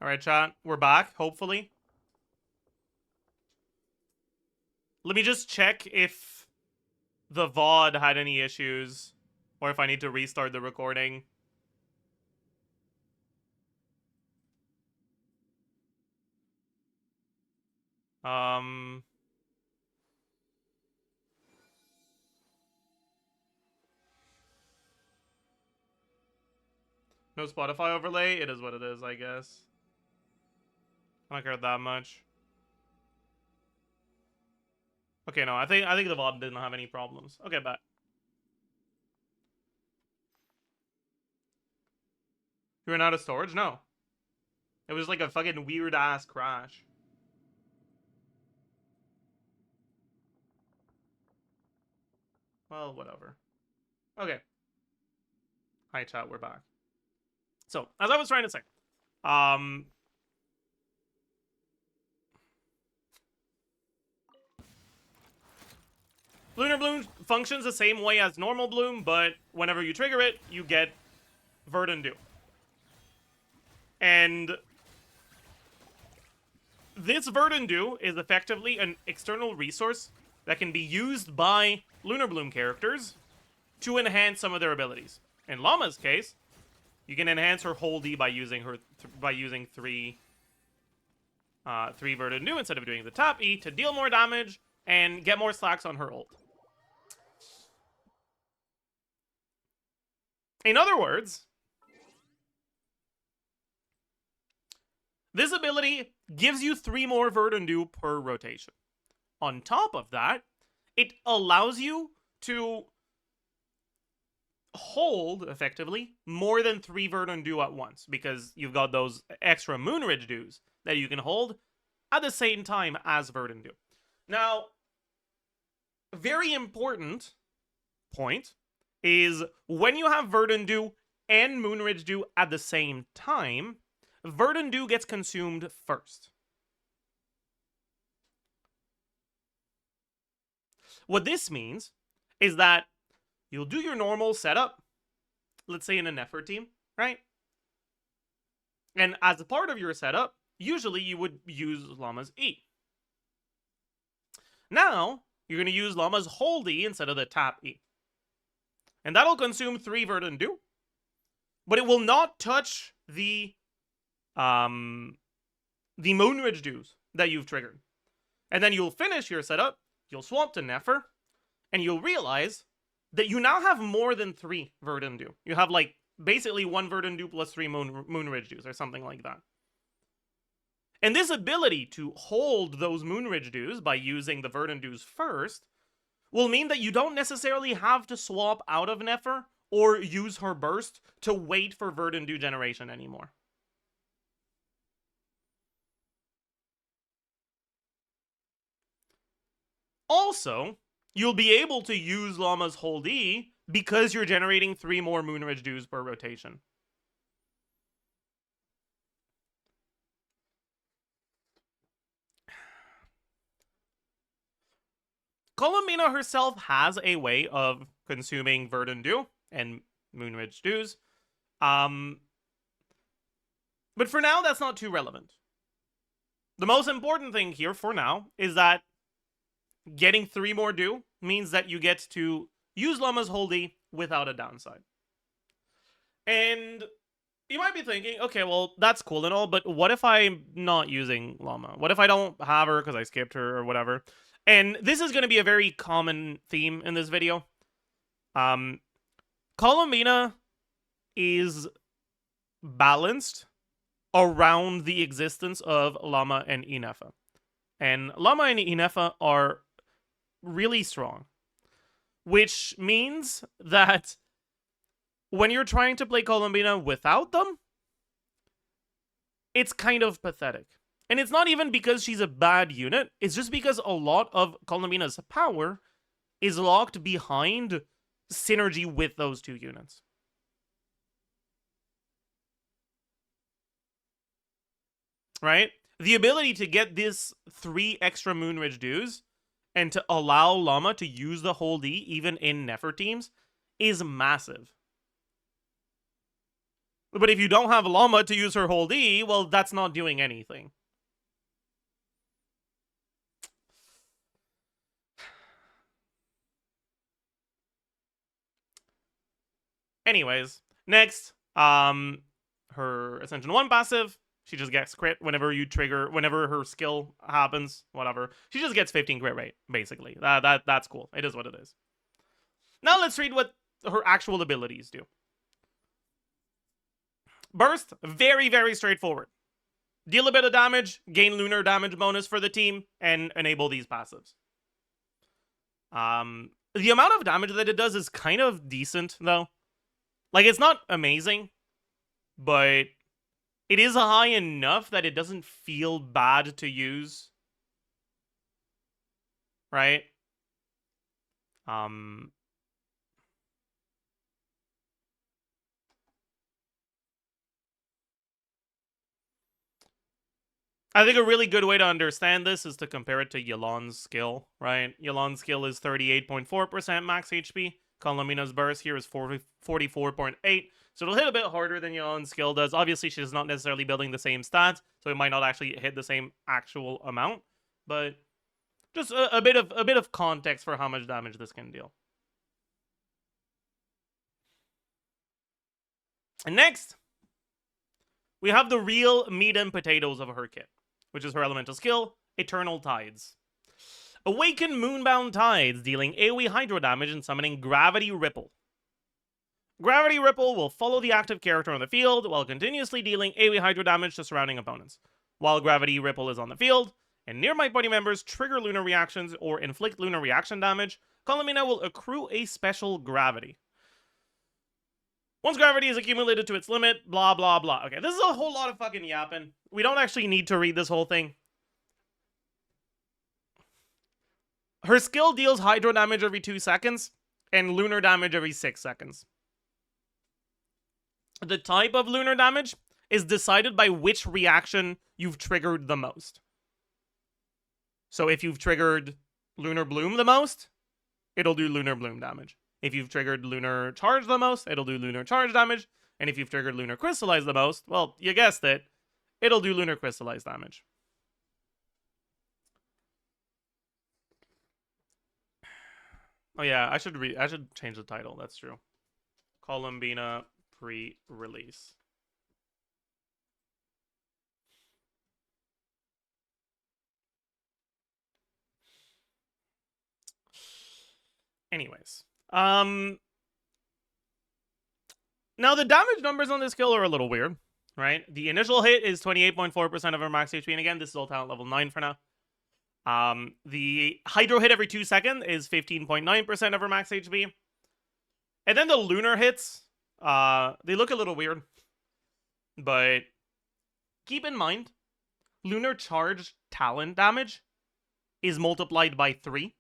Alright, chat. We're back, hopefully. Let me just check if the VOD had any issues, or if I need to restart the recording. No Spotify overlay? It is what it is, I guess. I don't care that much. Okay, no, I think the VOD didn't have any problems. Okay, bet. You ran out of storage? No. It was like a fucking weird-ass crash. Well, whatever. Okay. Hi, chat, we're back. So, as I was trying to say, Lunar Bloom functions the same way as normal Bloom, but whenever you trigger it, you get Verdant Dew. And this Verdant Dew is effectively an external resource that can be used by Lunar Bloom characters to enhance some of their abilities. In Llama's case, you can enhance her whole D by using three Verdant Dew instead of doing the tap E to deal more damage and get more slacks on her ult. In other words, this ability gives you 3 more Verdant Dew per rotation. On top of that, it allows you to hold, effectively, more than 3 Verdant Dew at once, because you've got those extra Moonridge Dews that you can hold at the same time as Verdant Dew. Now, very important point is when you have Verdant Dew and Moonridge Dew at the same time, Verdant Dew gets consumed first. What this means is that you'll do your normal setup, let's say in an effort team, right? And as a part of your setup, usually you would use Llama's E. Now, you're going to use Llama's hold E instead of the tap E. And that'll consume 3 Verdant Dew, but it will not touch the Moonridge Dews that you've triggered. And then you'll finish your setup, you'll swap to Nefer, and you'll realize that you now have more than 3 Verdant Dew. You have, like, basically 1 Verdant Dew plus 3 Moonridge Dews, or something like that. And this ability to hold those Moonridge Dews by using the Verdant Dews first will mean that you don't necessarily have to swap out of Nefer or use her burst to wait for Verdant Dew generation anymore. Also, you'll be able to use Llama's hold E because you're generating 3 more Moonridge Dews per rotation. Columbina herself has a way of consuming Verdant Dew and Moonridge Dews. But for now, that's not too relevant. The most important thing here for now is that getting 3 more Dew means that you get to use Llama's hold E without a downside. And you might be thinking, okay, well, that's cool and all, but what if I'm not using Llama? What if I don't have her because I skipped her or whatever? And this is going to be a very common theme in this video. Columbina is balanced around the existence of Llama and Inefa. And Llama and Inefa are really strong. Which means that when you're trying to play Columbina without them, it's kind of pathetic. And it's not even because she's a bad unit, it's just because a lot of Columbina's power is locked behind synergy with those 2 units. Right? The ability to get this 3 extra Moonridge Dews and to allow Llama to use the hold E even in Nefer teams is massive. But if you don't have Llama to use her hold E, well, that's not doing anything. Anyways, next, her Ascension 1 passive, she just gets crit whenever you trigger, whenever her skill happens, whatever. She just gets 15 crit rate, basically. That's cool. It is what it is. Now let's read what her actual abilities do. Burst, very, very straightforward. Deal a bit of damage, gain lunar damage bonus for the team, and enable these passives. The amount of damage that it does is kind of decent, though. Like, it's not amazing, but it is high enough that it doesn't feel bad to use. Right? I think a really good way to understand this is to compare it to Yilon's skill, right? Yilon's skill is 38.4% max HP. Colomina's burst here is 44.8, so it'll hit a bit harder than Yilon's skill does. Obviously, she's not necessarily building the same stats, so it might not actually hit the same actual amount, but just a bit of context for how much damage this can deal. And next, we have the real meat and potatoes of her kit, which is her elemental skill, Eternal Tides. Awaken Moonbound Tides, dealing AoE Hydro damage and summoning Gravity Ripple. Gravity Ripple will follow the active character on the field while continuously dealing AoE Hydro damage to surrounding opponents. While Gravity Ripple is on the field, and nearby party members trigger lunar reactions or inflict lunar reaction damage, Colomina will accrue a special gravity. Once gravity is accumulated to its limit, blah, blah, blah. Okay, this is a whole lot of fucking yapping. We don't actually need to read this whole thing. Her skill deals hydro damage every 2 seconds and lunar damage every 6 seconds. The type of lunar damage is decided by which reaction you've triggered the most. So if you've triggered Lunar Bloom the most, it'll do Lunar Bloom damage. If you've triggered Lunar Charge the most, it'll do Lunar Charge damage. And if you've triggered Lunar Crystallize the most, well, you guessed it, it'll do Lunar Crystallize damage. Oh yeah, I should change the title, that's true. Columbina pre-release. Anyways. Now the damage numbers on this skill are a little weird, right? The initial hit is 28.4% of her max HP, and again, this is all talent level 9 for now. The Hydro hit every 2 seconds is 15.9% of her max HP. And then the lunar hits, they look a little weird. But keep in mind, lunar charge talent damage is multiplied by 3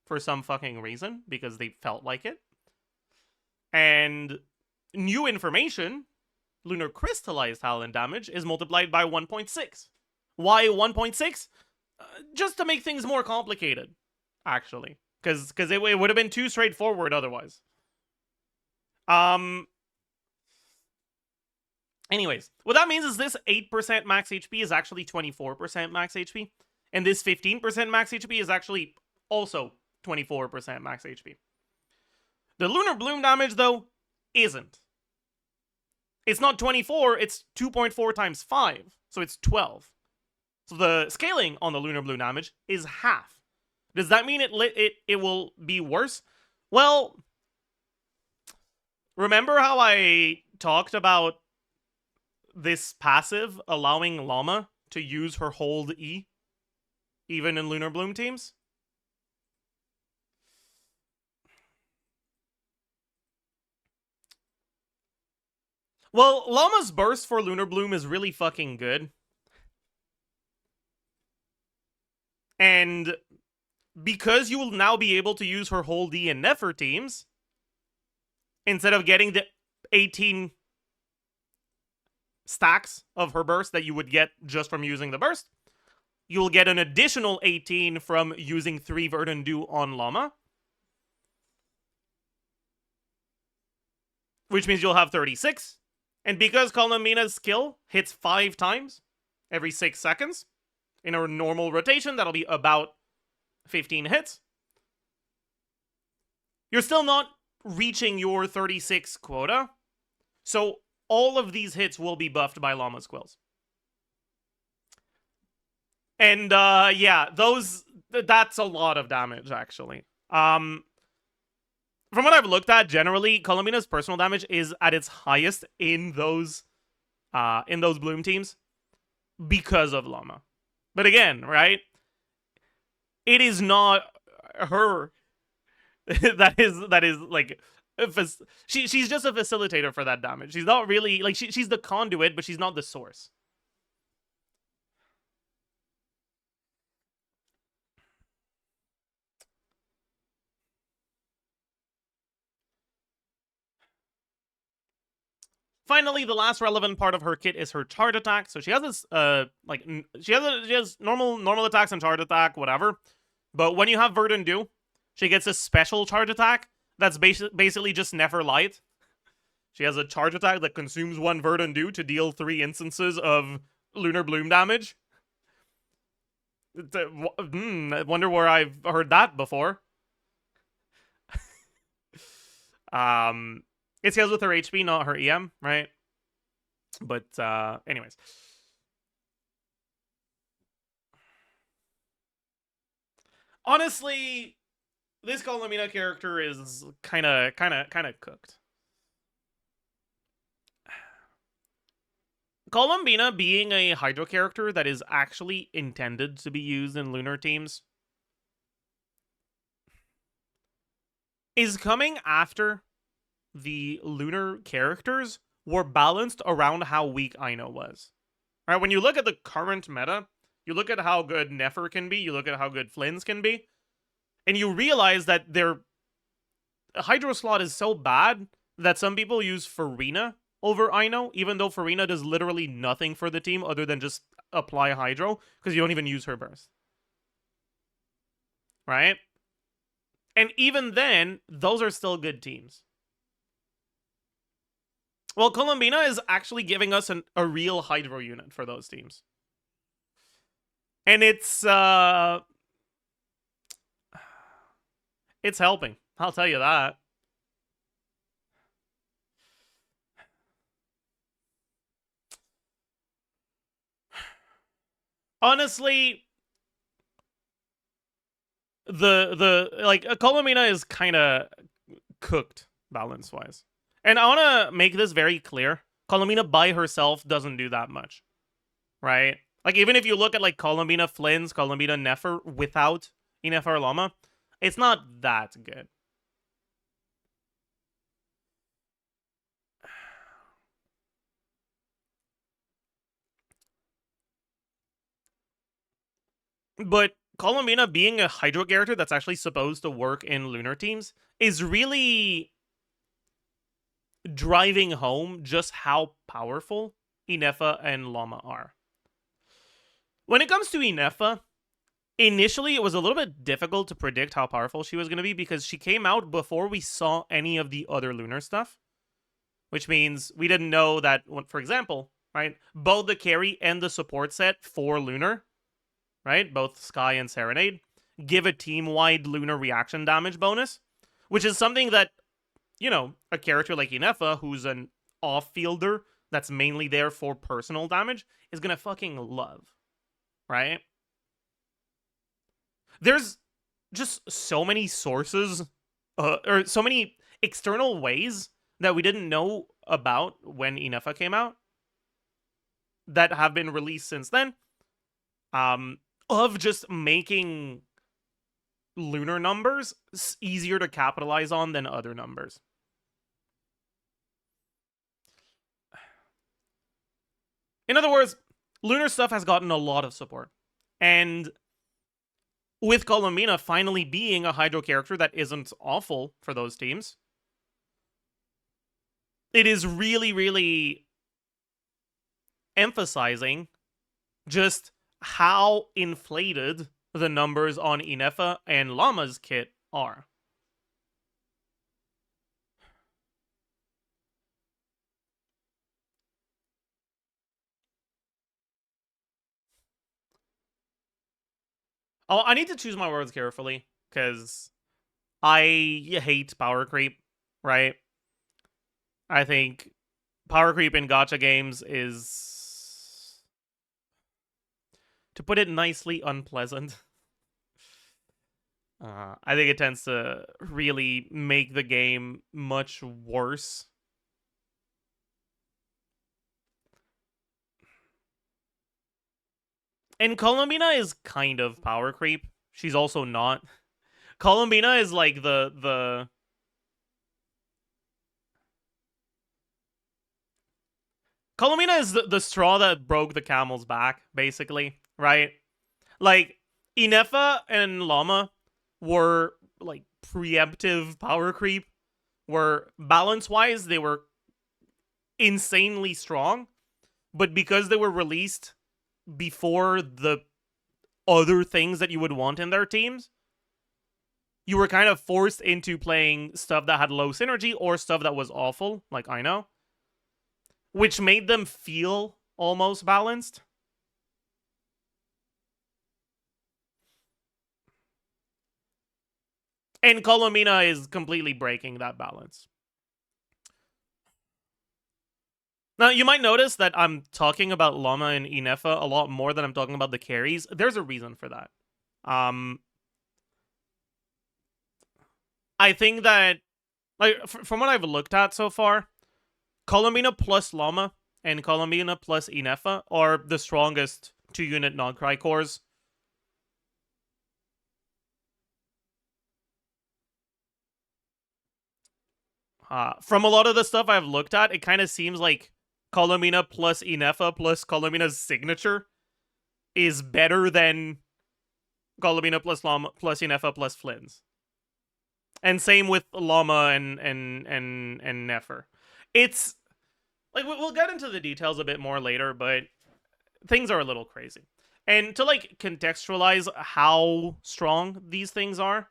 for some fucking reason, because they felt like it. And new information, lunar crystallized talent damage is multiplied by 1.6. Why 1.6? Just to make things more complicated, actually. Because it would have been too straightforward otherwise. Anyways, what that means is this 8% max HP is actually 24% max HP. And this 15% max HP is actually also 24% max HP. The Lunar Bloom damage, though, isn't. It's not 24, it's 2.4 times 5, so it's 12. So the scaling on the Lunar Bloom damage is half. Does that mean it will be worse? Well, remember how I talked about this passive allowing Llama to use her hold E, even in Lunar Bloom teams? Well, Llama's burst for Lunar Bloom is really fucking good. And because you will now be able to use her hold E in Nefer teams, instead of getting the 18 stacks of her burst that you would get just from using the burst, you'll get an additional 18 from using 3 Verdant Dew on Llama. Which means you'll have 36. And because Columbina's skill hits 5 times every 6 seconds, in a normal rotation, that'll be about 15 hits. You're still not reaching your 36 quota, so all of these hits will be buffed by Llama's Quills. And yeah, that's a lot of damage, actually. From what I've looked at, generally, Columbina's personal damage is at its highest in those Bloom teams because of Llama. But again, right? It is not her that is like she's just a facilitator for that damage. She's not really like she's the conduit, but she's not the source. Finally, the last relevant part of her kit is her charge attack. So she has this she has normal attacks and charge attack, whatever. But when you have Verdant Dew, she gets a special charge attack that's basically just Nefer Light. She has a charge attack that consumes 1 Verdant Dew to deal 3 instances of Lunar Bloom damage. I wonder where I've heard that before. It scales with her HP, not her EM, right? But, anyways. Honestly, this Columbina character is kind of cooked. Columbina being a Hydro character that is actually intended to be used in Lunar teams is coming after the Lunar characters were balanced around how weak Ino was. Right? When you look at the current meta, you look at how good Nefer can be, you look at how good Flynn's can be, and you realize that their Hydro slot is so bad that some people use Farina over Ino, even though Farina does literally nothing for the team other than just apply Hydro, because you don't even use her burst. Right? And even then, those are still good teams. Well, Columbina is actually giving us a real Hydro unit for those teams. And it's helping. I'll tell you that. Honestly, Columbina is kind of cooked balance-wise. And I want to make this very clear. Columbina by herself doesn't do that much. Right? Like, even if you look at, like, Columbina Flynn's, Columbina Nefer without Nefer Llama, it's not that good. But Columbina being a Hydro character that's actually supposed to work in Lunar teams is really driving home just how powerful Inefa and Llama are. When it comes to Inefa, initially it was a little bit difficult to predict how powerful she was going to be because she came out before we saw any of the other Lunar stuff. Which means we didn't know that, for example, right, both the carry and the support set for Lunar, right, both Sky and Serenade, give a team-wide Lunar reaction damage bonus, which is something that, you know, a character like Inefa, who's an off-fielder that's mainly there for personal damage, is gonna fucking love, right? There's just so many sources, or so many external ways that we didn't know about when Inefa came out that have been released since then, of just making Lunar numbers easier to capitalize on than other numbers. In other words, Lunar stuff has gotten a lot of support. And with Columbina finally being a Hydro character that isn't awful for those teams, it is really, really emphasizing just how inflated the numbers on Inefa and Llama's kit are. Oh, I need to choose my words carefully, because I hate power creep, right? I think power creep in gacha games is, to put it nicely, unpleasant. I think it tends to really make the game much worse. And Columbina is kind of power creep. She's also not. Columbina is like the Columbina is the straw that broke the camel's back, basically, right? Like, Inefa and Llama were like preemptive power creep, where balance-wise they were insanely strong, but because they were released before the other things that you would want in their teams, you were kind of forced into playing stuff that had low synergy or stuff that was awful, like I know, which made them feel almost balanced. And Colomina is completely breaking that balance. Now, you might notice that I'm talking about Llama and Inefa a lot more than I'm talking about the carries. There's a reason for that. I think that, like, from what I've looked at so far, Colomina plus Llama and Colomina plus Inefa are the strongest 2-unit non-cry cores. From a lot of the stuff I've looked at, it kind of seems like Colomina plus Inefa plus Colomina's signature is better than Colomina plus Llama plus Inefa plus Flynn's. And same with Llama and Nefer. It's like, we'll get into the details a bit more later, but things are a little crazy. And to like contextualize how strong these things are,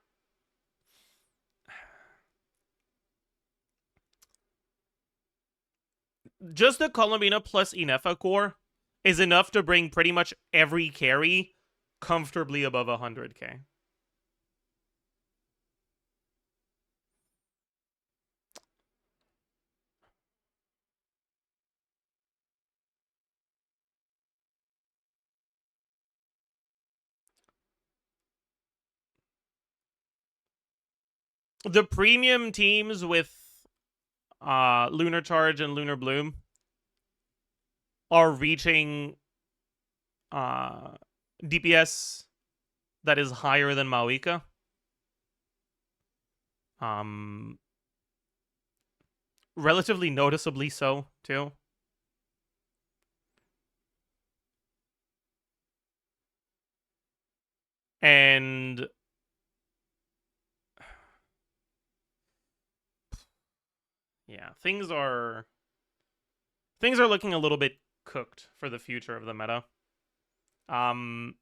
just the Colomina plus Inefa core is enough to bring pretty much every carry comfortably above 100k. The premium teams with Lunar Charge and Lunar Bloom are reaching DPS that is higher than Maoika. Relatively noticeably so, too. And yeah, things are looking a little bit cooked for the future of the meta. A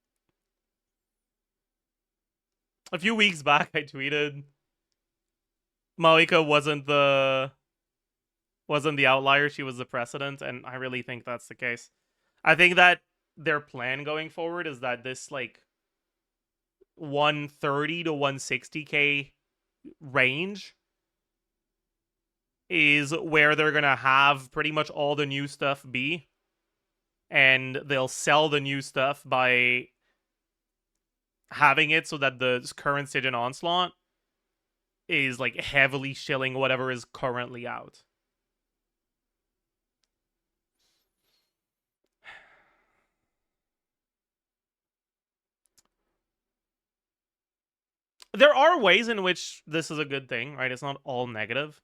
few weeks back, I tweeted Maoika wasn't the outlier, she was the precedent, and I really think that's the case. I think that their plan going forward is that this like 130 to 160k range is where they're gonna have pretty much all the new stuff be, and they'll sell the new stuff by having it so that the current stage in Onslaught is like heavily shilling whatever is currently out. There are ways in which this is a good thing, right? It's not all negative.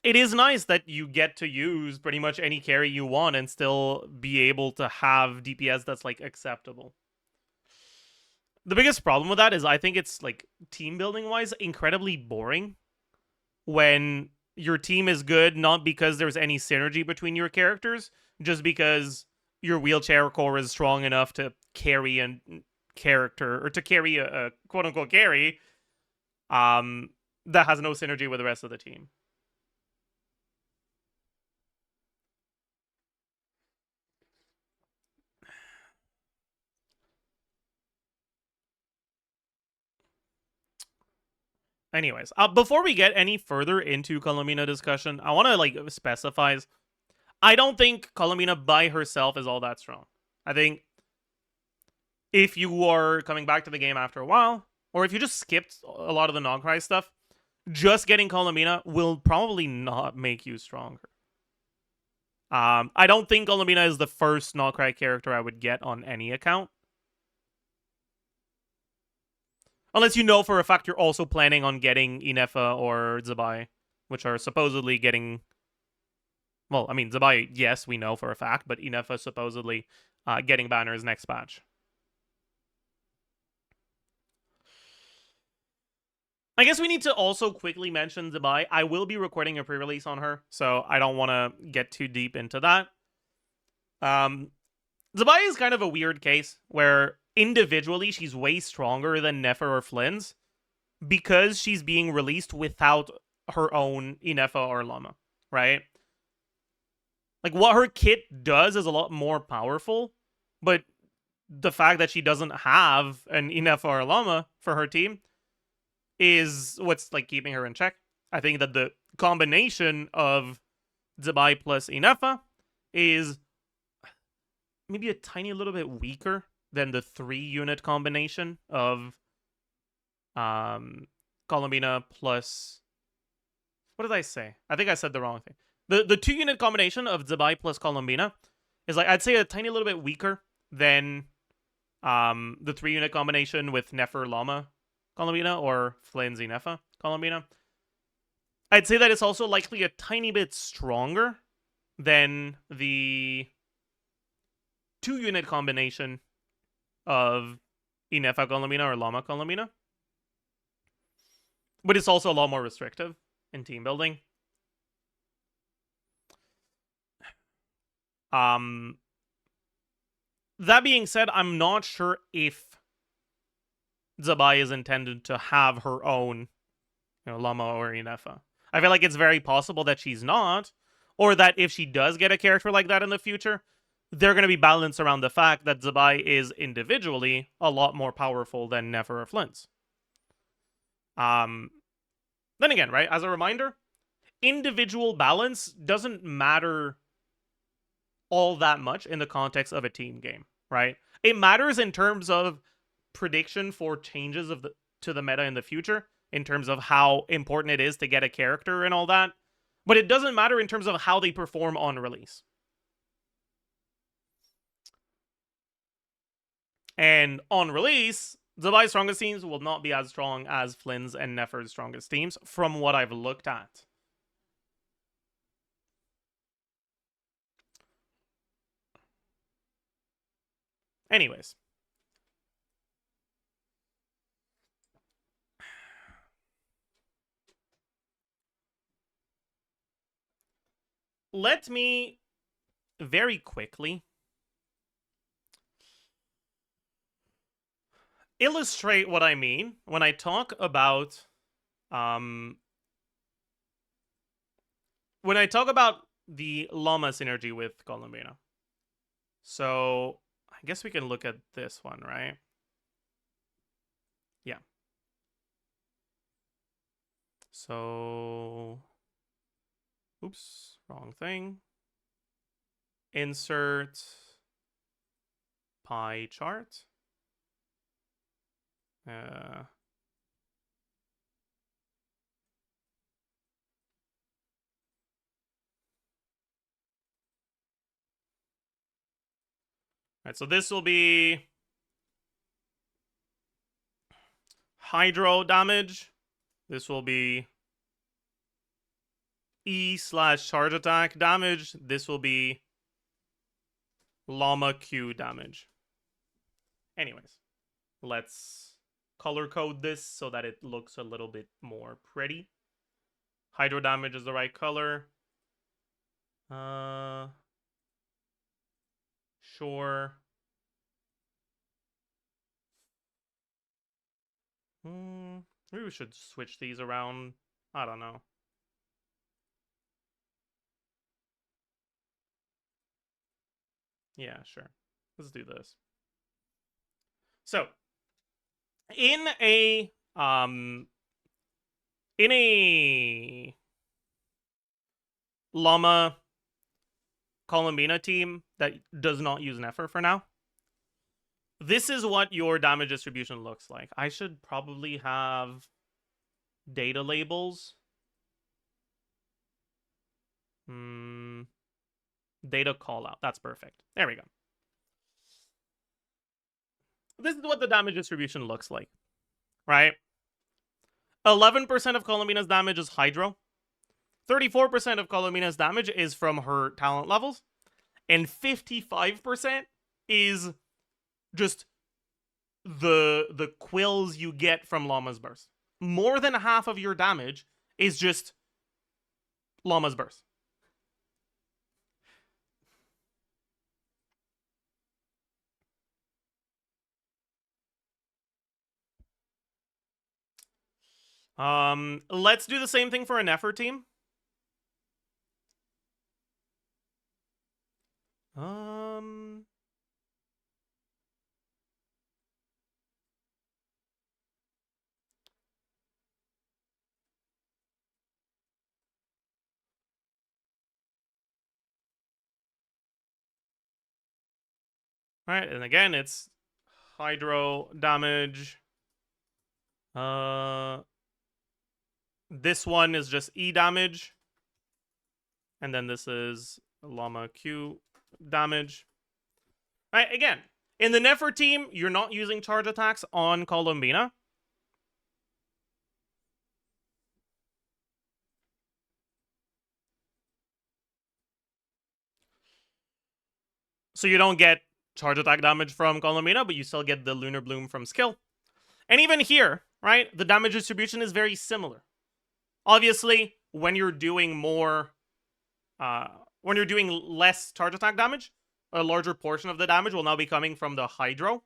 It is nice that you get to use pretty much any carry you want and still be able to have DPS that's like acceptable. The biggest problem with that is I think it's like team building wise incredibly boring when your team is good not because there's any synergy between your characters, just because your wheelchair core is strong enough to carry a character, or to carry a quote unquote carry that has no synergy with the rest of the team. Anyways, before we get any further into Colomina discussion, I want to like specify. I don't think Colomina by herself is all that strong. I think if you are coming back to the game after a while, or if you just skipped a lot of the Nogcry stuff, just getting Colomina will probably not make you stronger. I don't think Colomina is the first Nogcry character I would get on any account. Unless you know for a fact you're also planning on getting Inefa or Zabai, which are supposedly getting... Well, I mean, Zabai, yes, we know for a fact, but Inefa supposedly getting banners next patch. I guess we need to also quickly mention Zabai. I will be recording a pre-release on her, so I don't want to get too deep into that. Zabai is kind of a weird case where individually she's way stronger than Nefer or Flynn's because she's being released without her own Inefa or Llama, right? Like, what her kit does is a lot more powerful, but the fact that she doesn't have an Inefa or Llama for her team is what's like keeping her in check. I think that the combination of Zabai plus Inefa is maybe a tiny little bit weaker than the 3-unit combination of Columbina plus... What did I say? I think I said the wrong thing. The 2-unit combination of Zabai plus Columbina is like, I'd say a tiny little bit weaker than the 3-unit combination with Nefer Llama Columbina or Flynn's Nefa Columbina. I'd say that it's also likely a tiny bit stronger than the 2-unit combination of Inefa Columbina or Llama Columbina. But it's also a lot more restrictive in team building. That being said, I'm not sure if Zabai is intended to have her own, Llama or Inefa. I feel like it's very possible that she's not, or that if she does get a character like that in the future, they're going to be balanced around the fact that Zabai is individually a lot more powerful than Nefer or Flynn's. Then again, right, as a reminder, individual balance doesn't matter all that much in the context of a team game, right? It matters in terms of prediction for changes to the meta in the future, in terms of how important it is to get a character and all that, but it doesn't matter in terms of how they perform on release. And on release, Zabai's strongest teams will not be as strong as Flynn's and Nefer's strongest teams, from what I've looked at. Anyways. Let me very quickly illustrate what I mean when I talk about the Llama synergy with Columbina. So I guess we can look at this one, right? Yeah. So, oops, wrong thing. Insert pie chart. Alright, so this will be Hydro damage. This will be E/charge attack damage. This will be Llama Q damage. Anyways, let's color code this so that it looks a little bit more pretty. Hydro damage is the right color. Sure. Maybe we should switch these around. I don't know. Yeah, sure. Let's do this. So, in a In a Llama Columbina team that does not use Nefer for now, this is what your damage distribution looks like. I should probably have data labels. Data callout. That's perfect. There we go. This is what the damage distribution looks like, right? 11% of Columbina's damage is Hydro. 34% of Columbina's damage is from her talent levels. And 55% is just the quills you get from Llama's Burst. More than half of your damage is just Llama's Burst. Let's do the same thing for an Nefer team. Right, and again, it's Hydro damage. This one is just E damage. And then this is Llama Q damage. Right, again, in the Nefer team, you're not using charge attacks on Columbina. So you don't get charge attack damage from Columbina, but you still get the Lunar Bloom from skill. And even here, right, the damage distribution is very similar. Obviously, when you're doing more, when you're doing less charge attack damage, a larger portion of the damage will now be coming from the Hydro.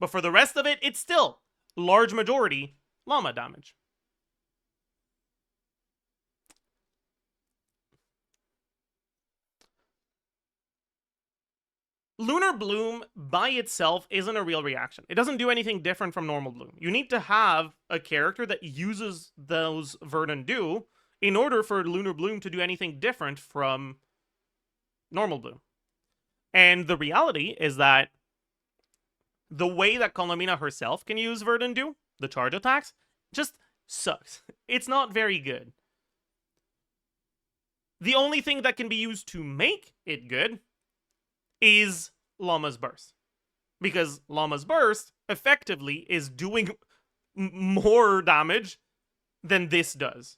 But for the rest of it, it's still large majority Llama damage. Lunar Bloom by itself isn't a real reaction. It doesn't do anything different from normal Bloom. You need to have a character that uses those Verdant Dew in order for Lunar Bloom to do anything different from normal Bloom. And the reality is that the way that Columbina herself can use Verdant Dew, the charge attacks, just sucks. It's not very good. The only thing that can be used to make it good is Llama's Burst. Because Llama's Burst effectively is doing more damage than this does.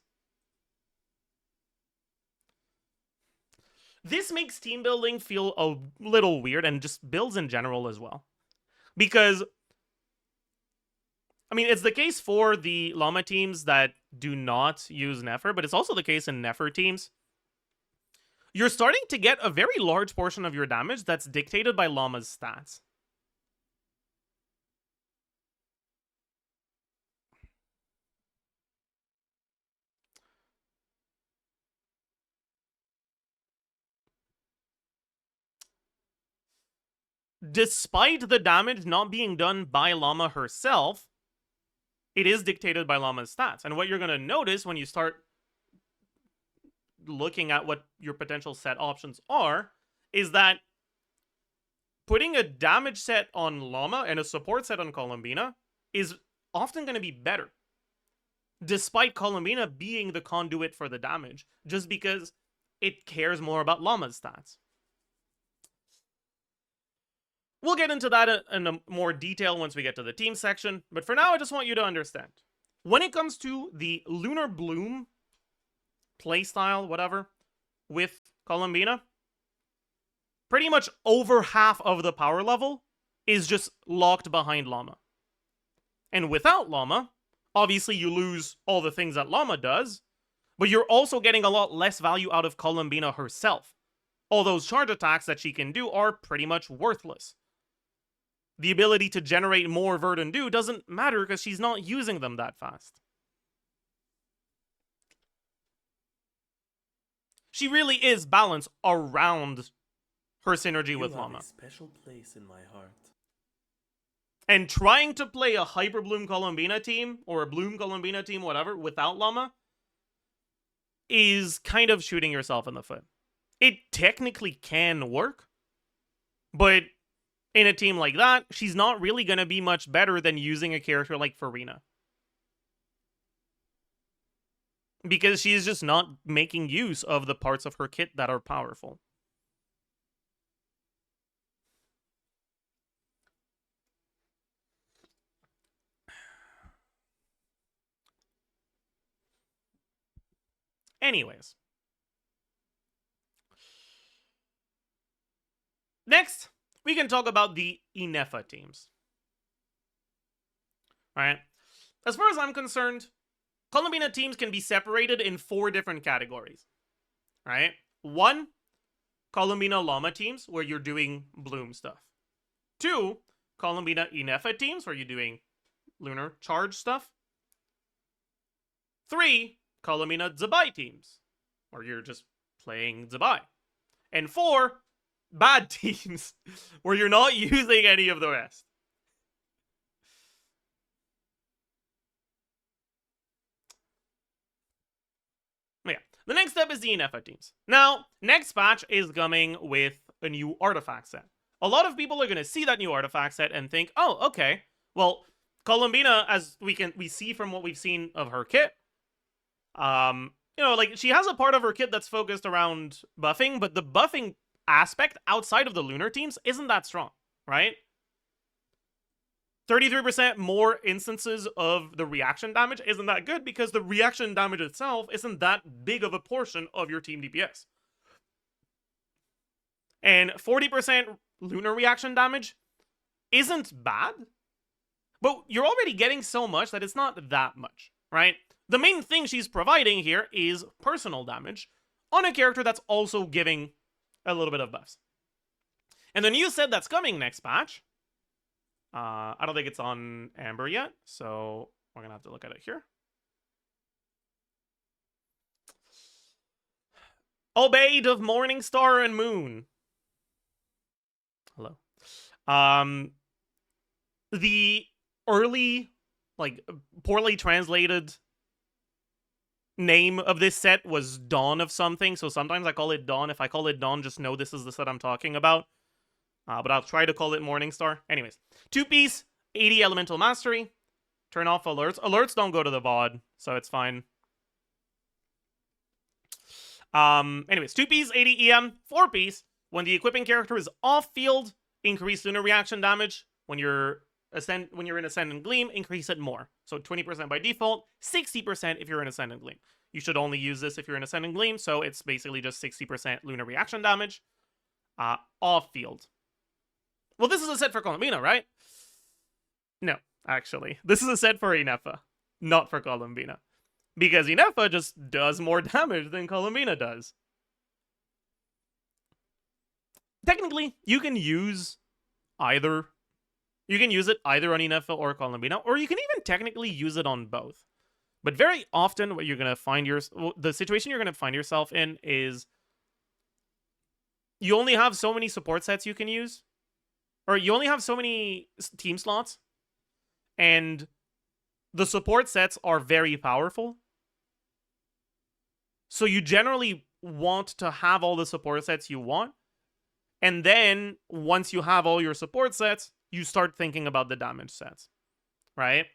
This makes team building feel a little weird, and just builds in general as well. Because, I mean, it's the case for the Llama teams that do not use Nefer, but it's also the case in Nefer teams. You're starting to get a very large portion of your damage that's dictated by Llama's stats. Despite the damage not being done by Llama herself, it is dictated by Llama's stats. And what you're going to notice when you start looking at what your potential set options are is that putting a damage set on Llama and a support set on Columbina is often going to be better, despite Columbina being the conduit for the damage, just because it cares more about Llama's stats. We'll get into that in more detail once we get to the team section, but for now I just want you to understand. When it comes to the Lunar Bloom playstyle, whatever, with Columbina, pretty much over half of the power level is just locked behind Llama. And without Llama, obviously you lose all the things that Llama does, but you're also getting a lot less value out of Columbina herself. All those charge attacks that she can do are pretty much worthless. The ability to generate more Verdant Dew doesn't matter because she's not using them that fast. She really is balanced around her synergy with Llama. You have a special place in my heart. And trying to play a Hyper Bloom Columbina team, or a Bloom Columbina team, whatever, without Llama, is kind of shooting yourself in the foot. It technically can work, but in a team like that, she's not really going to be much better than using a character like Farina. Because she's just not making use of the parts of her kit that are powerful. Anyways. Next, we can talk about the Inefa teams. Alright? As far as I'm concerned, Columbina teams can be separated in 4 different categories. Right? 1, Columbina Llama teams, where you're doing Bloom stuff. 2, Columbina Inefa teams, where you're doing Lunar Charge stuff. 3, Columbina Zabai teams, where you're just playing Zabai. And 4, bad teams, where you're not using any of the rest. Yeah, the next step is the Inefa teams. Now, next patch is coming with a new artifact set. A lot of people are going to see that new artifact set and think, oh, okay, well, Columbina, as we see from what we've seen of her kit, you know, like, she has a part of her kit that's focused around buffing, but the buffing aspect outside of the lunar teams isn't that strong, right? 33% more instances of the reaction damage isn't that good because the reaction damage itself isn't that big of a portion of your team DPS. And 40% lunar reaction damage isn't bad, but you're already getting so much that it's not that much, right? The main thing she's providing here is personal damage on a character that's also giving a little bit of buffs. And the new set that's coming next patch, I don't think it's on Amber yet, so we're gonna have to look at it here. Obeyed of Morningstar and Moon. Hello. The early, like, poorly translated name of this set was Dawn of something, so sometimes I call it Dawn. If I call it Dawn, just know this is the set I'm talking about. But I'll try to call it Morningstar. Anyways, 2-piece, 80 Elemental Mastery. Turn off alerts. Alerts don't go to the VOD, so it's fine. Anyways, 2-piece, 80 EM, 4-piece. When the equipping character is off-field, increase lunar reaction damage. When you're in Ascendant Gleam, increase it more. So 20% by default, 60% if you're in Ascendant Gleam. You should only use this if you're in Ascendant Gleam, so it's basically just 60% lunar reaction damage. Off-field. Well, this is a set for Columbina, right? No, actually. This is a set for Inefa, not for Columbina. Because Inefa just does more damage than Columbina does. Technically, you can use either. You can use it either on Inefa or Columbina, or you can even technically use it on both. But very often, what you're going to find the situation you're going to find yourself in is you only have so many support sets you can use. Or you only have so many team slots, and the support sets are very powerful. So you generally want to have all the support sets you want, and then once you have all your support sets, you start thinking about the damage sets, right?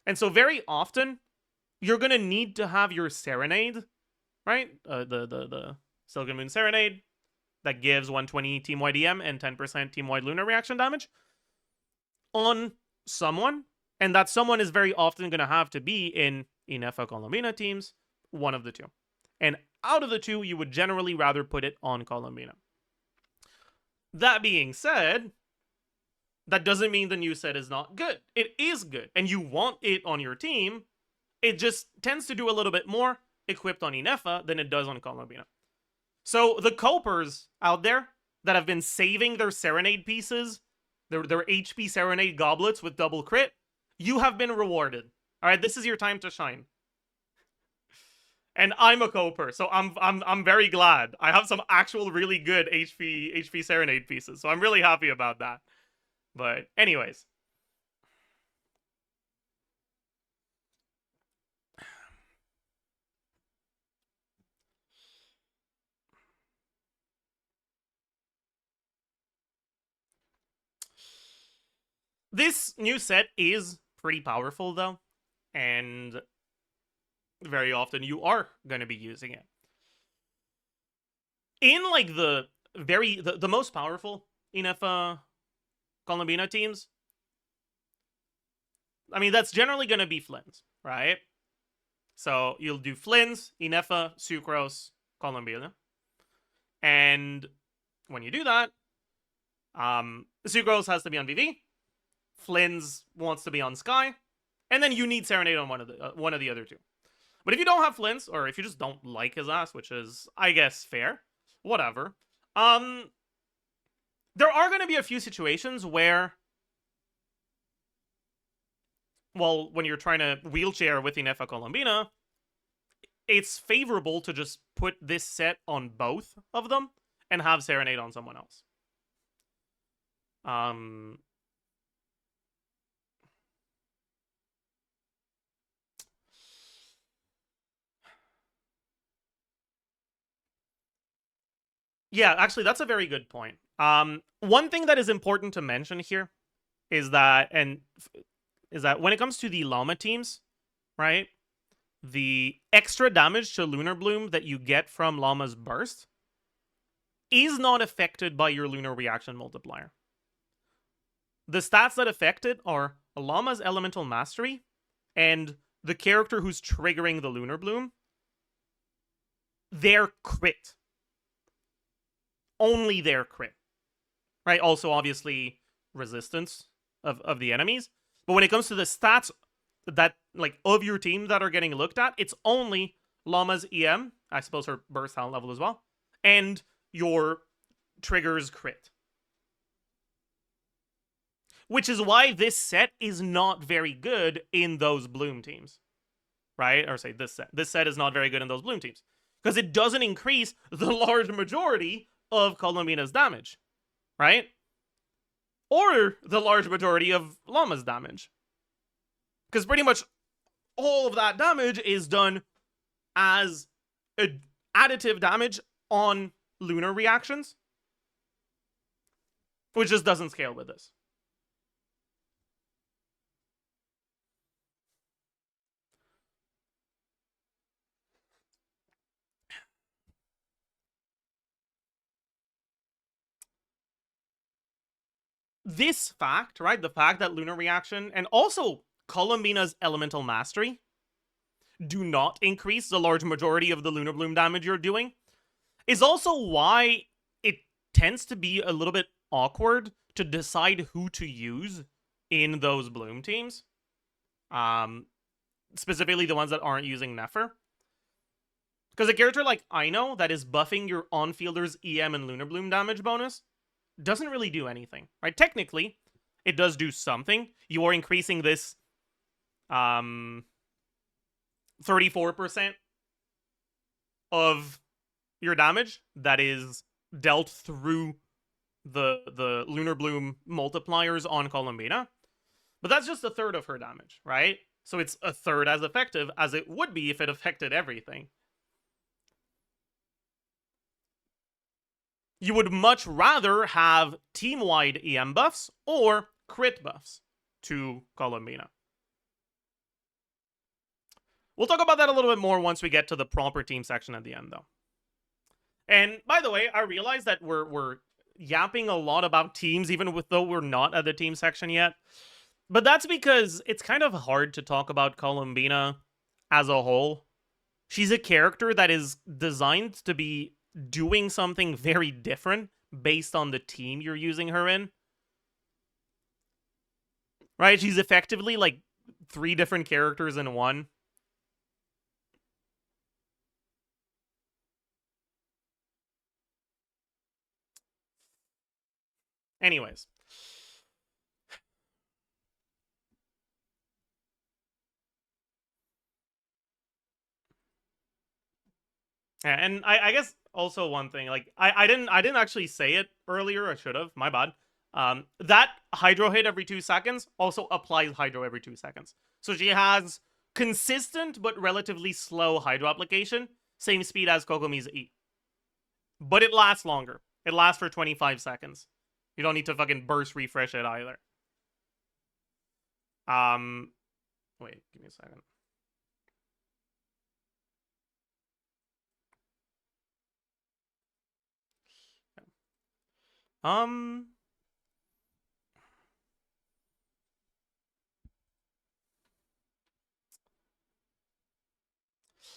And so very often, you're going to need to have your Serenade, right? The Silken Moon Serenade, that gives 120 team-wide EM and 10% team-wide lunar reaction damage on someone, and that someone is very often going to have to be in Inefa Columbina teams, one of the two. And out of the two, you would generally rather put it on Columbina. That being said, that doesn't mean the new set is not good. It is good, and you want it on your team. It just tends to do a little bit more equipped on Inefa than it does on Columbina. So the copers out there that have been saving their Serenade pieces, their HP Serenade goblets with double crit, you have been rewarded. All right, this is your time to shine. And I'm a coper, so I'm very glad. I have some actual really good HP Serenade pieces, so I'm really happy about that. But anyways, This new set is pretty powerful, though, and very often you are going to be using it. In, like, the most powerful Inefa Colombina teams, I mean, that's generally going to be Flynn's, right? So you'll do Flynn's, Inefa, Sucrose, Colombina. And when you do that, Sucrose has to be on VV, Flynn's wants to be on Sky, and then you need Serenade on one of the other two. But if you don't have Flynn's, or if you just don't like his ass, which is, I guess, fair, whatever, there are going to be a few situations where, well, when you're trying to wheelchair with Inefa Colombina, it's favorable to just put this set on both of them and have Serenade on someone else. Yeah, actually, that's a very good point. One thing that is important to mention here is that, when it comes to the Llama teams, right, the extra damage to Lunar Bloom that you get from Llama's Burst is not affected by your Lunar Reaction multiplier. The stats that affect it are Llama's Elemental Mastery and the character who's triggering the Lunar Bloom. Their crit. Only their crit. Right? Also, obviously, resistance of the enemies. But when it comes to the stats that, like, of your team that are getting looked at, it's only Llama's EM, I suppose her burst talent level as well, and your trigger's crit. Which is why this set is not very good in those Bloom teams. Right? Or say this set. This set is not very good in those Bloom teams. Because it doesn't increase the large majority of Colombina's damage. Right? Or the large majority of Llama's damage. Because pretty much all of that damage is done as additive damage on Lunar reactions. Which just doesn't scale with this. This fact, right, the fact that Lunar Reaction and also Colombina's Elemental Mastery do not increase the large majority of the Lunar Bloom damage you're doing, is also why it tends to be a little bit awkward to decide who to use in those Bloom teams. Specifically the ones that aren't using Nefer. Because a character like Ino that is buffing your on-fielder's EM and Lunar Bloom damage bonus doesn't really do anything, right? Technically, it does do something. You are increasing this 34% of your damage that is dealt through the Lunar Bloom multipliers on Colombina. But that's just a third of her damage, right? So it's a third as effective as it would be if it affected everything. You would much rather have team-wide EM buffs or crit buffs to Colombina. We'll talk about that a little bit more once we get to the proper team section at the end, though. And by the way, I realize that we're yapping a lot about teams, even though we're not at the team section yet. But that's because it's kind of hard to talk about Colombina as a whole. She's a character that is designed to be doing something very different based on the team you're using her in. Right? She's effectively like 3 different characters in one. Anyways. Yeah, and I guess also one thing, like I didn't actually say it earlier. I should have. My bad. That Hydro hit every 2 seconds also applies Hydro every 2 seconds. So she has consistent but relatively slow Hydro application, same speed as Kokomi's E. But it lasts longer. It lasts for 25 seconds. You don't need to fucking burst refresh it either. Wait, give me a second.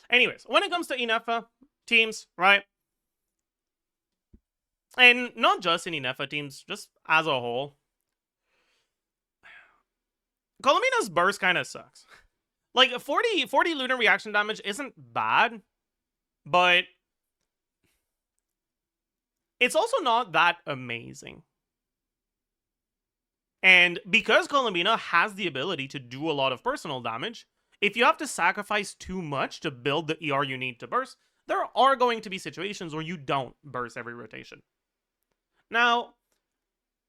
Anyways, when it comes to Inefa teams, right? And not just in Inefa teams, just as a whole, Colomina's burst kind of sucks. Like, 40 lunar reaction damage isn't bad, but it's also not that amazing. And because Columbina has the ability to do a lot of personal damage, if you have to sacrifice too much to build the ER you need to burst, there are going to be situations where you don't burst every rotation. Now,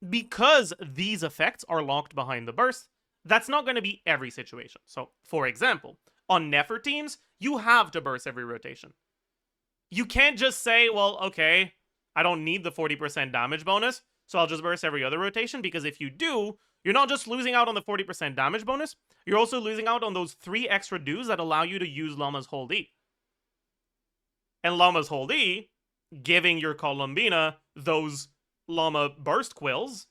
because these effects are locked behind the burst, that's not going to be every situation. So, for example, on Nefer teams, you have to burst every rotation. You can't just say, well, okay, I don't need the 40% damage bonus, so I'll just burst every other rotation, because if you do, you're not just losing out on the 40% damage bonus, you're also losing out on those 3 extra dues that allow you to use Llama's Hold E. And Llama's Hold E, giving your Columbina those Llama burst quills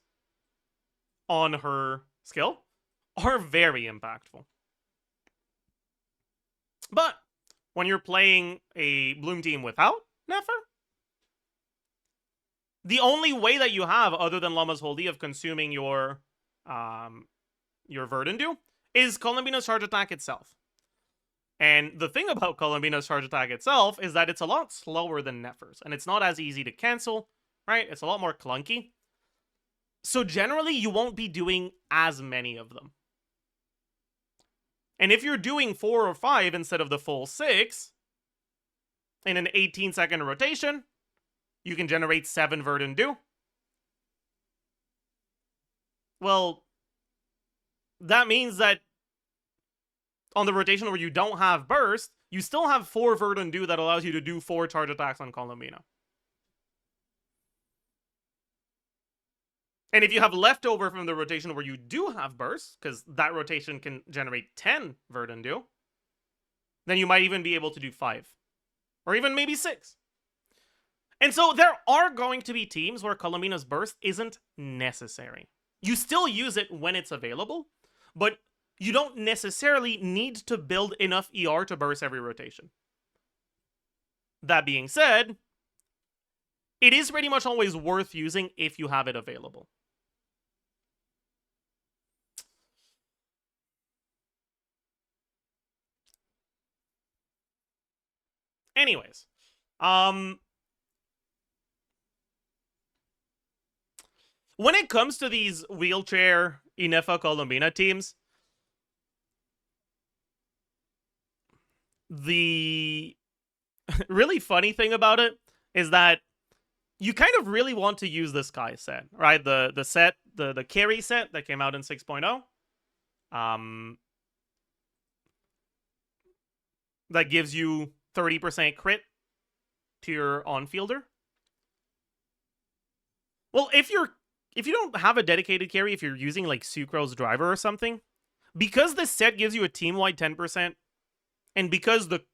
on her skill, are very impactful. But when you're playing a Bloom team without Nefer, the only way that you have, other than Llama's Hold E, of consuming your Verdant is Columbina's charge attack itself. And the thing about Columbina's charge attack itself is that it's a lot slower than Nefer's, and it's not as easy to cancel, right? It's a lot more clunky. So generally, you won't be doing as many of them. And if you're doing 4 or 5 instead of the full 6, in an 18-second rotation, you can generate 7 Verdant Dew. Well, that means that on the rotation where you don't have burst, you still have 4 Verdant Dew that allows you to do 4 charge attacks on Columbina. And if you have leftover from the rotation where you do have burst, because that rotation can generate 10 Verdant Dew, then you might even be able to do 5. Or even maybe 6. And so there are going to be teams where Columbina's burst isn't necessary. You still use it when it's available, but you don't necessarily need to build enough ER to burst every rotation. That being said, it is pretty much always worth using if you have it available. Anyways, when it comes to these wheelchair Inefa Columbina teams, the really funny thing about it is that you kind of really want to use this Sky set, right? The set, the carry set that came out in 6.0. That gives you 30% crit to your on-fielder. Well, if you don't have a dedicated carry, if you're using like Sucro's driver or something, because this set gives you a team-wide 10%, and because the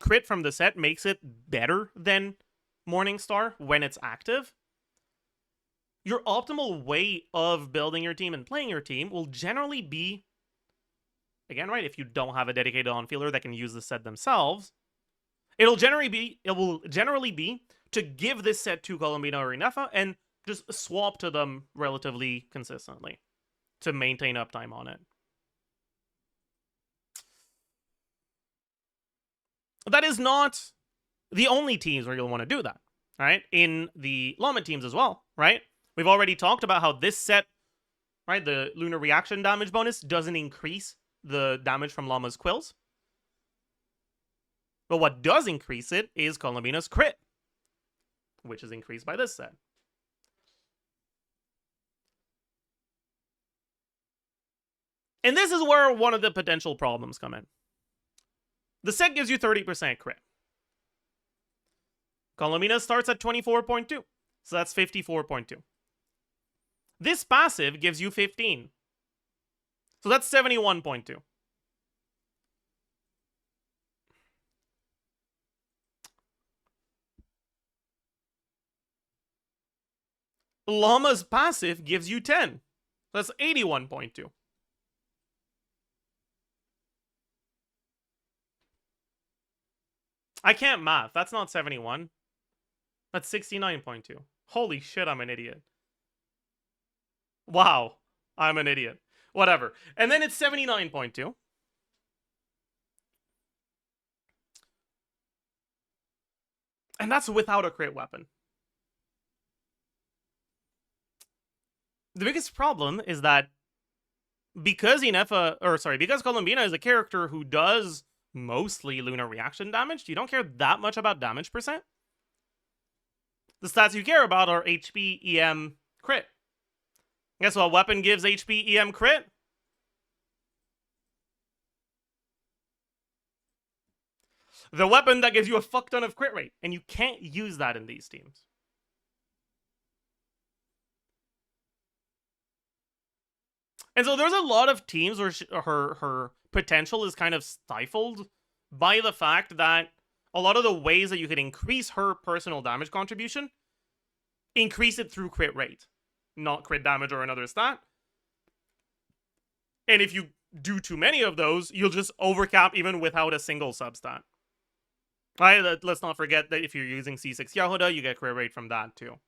crit from the set makes it better than Morningstar when it's active, your optimal way of building your team and playing your team will generally be, again, right, if you don't have a dedicated on-fielder that can use the set themselves, it will generally be to give this set to Columbina or Inefa and just swap to them relatively consistently to maintain uptime on it. That is not the only teams where you'll want to do that, right? In the Llama teams as well, right? We've already talked about how this set, right, the lunar reaction damage bonus doesn't increase the damage from Llama's quills. But what does increase it is Columbina's crit, which is increased by this set. And this is where one of the potential problems come in. The set gives you 30% crit. Columbina starts at 24.2, so that's 54.2. This passive gives you 15. So that's 71.2. Llama's passive gives you 10. That's 81.2. I can't math. That's not 71. That's 69.2. Holy shit, I'm an idiot. Wow, I'm an idiot. Whatever. And then it's 79.2. And that's without a crit weapon. The biggest problem is that because because Colombina is a character who does mostly lunar reaction damage, you don't care that much about damage percent. The stats you care about are HP, EM, crit. Guess what weapon gives HP, EM, crit? The weapon that gives you a fuck ton of crit rate, and you can't use that in these teams. And so there's a lot of teams where her potential is kind of stifled by the fact that a lot of the ways that you can increase her personal damage contribution, increase it through crit rate, not crit damage or another stat. And if you do too many of those, you'll just overcap even without a single substat. Right? Let's not forget that if you're using C6 Yehuda, you get crit rate from that too.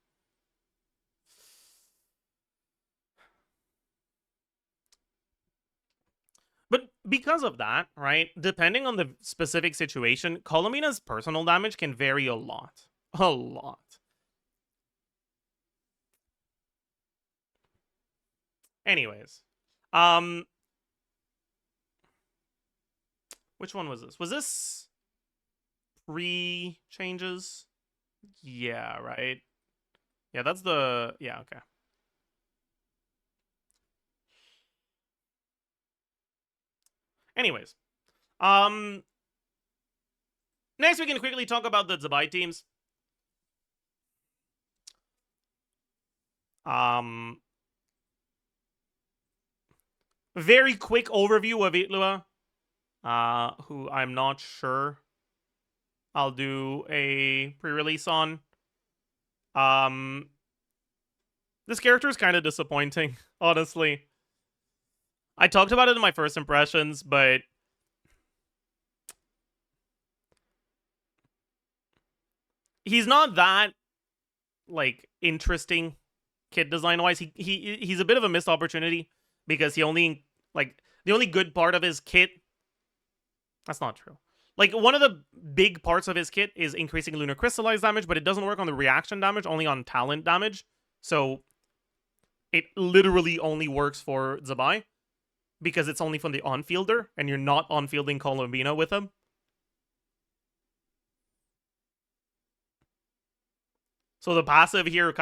But because of that, right, depending on the specific situation, Colomina's personal damage can vary a lot. A lot. Anyways. Which one was this? Was this pre-changes? Yeah, right? Yeah, that's the... Yeah, okay. Anyways. Next we can quickly talk about the Zabai teams. Very quick overview of Itlua. Who I'm not sure I'll do a pre-release on. This character is kind of disappointing, honestly. I talked about it in my first impressions, but he's not that like interesting kit design wise. He's a bit of a missed opportunity because he only like the only good part of his kit. That's not true. Like, one of the big parts of his kit is increasing lunar crystallized damage, but it doesn't work on the reaction damage, only on talent damage. So it literally only works for Zabai because it's only from the on-fielder, and you're not on-fielding Colombina with him. So the passive here is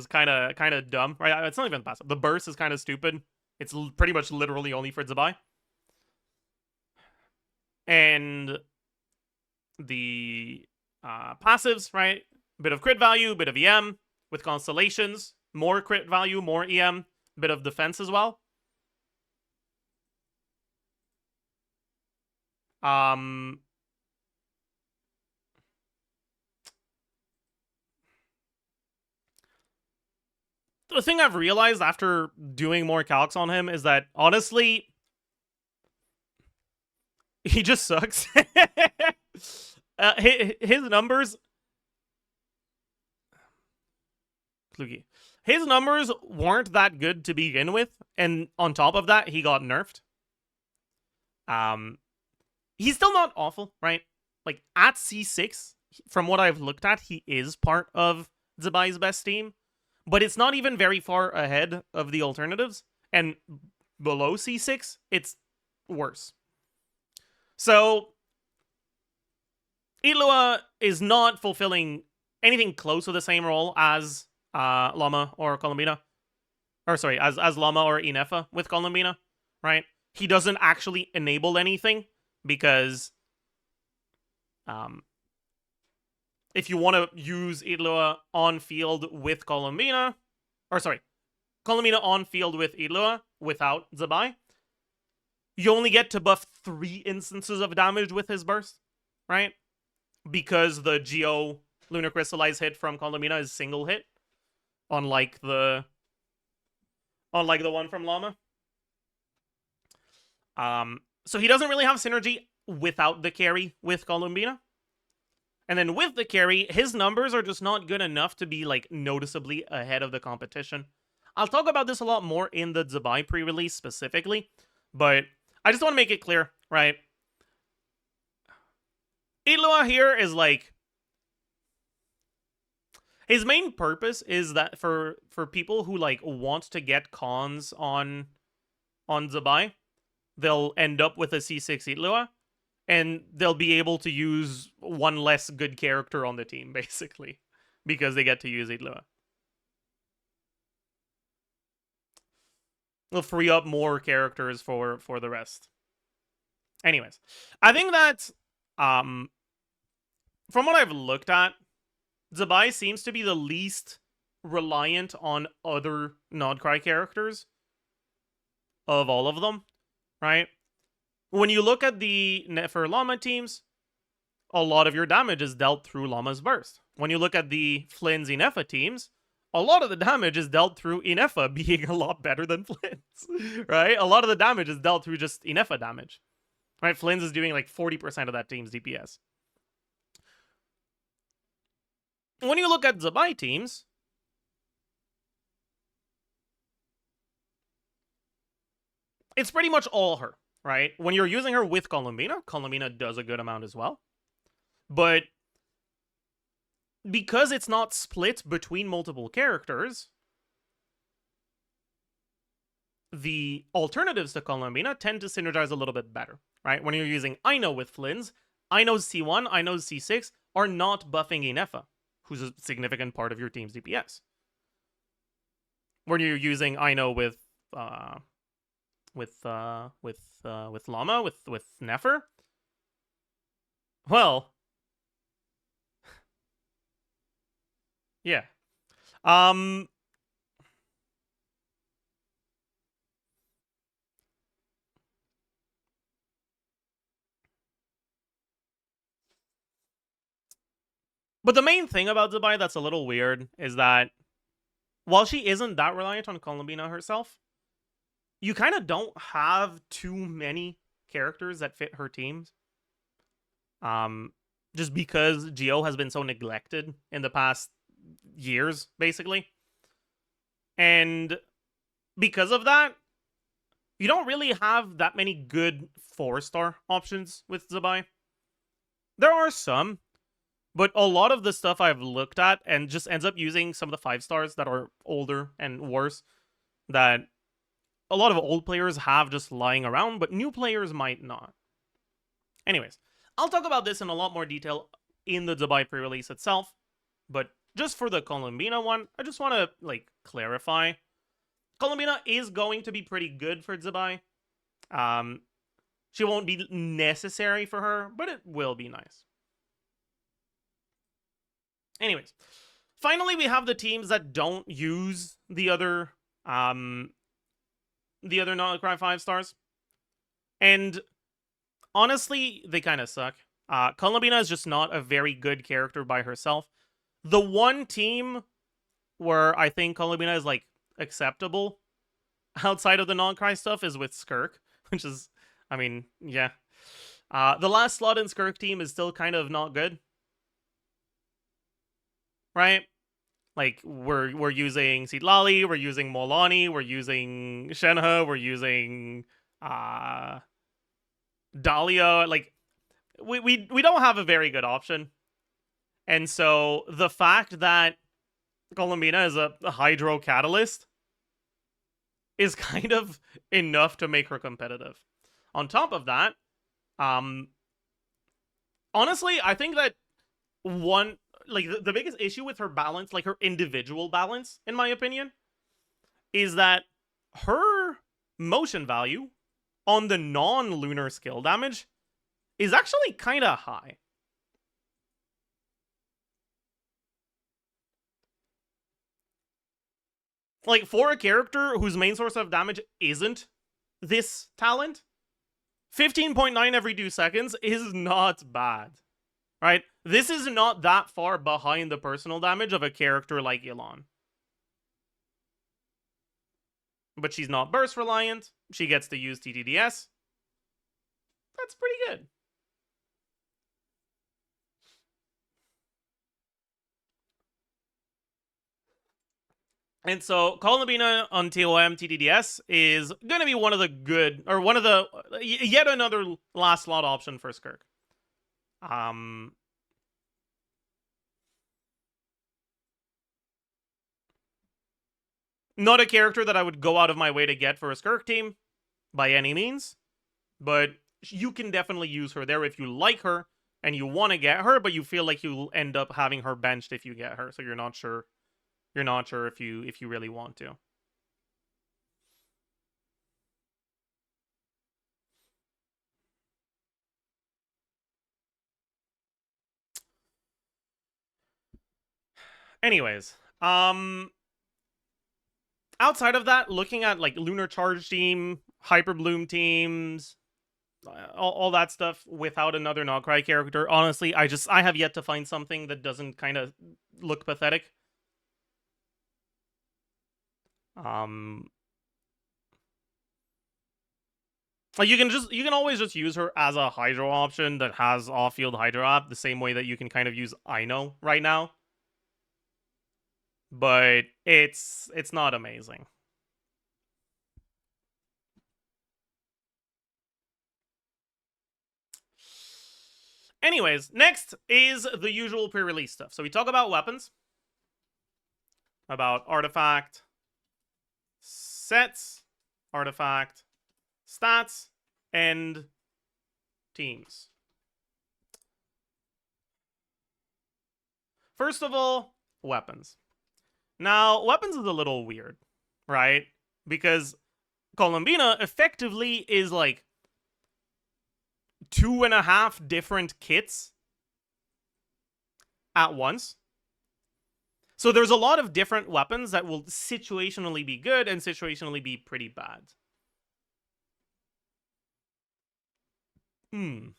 kind of dumb, right? It's not even passive. The burst is kind of stupid. It's pretty much literally only for Zabai. And the passives, right? Bit of crit value, bit of EM with constellations, more crit value, more EM, bit of defense as well. The thing I've realized after doing more calcs on him is that, honestly, he just sucks. His numbers... His numbers weren't that good to begin with, and on top of that, he got nerfed. He's still not awful, right? Like, at C6, from what I've looked at, he is part of Zabai's best team, but it's not even very far ahead of the alternatives, and below C6, it's worse. So, Itlua is not fulfilling anything close to the same role as Llama or Colombina. Or sorry, as Llama or Inefa with Colombina, right? He doesn't actually enable anything because if you want to use Itlua on field with Colombina, or sorry, Colombina on field with Itlua without Zabai, you only get to buff 3 instances of damage with his burst, right? Because the Geo Lunar Crystallize hit from Columbina is single hit, unlike the one from Llama. So he doesn't really have synergy without the carry with Columbina. And then with the carry, his numbers are just not good enough to be, like, noticeably ahead of the competition. I'll talk about this a lot more in the Zabai pre-release specifically, but I just want to make it clear, right? Itlua here is, like, his main purpose is that for people who, like, want to get cons on Zabai, they'll end up with a C6 Itlua, and they'll be able to use one less good character on the team, basically, because they get to use Itlua. They'll free up more characters for the rest. Anyways, I think that, from what I've looked at, Zabai seems to be the least reliant on other Nodcry characters of all of them, right? When you look at the Nefer Llama teams, a lot of your damage is dealt through Llama's Burst. When you look at the Flynn's Inefa teams, a lot of the damage is dealt through Inefa being a lot better than Flynn's, right? A lot of the damage is dealt through just Inefa damage, right? Flynn's is doing like 40% of that team's DPS. When you look at Zabai teams, it's pretty much all her, right? When you're using her with Columbina, Columbina does a good amount as well. But because it's not split between multiple characters, the alternatives to Columbina tend to synergize a little bit better, right? When you're using Ino with Flynn's, Ino's C1, Ino's C6 are not buffing Inefa, who's a significant part of your team's DPS. When you're using Ino with Llama, with Nefer, well, yeah. But the main thing about Zabai that's a little weird is that while she isn't that reliant on Columbina herself, you kind of don't have too many characters that fit her teams. Just because Geo has been so neglected in the past years, basically. And because of that, you don't really have that many good 4-star options with Zabai. There are some, but a lot of the stuff I've looked at and just ends up using some of the 5-stars that are older and worse, that a lot of old players have just lying around, but new players might not. Anyways, I'll talk about this in a lot more detail in the Zabai pre-release itself, but just for the Columbina one, I just want to, like, clarify. Columbina is going to be pretty good for Zabai. She won't be necessary for her, but it will be nice. Anyways, finally we have the teams that don't use the other Nodcry 5-stars. And honestly, they kind of suck. Columbina is just not a very good character by herself. The one team where I think Columbina is, like, acceptable outside of the Nodcry stuff is with Skirk, which is, I mean, yeah. The last slot in Skirk team is still kind of not good. Right? Like, we're using Sitlali, we're using Molani, we're using Shenhe, we're using Dahlia. Like, we don't have a very good option. And so the fact that Columbina is a Hydro Catalyst is kind of enough to make her competitive. On top of that, honestly, I think that the biggest issue with her balance, like her individual balance, in my opinion, is that her motion value on the non-lunar skill damage is actually kind of high. Like, for a character whose main source of damage isn't this talent, 15.9 every 2 seconds is not bad, right? This is not that far behind the personal damage of a character like Xilonen. But she's not burst reliant. She gets to use TTDS. That's pretty good. And so Columbina on TOM TTDS is going to be one of the good, or one of the, yet another last slot option for Skirk. Not a character that I would go out of my way to get for a Skirk team by any means, but you can definitely use her there if you like her and you want to get her, but you feel like you'll end up having her benched if you get her, so you're not sure if you really want to. Anyways, outside of that, looking at like Lunar Charge team, Hyper Bloom teams, all that stuff without another Nogcry character, honestly, I have yet to find something that doesn't kind of look pathetic. Like you can always just use her as a Hydro option that has off-field Hydro app, the same way that you can kind of use Ino right now. But it's not amazing. Anyways, next is the usual pre-release stuff. So we talk about weapons, about artifact sets, artifact stats, and teams. First of all, weapons. Now, weapons is a little weird, right? Because Columbina effectively is like 2.5 different kits at once. So there's a lot of different weapons that will situationally be good and situationally be pretty bad. The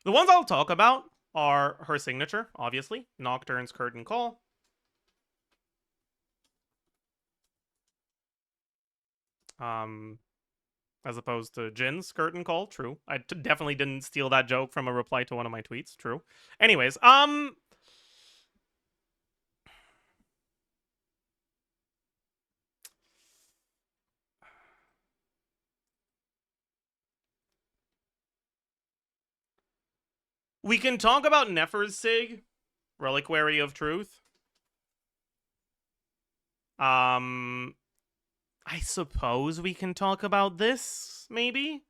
ones I'll talk about are her signature, obviously. Nocturne's Curtain Call. As opposed to Jin's Curtain Call, true. I definitely didn't steal that joke from a reply to one of my tweets, true. Anyways, we can talk about Nefer's Sig, Reliquary of Truth. I suppose we can talk about this, maybe?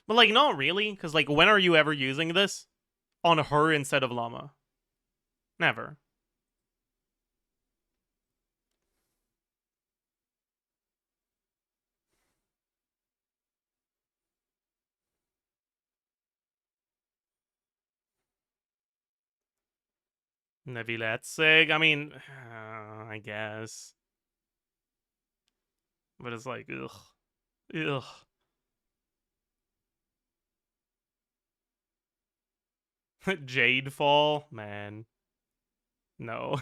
But, like, not really, because, like, when are you ever using this on her instead of Llama? Never. Nevilet Sig, I mean, I guess. But it's like, ugh. Ugh. Jade Fall? Man. No.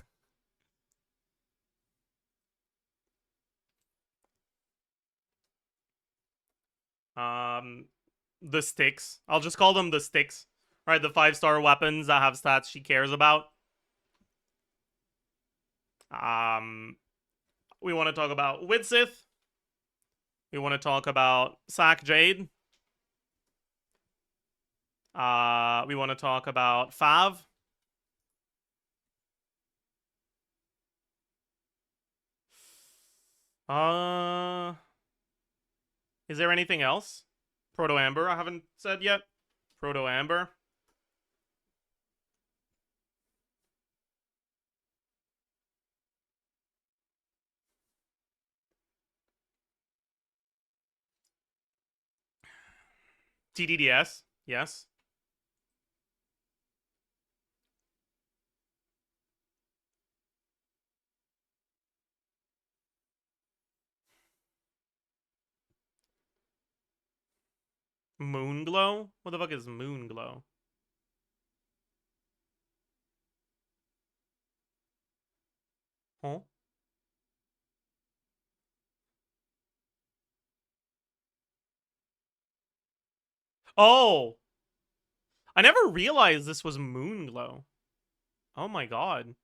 The sticks. I'll just call them the sticks. Right, the 5-star weapons that have stats she cares about. We want to talk about Widsith. We want to talk about Sack Jade. We want to talk about Fav. Is there anything else? Proto Amber, I haven't said yet. Proto Amber. TDDS, yes. Moonglow? What the fuck is Moonglow? Huh? Oh! I never realized this was Moonglow. Oh my god.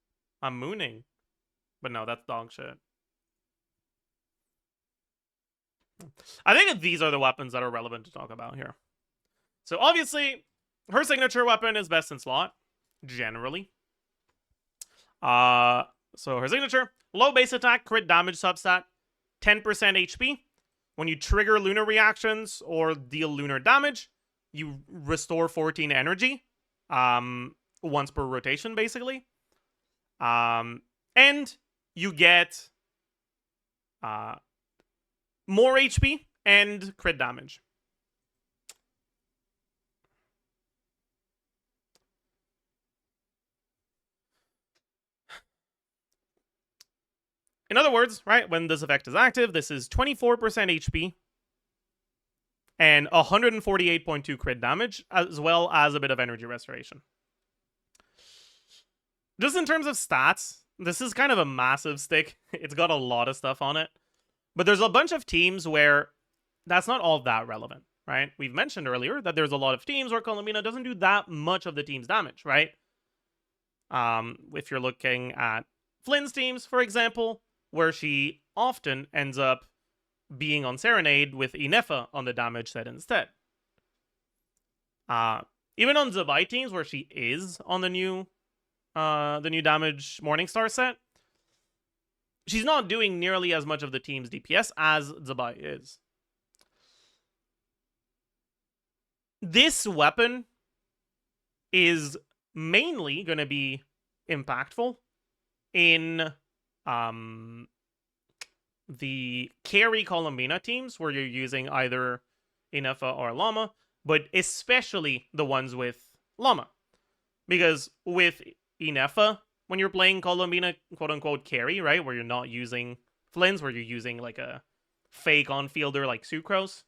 I'm mooning. But no, that's dog shit. I think these are the weapons that are relevant to talk about here. So obviously, her signature weapon is best in slot, generally. So her signature, low base attack, crit damage substat, 10% HP. When you trigger lunar reactions or deal lunar damage, you restore 14 energy. Once per rotation, basically. And you get more HP and crit damage. In other words, right, when this effect is active, this is 24% HP and 148.2 crit damage, as well as a bit of energy restoration. Just in terms of stats, this is kind of a massive stick. It's got a lot of stuff on it. But there's a bunch of teams where that's not all that relevant, right? We've mentioned earlier that there's a lot of teams where Columbina doesn't do that much of the team's damage, right? If you're looking at Flynn's teams, for example, where she often ends up being on Serenade with Inefa on the damage set instead. Even on Zabai teams where she is on the new damage Morningstar set, she's not doing nearly as much of the team's DPS as Zabai is. This weapon is mainly going to be impactful in the carry Columbina teams where you're using either Inefa or Llama, but especially the ones with Llama. Because with Inefa, when you're playing Columbina quote-unquote carry, right, where you're not using Flynn's, where you're using like a fake on-fielder like Sucrose,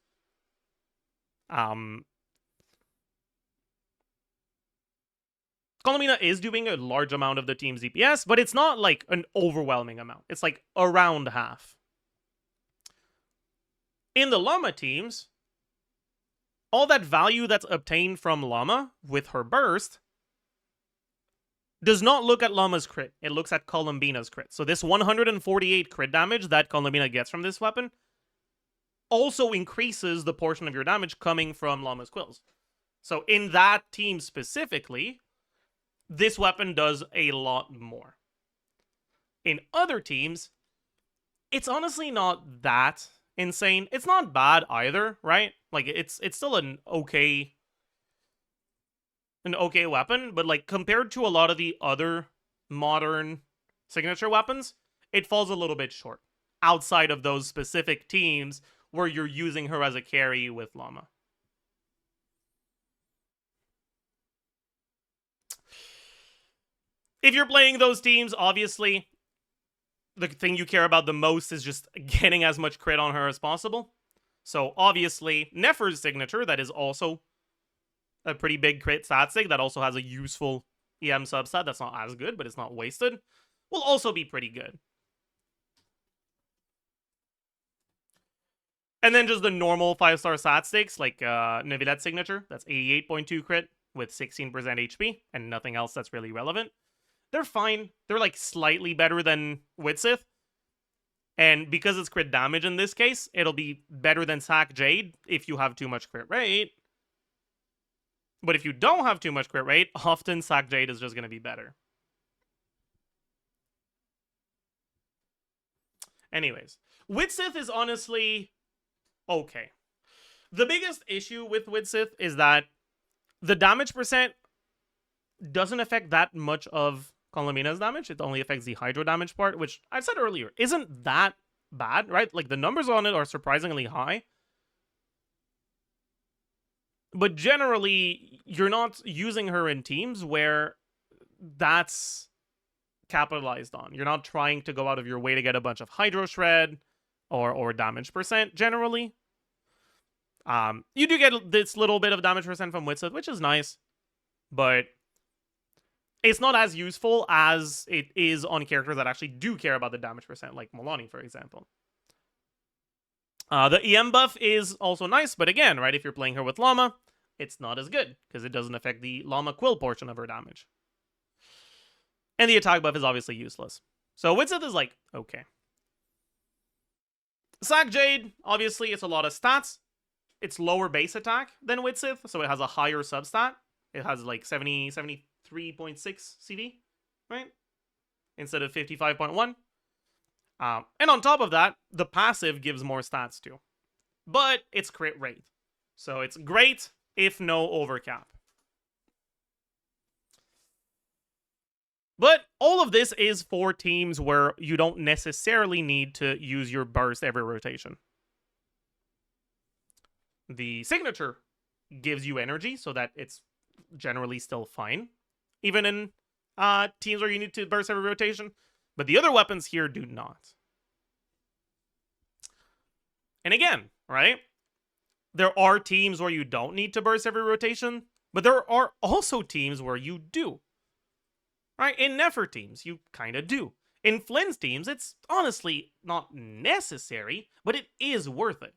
Columbina is doing a large amount of the team's DPS, but it's not like an overwhelming amount. It's like around half. In the Llama teams, all that value that's obtained from Llama with her burst does not look at Llama's crit. It looks at Columbina's crit. So this 148 crit damage that Columbina gets from this weapon also increases the portion of your damage coming from Llama's quills. So in that team specifically, this weapon does a lot more. In other teams, it's honestly not that insane. It's not bad either, right? Like it's still an okay weapon, but like compared to a lot of the other modern signature weapons, it falls a little bit short outside of those specific teams where you're using her as a carry with Llama. If you're playing those teams, obviously, the thing you care about the most is just getting as much crit on her as possible. So, obviously, Nefer's signature, that is also a pretty big crit stat stick, that also has a useful EM substat that's not as good, but it's not wasted, will also be pretty good. And then just the normal 5-star stat stakes, like Nevilette's signature, that's 88.2 crit with 16% HP, and nothing else that's really relevant. They're fine. They're like slightly better than Widsith. And because it's crit damage in this case, it'll be better than Sack Jade if you have too much crit rate. But if you don't have too much crit rate, often Sack Jade is just going to be better. Anyways, Widsith is honestly okay. The biggest issue with Widsith is that the damage percent doesn't affect that much of Columbina's damage. It only affects the hydro damage part, which I said earlier isn't that bad, right? Like the numbers on it are surprisingly high. But generally, you're not using her in teams where that's capitalized on. You're not trying to go out of your way to get a bunch of Hydro Shred or damage percent, generally. You do get this little bit of damage percent from Witsith, which is nice, but it's not as useful as it is on characters that actually do care about the damage percent, like Milani, for example. The EM buff is also nice, but again, right, if you're playing her with Llama, it's not as good, because it doesn't affect the Llama Quill portion of her damage. And the attack buff is obviously useless. So Witsith is like, okay. Sack Jade, obviously, it's a lot of stats. It's lower base attack than Witsith, so it has a higher substat. It has like 73.6 CV, right? Instead of 55.1. And on top of that, the passive gives more stats too. But it's crit rate. So it's great if no overcap. But all of this is for teams where you don't necessarily need to use your burst every rotation. The signature gives you energy so that it's generally still fine, even in teams where you need to burst every rotation. But the other weapons here do not. And again, right? There are teams where you don't need to burst every rotation, but there are also teams where you do. Right? In Nefer teams, you kind of do. In Flynn's teams, it's honestly not necessary, but it is worth it.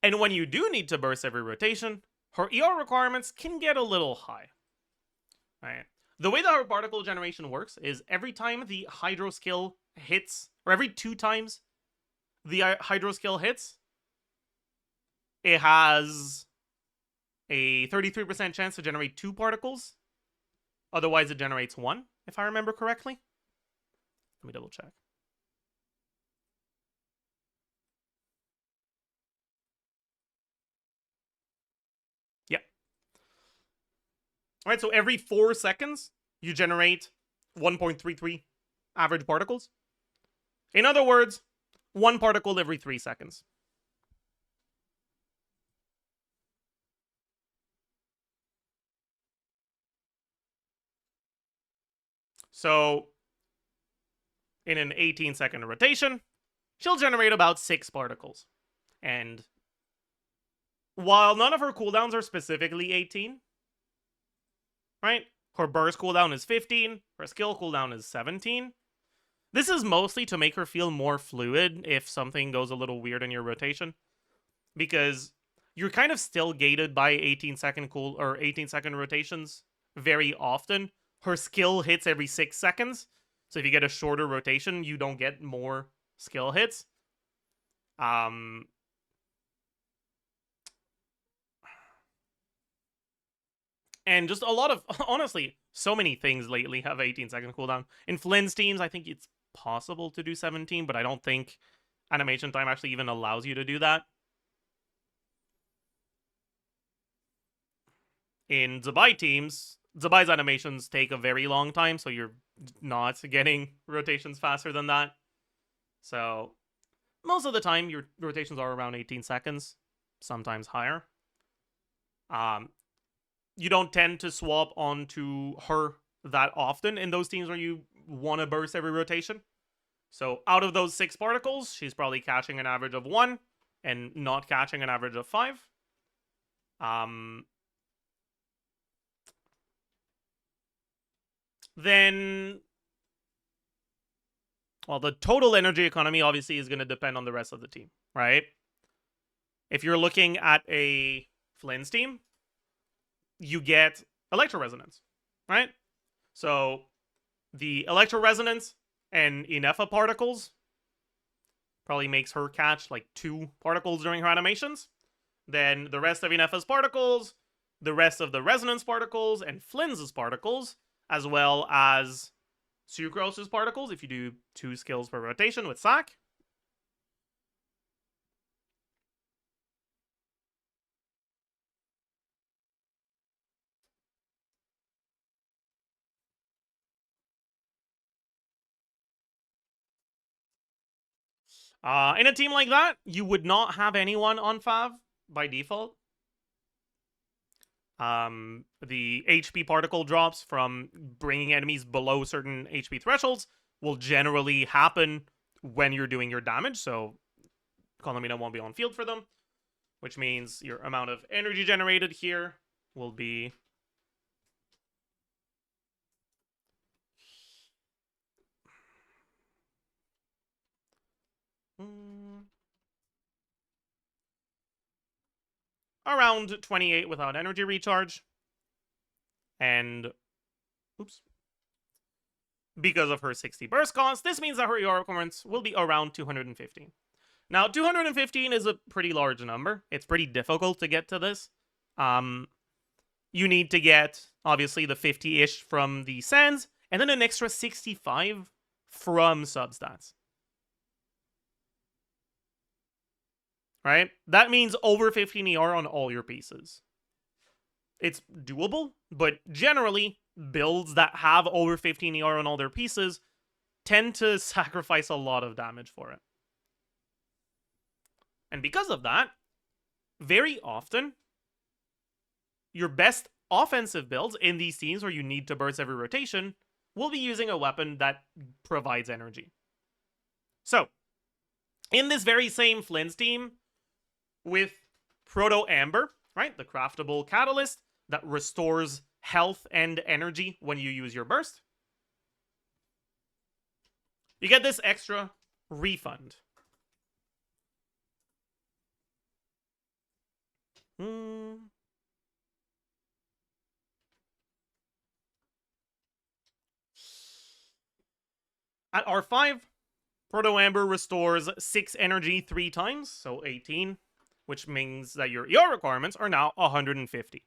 And when you do need to burst every rotation, her ER requirements can get a little high. Right? The way that her particle generation works is every time the Hydro skill hits, or every 2 times the Hydro skill hits, it has a 33% chance to generate 2 particles. Otherwise, it generates 1, if I remember correctly. Let me double check. Yeah. All right, so every 4 seconds, you generate 1.33 average particles. In other words, 1 particle every 3 seconds. So, in an 18-second rotation, she'll generate about 6 particles. And while none of her cooldowns are specifically 18, right? Her burst cooldown is 15, her skill cooldown is 17. This is mostly to make her feel more fluid if something goes a little weird in your rotation. Because you're kind of still gated by 18-second rotations very often. Her skill hits every 6 seconds. So if you get a shorter rotation, you don't get more skill hits. And just a lot of, honestly, so many things lately have 18-second cooldown. In Flynn's teams, I think it's possible to do 17, but I don't think animation time actually even allows you to do that. In Zabai teams, Zabai's animations take a very long time, so you're not getting rotations faster than that. So most of the time, your rotations are around 18 seconds, sometimes higher. You don't tend to swap onto her that often in those teams where you want to burst every rotation. So out of those 6 particles, she's probably catching an average of 1 and not catching an average of 5. Then, well, the total energy economy obviously is going to depend on the rest of the team, right? If you're looking at a Flynn's team, you get Electro Resonance, right? So the Electro Resonance and Inefa particles probably makes her catch like 2 particles during her animations. Then the rest of Inefa's particles, the rest of the Resonance particles, and Flynn's particles, as well as Sucrose's particles if you do 2 skills per rotation with Sack. In a team like that, you would not have anyone on Fav by default. The HP particle drops from bringing enemies below certain HP thresholds will generally happen when you're doing your damage, so Colomina won't be on field for them, which means your amount of energy generated here will be around 28 without energy recharge. And, oops. Because of her 60 burst cost, this means that her ER requirements will be around 215. Now, 215 is a pretty large number. It's pretty difficult to get to this. You need to get, obviously, the 50-ish from the Sands, and then an extra 65 from substats. Right? That means over 15 ER on all your pieces. It's doable, but generally, builds that have over 15 ER on all their pieces tend to sacrifice a lot of damage for it. And because of that, very often, your best offensive builds in these teams where you need to burst every rotation will be using a weapon that provides energy. So, in this very same Flynn's team, with Proto Amber, right, the craftable catalyst that restores health and energy when you use your burst, you get this extra refund. At R5, Proto Amber restores 6 energy 3 times, so 18, which means that your ER requirements are now 150.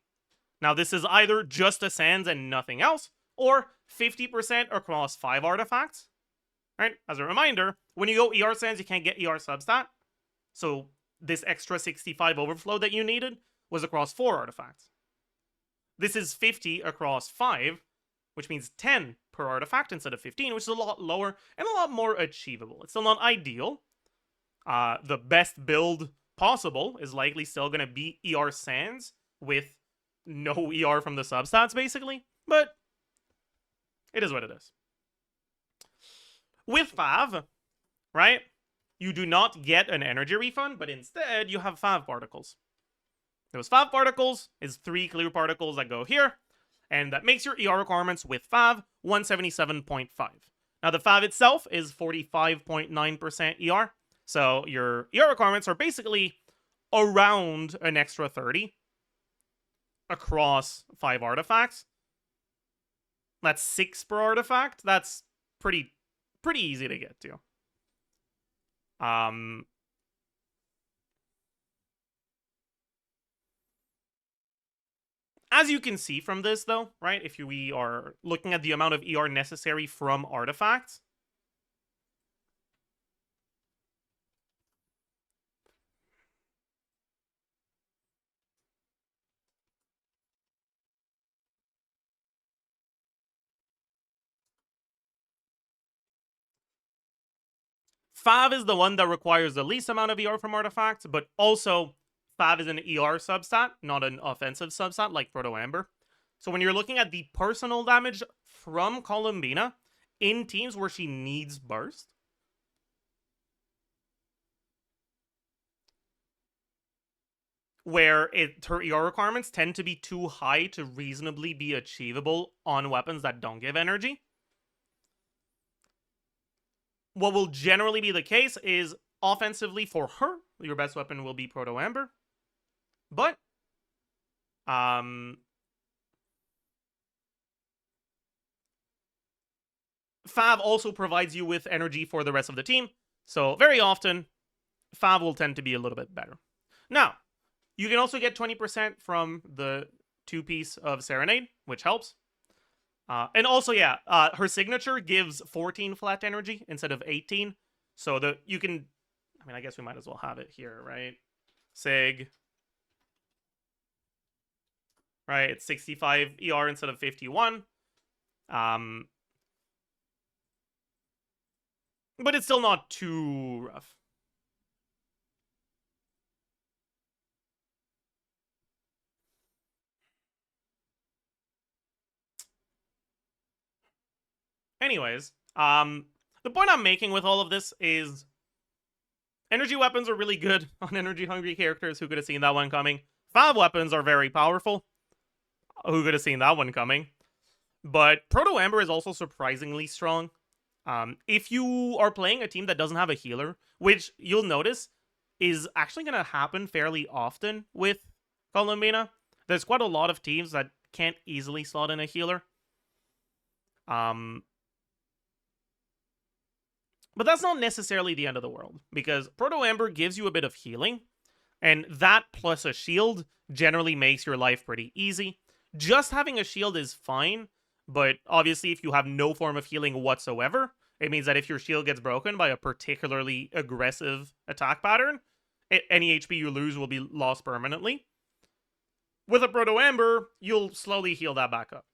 Now, this is either just a Sands and nothing else, or 50% across 5 artifacts. Right? As a reminder, when you go ER Sands, you can't get ER substat. So this extra 65 overflow that you needed was across 4 artifacts. This is 50 across 5, which means 10 per artifact instead of 15, which is a lot lower and a lot more achievable. It's still not ideal. The best build possible is likely still going to be ER Sands with no ER from the substats, basically. But it is what it is. With Fav, right, you do not get an energy refund, but instead you have Fav particles. Those Fav particles is 3 clear particles that go here, and that makes your ER requirements with Fav 177.5. Now, the Fav itself is 45.9% ER, so your ER requirements are basically around an extra 30 across 5 artifacts. That's 6 per artifact. That's pretty easy to get to. As you can see from this, though, right, if we are looking at the amount of ER necessary from artifacts, Fav is the one that requires the least amount of ER from artifacts, but also Fav is an ER substat, not an offensive substat like Proto Amber. So when you're looking at the personal damage from Columbina in teams where she needs burst, where her ER requirements tend to be too high to reasonably be achievable on weapons that don't give energy, what will generally be the case is, offensively for her, your best weapon will be Proto Amber. But, Fav also provides you with energy for the rest of the team. So, very often, Fav will tend to be a little bit better. Now, you can also get 20% from the 2-piece of Serenade, which helps. And also, yeah, her signature gives 14 flat energy instead of 18. So you can, I mean, I guess we might as well have it here, right? Sig. Right, it's 65 ER instead of 51. But it's still not too rough. Anyways, the point I'm making with all of this is energy weapons are really good on energy-hungry characters. Who could have seen that one coming? Fab weapons are very powerful. Who could have seen that one coming? But Proto Amber is also surprisingly strong. If you are playing a team that doesn't have a healer, which you'll notice is actually going to happen fairly often with Columbina, there's quite a lot of teams that can't easily slot in a healer. But that's not necessarily the end of the world, because Proto Amber gives you a bit of healing, and that plus a shield generally makes your life pretty easy. Just having a shield is fine, but obviously if you have no form of healing whatsoever, it means that if your shield gets broken by a particularly aggressive attack pattern, any HP you lose will be lost permanently. With a Proto Amber, you'll slowly heal that back up.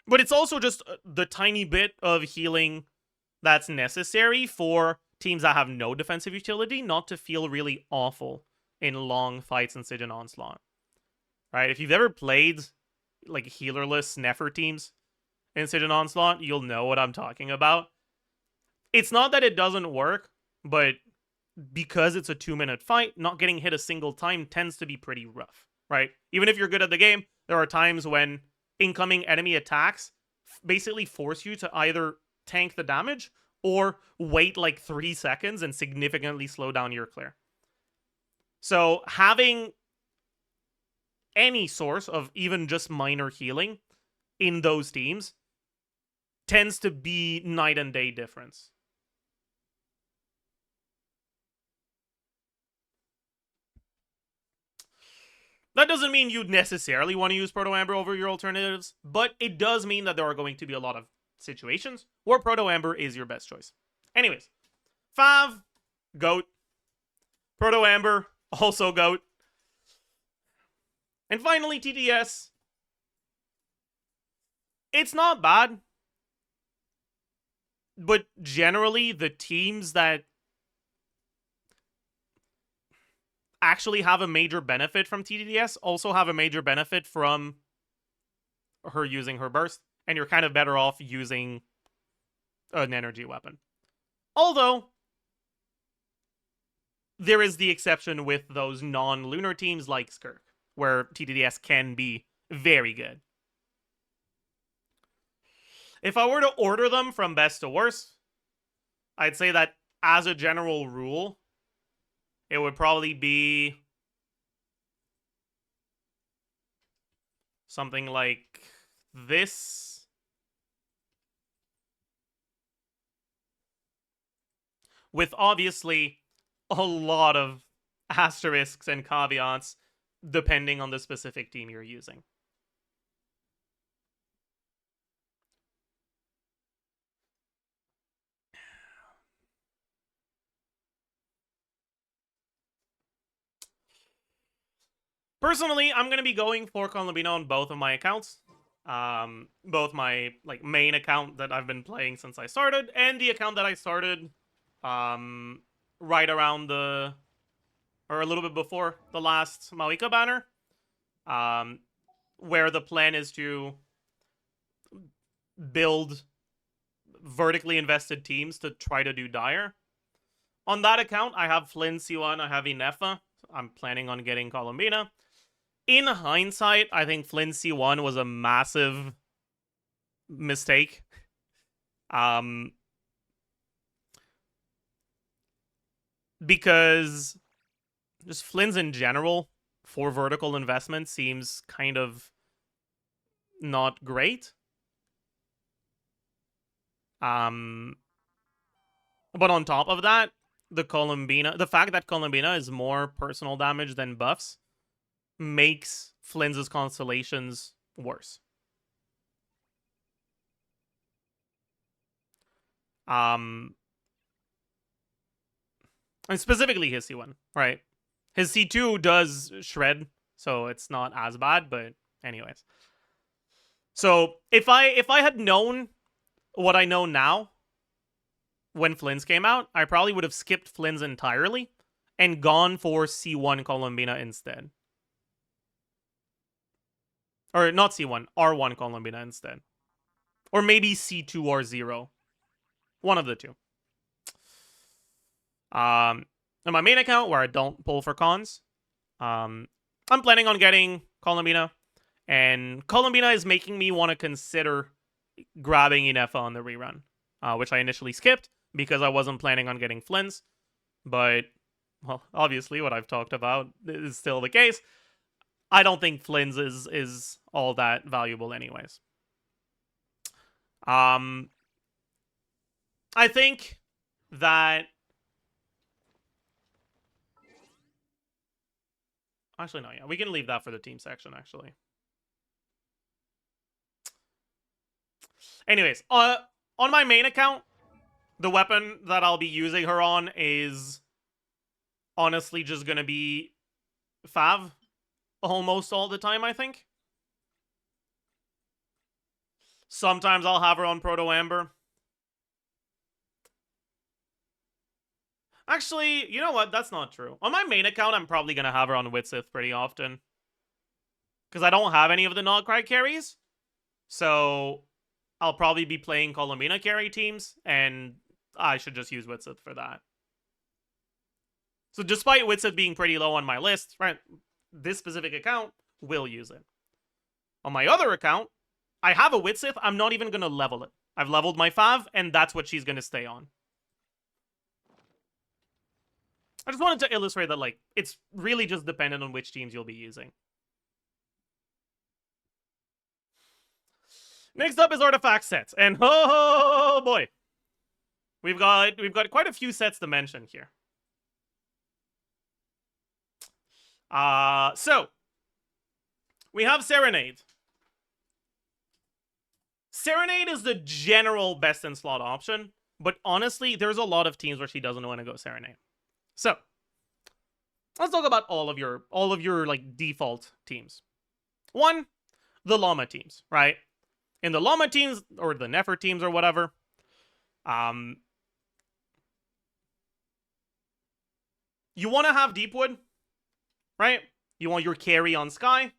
But it's also just the tiny bit of healing that's necessary for teams that have no defensive utility not to feel really awful in long fights in Siege and Onslaught. Right? If you've ever played like healerless Nefer teams in Siege and Onslaught, you'll know what I'm talking about. It's not that it doesn't work, but because it's a 2-minute fight, not getting hit a single time tends to be pretty rough, right? Even if you're good at the game, there are times when incoming enemy attacks basically force you to either tank the damage or wait like 3 seconds and significantly slow down your clear. So having any source of even just minor healing in those teams tends to be night and day difference. That doesn't mean you'd necessarily want to use Proto Amber over your alternatives, but it does mean that there are going to be a lot of situations where Proto Amber is your best choice. Anyways, Fav, GOAT. Proto Amber, also GOAT. And finally, TDS. It's not bad, but generally the teams that actually have a major benefit from TDS also have a major benefit from her using her burst, and you're kind of better off using an energy weapon. Although, there is the exception with those non-lunar teams like Skirk, where TDS can be very good. If I were to order them from best to worst, I'd say that as a general rule, it would probably be something like this. With obviously a lot of asterisks and caveats depending on the specific team you're using. Personally, I'm going to be going for Columbina on both of my accounts. Both my main account that I've been playing since I started, and the account that I started right around or a little bit before the last Malika banner, where the plan is to build vertically invested teams to try to do dire. On that account, I have Flynn C1, I have Inefa. I'm planning on getting Columbina. In hindsight, I think Flynn C1 was a massive mistake. Because just Flynn's in general for vertical investment seems kind of not great. But on top of that, the fact that Columbina is more personal damage than buffs makes Flynn's constellations worse. And specifically his C1, right? His C2 does shred, so it's not as bad, but anyways. So if I had known what I know now when Flynn's came out, I probably would have skipped Flynn's entirely and gone for C1 Columbina instead. Or not C1, R1 Colombina instead. Or maybe C2 or 0. One of the two. On my main account, where I don't pull for cons, I'm planning on getting Colombina. And Colombina is making me want to consider grabbing Inefa on the rerun, which I initially skipped because I wasn't planning on getting Flins. But, well, obviously what I've talked about is still the case. I don't think Flins is all that valuable anyways. I think that... Actually, no, yeah. We can leave that for the team section, actually. Anyways, on my main account, the weapon that I'll be using her on is honestly just gonna be Fav almost all the time, I think. Sometimes I'll have her on Proto Amber. Actually, you know what? That's not true. On my main account, I'm probably gonna have her on Witsith pretty often. Because I don't have any of the Nogcry carries. So I'll probably be playing Colombina carry teams, and I should just use Witsith for that. So despite Witsith being pretty low on my list, right, this specific account will use it. On my other account, I have a Witsith. I'm not even going to level it. I've leveled my Fav, and that's what she's going to stay on. I just wanted to illustrate that, like, it's really just dependent on which teams you'll be using. Next up is artifact sets, and oh boy, we've got quite a few sets to mention here. So we have Serenade. Serenade is the general best in slot option, but honestly, there's a lot of teams where she doesn't want to go Serenade. So let's talk about all of your like default teams. One, the Llama teams, right? In the Llama teams, or the Nefer teams, or whatever, you want to have Deepwood, right? You want your carry on Sky.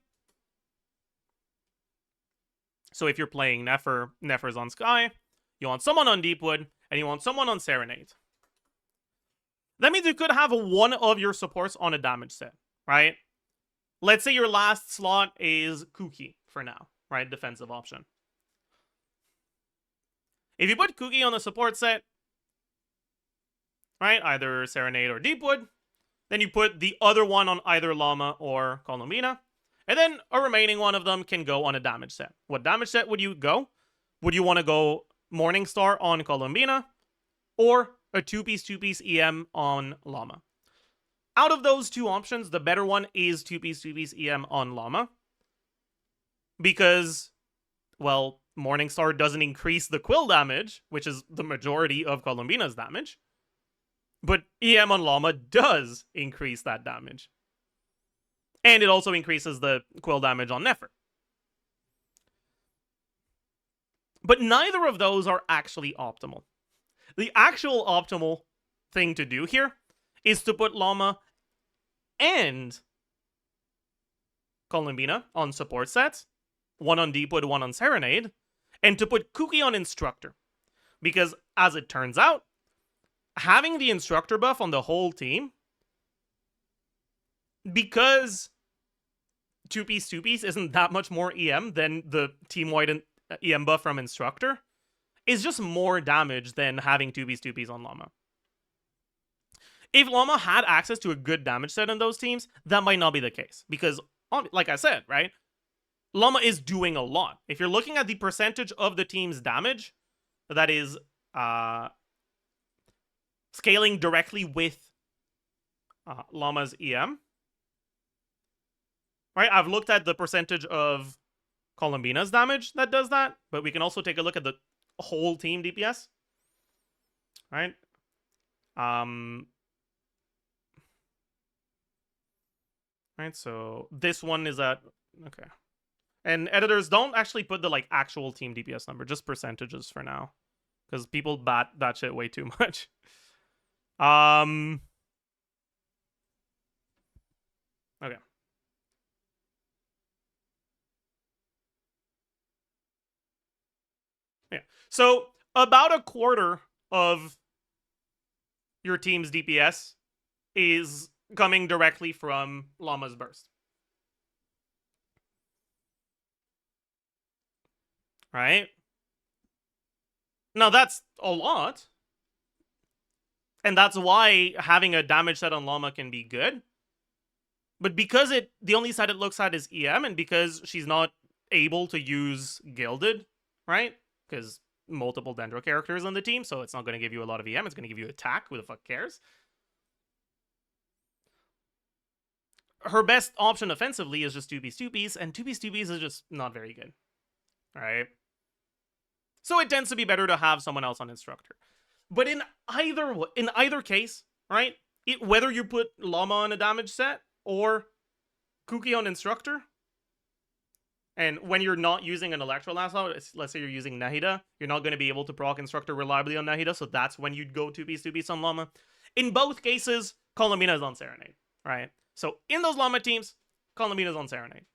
So if you're playing Nefer's on Sky, you want someone on Deepwood, and you want someone on Serenade. That means you could have one of your supports on a damage set, right? Let's say your last slot is Kuki for now, right? Defensive option. If you put Kuki on the support set, right, either Serenade or Deepwood, then you put the other one on either Llama or Colombina, and then a remaining one of them can go on a damage set. What damage set would you go? Would you want to go Morningstar on Colombina, or a 2-piece EM on Llama? Out of those two options, the better one is 2-piece EM on Llama. Because, well, Morningstar doesn't increase the quill damage, which is the majority of Colombina's damage. But EM on Llama does increase that damage. And it also increases the quill damage on Nefer. But neither of those are actually optimal. The actual optimal thing to do here is to put Llama and Colombina on support sets, one on Deepwood, one on Serenade, and to put Kuki on Instructor. Because, as it turns out, having the Instructor buff on the whole team, because 2-piece isn't that much more EM than the team-wide EM buff from Instructor, is just more damage than having 2-piece on Llama. If Llama had access to a good damage set in those teams, that might not be the case. Because, like I said, right, Llama is doing a lot. If you're looking at the percentage of the team's damage that is scaling directly with Llama's EM, right, I've looked at the percentage of Colombina's damage that does that, but we can also take a look at the whole team DPS, right? Right, so this one is at, okay. And editors, don't actually put the like actual team DPS number, just percentages for now. Because people bat that shit way too much. Okay. So about a quarter of your team's DPS is coming directly from Llama's Burst. Right? Now that's a lot. And that's why having a damage set on Llama can be good. But because the only side it looks at is EM, and because she's not able to use Gilded, right? Because multiple Dendro characters on the team, so it's not going to give you a lot of EM, it's going to give you attack. Who the fuck cares? Her best option offensively is just 2p, and 2p is just not very good. Right? So it tends to be better to have someone else on Instructor. But in either case, right? Whether you put Llama on a damage set or Kuki on Instructor, and when you're not using an Electrolast, let's say you're using Nahida, you're not going to be able to proc Instructor reliably on Nahida, so that's when you'd go 2p on Llama. In both cases, Columbina is on Serenade, right? So in those Llama teams, Columbina is on Serenade.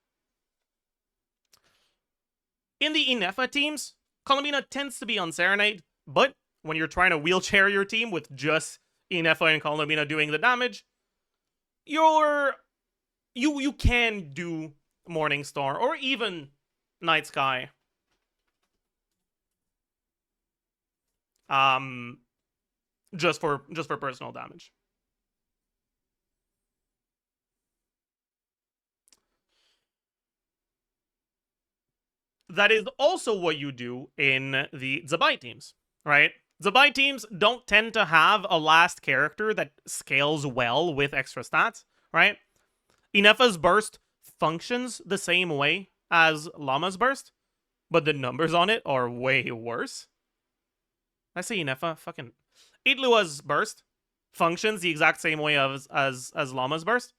In the Inefa teams, Columbina tends to be on Serenade, but when you're trying to wheelchair your team with just Inefa and Columbina doing the damage, you can do Morningstar or even Night Sky. Just for personal damage. That is also what you do in the Zabai teams, right? Zabai teams don't tend to have a last character that scales well with extra stats, right? Inefa's Burst functions the same way as Llama's Burst, but the numbers on it are way worse. I say Inefa, fucking... Itlua's Burst functions the exact same way as Llama's Burst,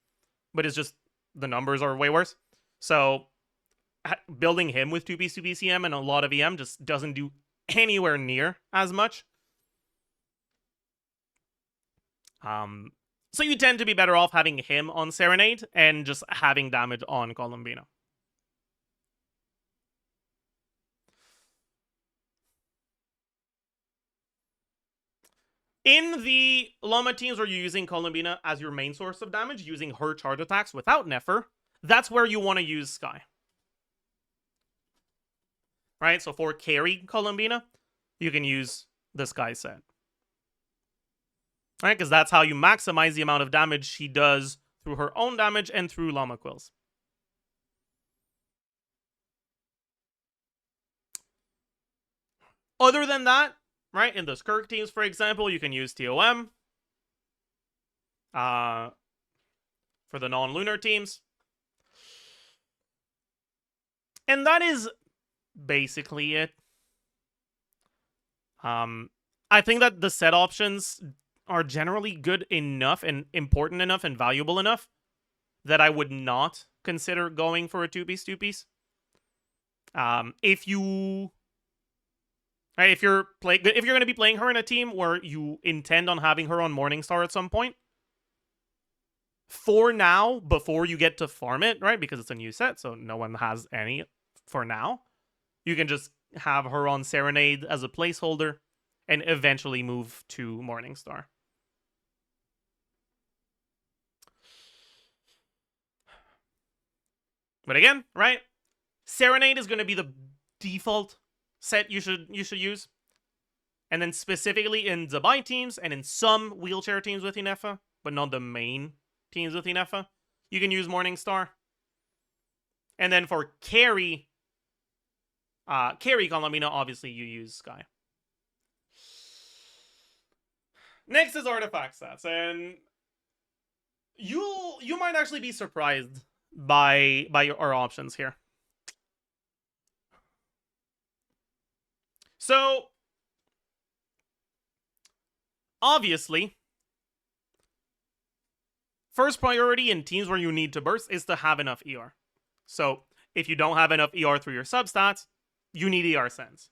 but it's just the numbers are way worse. So building him with 2p CM and a lot of EM just doesn't do anywhere near as much. So you tend to be better off having him on Serenade and just having damage on Columbina. In the Llama teams where you're using Columbina as your main source of damage, using her charge attacks without Nefer, that's where you want to use Sky. Right? So for carry Columbina, you can use the Sky set. Right? Because that's how you maximize the amount of damage she does through her own damage and through Llama Quills. Other than that, right, in the Skirk teams, for example, you can use TOM. For the non-lunar teams. And that is basically it. I think that the set options are generally good enough and important enough and valuable enough that I would not consider going for a 2-piece. If you're going to be playing her in a team where you intend on having her on Morningstar at some point, for now, before you get to farm it, right? Because it's a new set, so no one has any for now. You can just have her on Serenade as a placeholder and eventually move to Morningstar. But again, right? Serenade is going to be the default set you should use. And then specifically in Zabai teams and in some wheelchair teams with Inefa, but not the main teams with Inefa, you can use Morningstar. And then for carry Columbina, obviously you use Sky. Next is artifact stats, and you might actually be surprised by our options here. So obviously, first priority in teams where you need to burst is to have enough ER. So if you don't have enough ER through your substats, you need ER sense.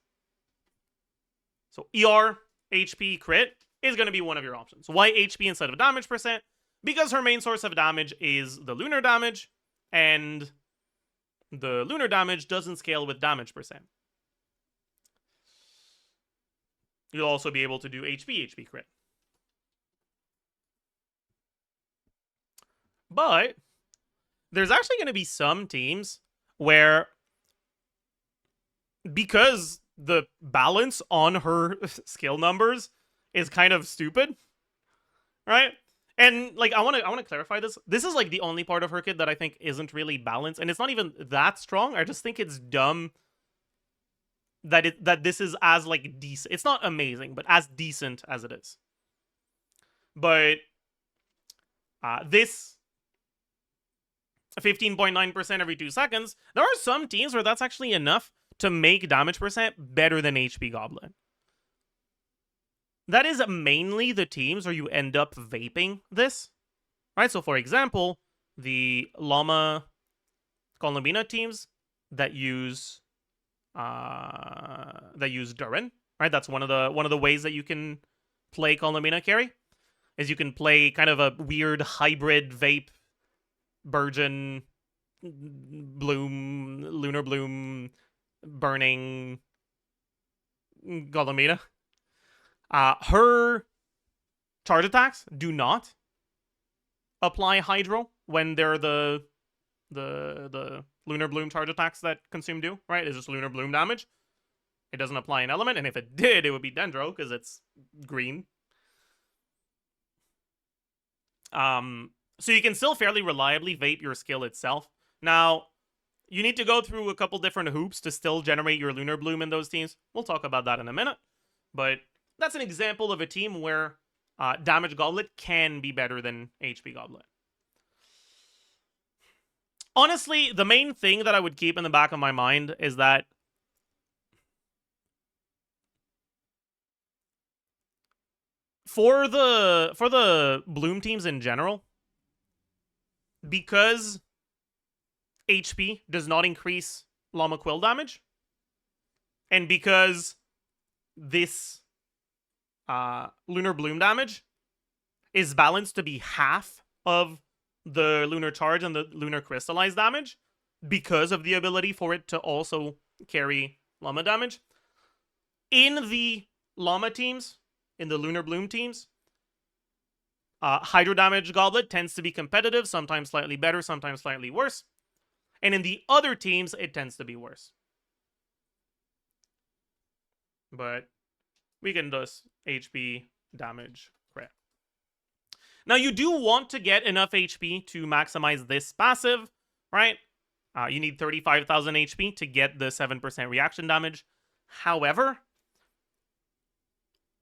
So ER, HP, crit is going to be one of your options. Why HP instead of damage percent? Because her main source of damage is the lunar damage, and the lunar damage doesn't scale with damage percent. you'll also be able to do HP crit. But there's actually going to be some teams where, because the balance on her skill numbers is kind of stupid, right? And like I want to clarify this. This is like the only part of her kit that I think isn't really balanced, and it's not even that strong. I just think it's dumb that this is as like decent. It's not amazing, but as decent as it is. But this 15.9% every 2 seconds, there are some teams where that's actually enough to make damage percent better than HP Goblin. That is mainly the teams where you end up vaping this, right? So for example, the Llama Kolomina teams that use Durin, right? That's one of the ways that you can play Kolomina carry, is you can play kind of a weird hybrid vape Burgeon Bloom, Lunar Bloom, Burning Kolomina. Her charge attacks do not apply Hydro when they're the Lunar Bloom charge attacks that Consume do, right? It's just Lunar Bloom damage. It doesn't apply an element, and if it did, it would be Dendro, because it's green. So you can still fairly reliably vape your skill itself. Now, you need to go through a couple different hoops to still generate your Lunar Bloom in those teams. We'll talk about that in a minute. But that's an example of a team where Damage Goblet can be better than HP Goblet. Honestly, the main thing that I would keep in the back of my mind is that for the Bloom teams in general, because HP does not increase Llama Quill damage, and because this Lunar Bloom damage is balanced to be half of the Lunar Charge and the Lunar Crystallize damage, because of the ability for it to also carry Llama damage, in the Llama teams, in the Lunar Bloom teams, Hydro Damage Goblet tends to be competitive, sometimes slightly better, sometimes slightly worse. And in the other teams, it tends to be worse. But we can do HP damage crit. Now, you do want to get enough HP to maximize this passive, right? You need 35,000 HP to get the 7% reaction damage. However,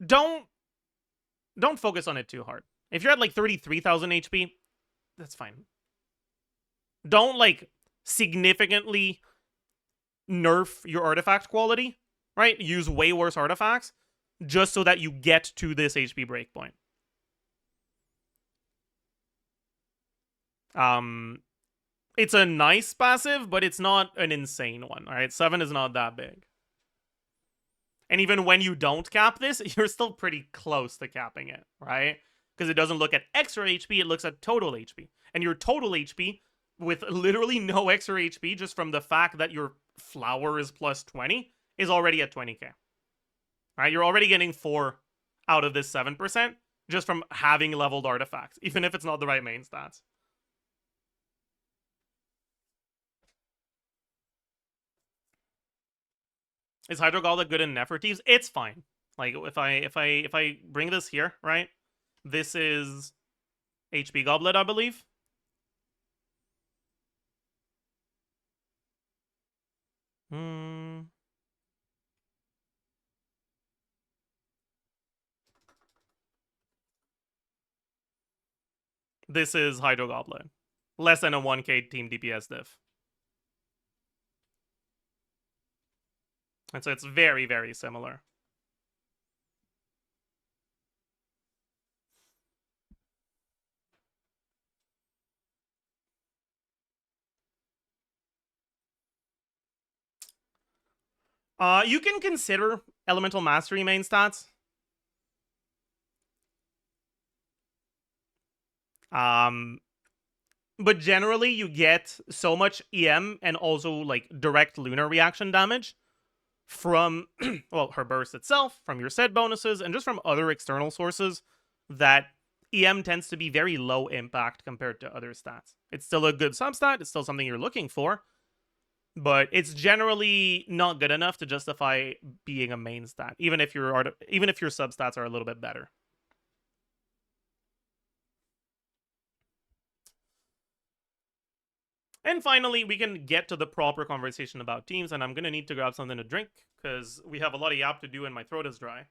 don't focus on it too hard. If you're at like 33,000 HP, that's fine. Don't like significantly nerf your artifact quality, right? Use way worse artifacts just so that you get to this HP breakpoint. It's a nice passive, but it's not an insane one, all right? 7 is not that big. And even when you don't cap this, you're still pretty close to capping it, right? Because it doesn't look at extra HP, it looks at total HP. And your total HP, with literally no extra HP, just from the fact that your flower is plus 20, is already at 20k. Right? You're already getting 4 out of this 7% just from having leveled artifacts, even if it's not the right main stats. Is Hydro Goblet good in Nefertitives? It's fine. Like if I bring this here, right? This is HP Goblet, I believe. This is Hydro Goblet. Less than a 1k team DPS diff. And so it's very, very similar. You can consider Elemental Mastery main stats. But generally you get so much EM and also like direct lunar reaction damage from, well, her burst itself, from your set bonuses, and just from other external sources, that EM tends to be very low impact compared to other stats. It's still a good substat, it's still something you're looking for, but it's generally not good enough to justify being a main stat, even if your substats are a little bit better. And finally, we can get to the proper conversation about teams, and I'm gonna need to grab something to drink, because we have a lot of yap to do and my throat is dry.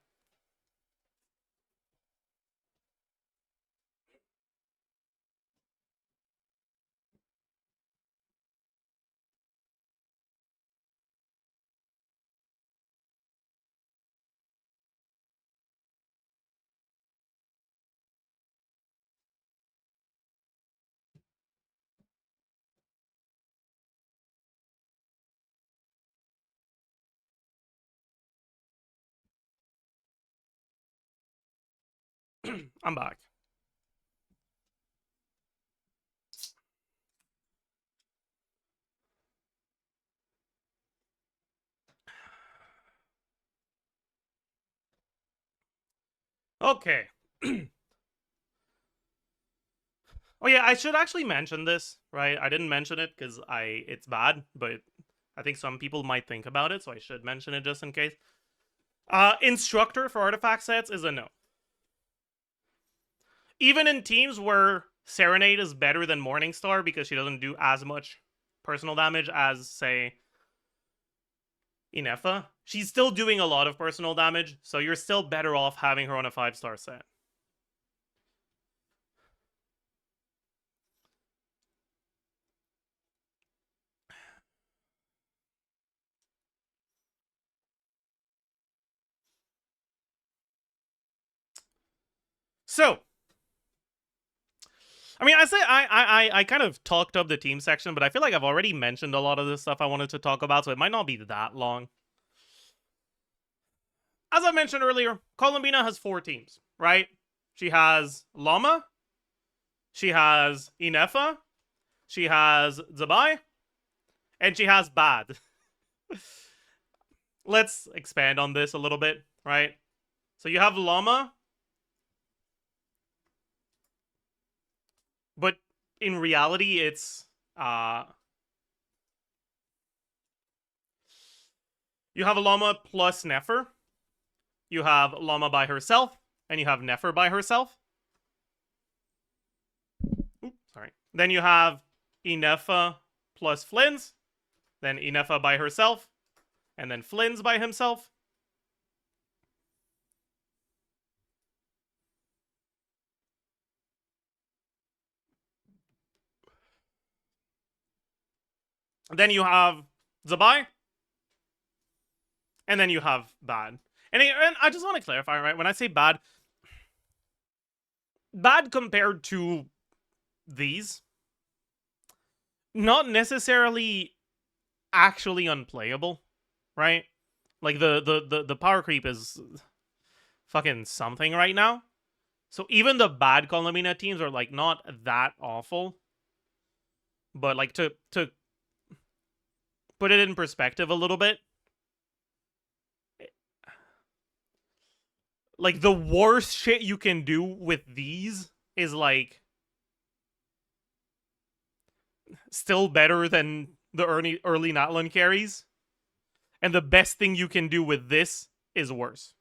I'm back. Okay. Oh yeah, I should actually mention this, right? I didn't mention it because it's bad, but I think some people might think about it, so I should mention it just in case. Instructor for artifact sets is a no. Even in teams where Serenade is better than Morningstar because she doesn't do as much personal damage as, say, Inefa, she's still doing a lot of personal damage, so you're still better off having her on a 5-star set. So, I mean, I kind of talked up the team section, but I feel like I've already mentioned a lot of this stuff I wanted to talk about, so it might not be that long. As I mentioned earlier, Columbina has 4 teams, right? She has Llama, she has Inefa, she has Zabai, and she has Bad. Let's expand on this a little bit, right? So you have Llama, but in reality, it's you have a Llama plus Nefer. You have Llama by herself, and you have Nefer by herself. Oops, sorry. Then you have Inefa plus Flins, then Inefa by herself, and then Flins by himself. Then you have Zabai, and then you have Bad. And I just want to clarify, right? When I say bad compared to these, not necessarily actually unplayable, right? Like the power creep is fucking something right now. So even the bad Columbina teams are like not that awful. But like to put it in perspective a little bit, like the worst shit you can do with these is like still better than the early Natlan carries. And the best thing you can do with this is worse.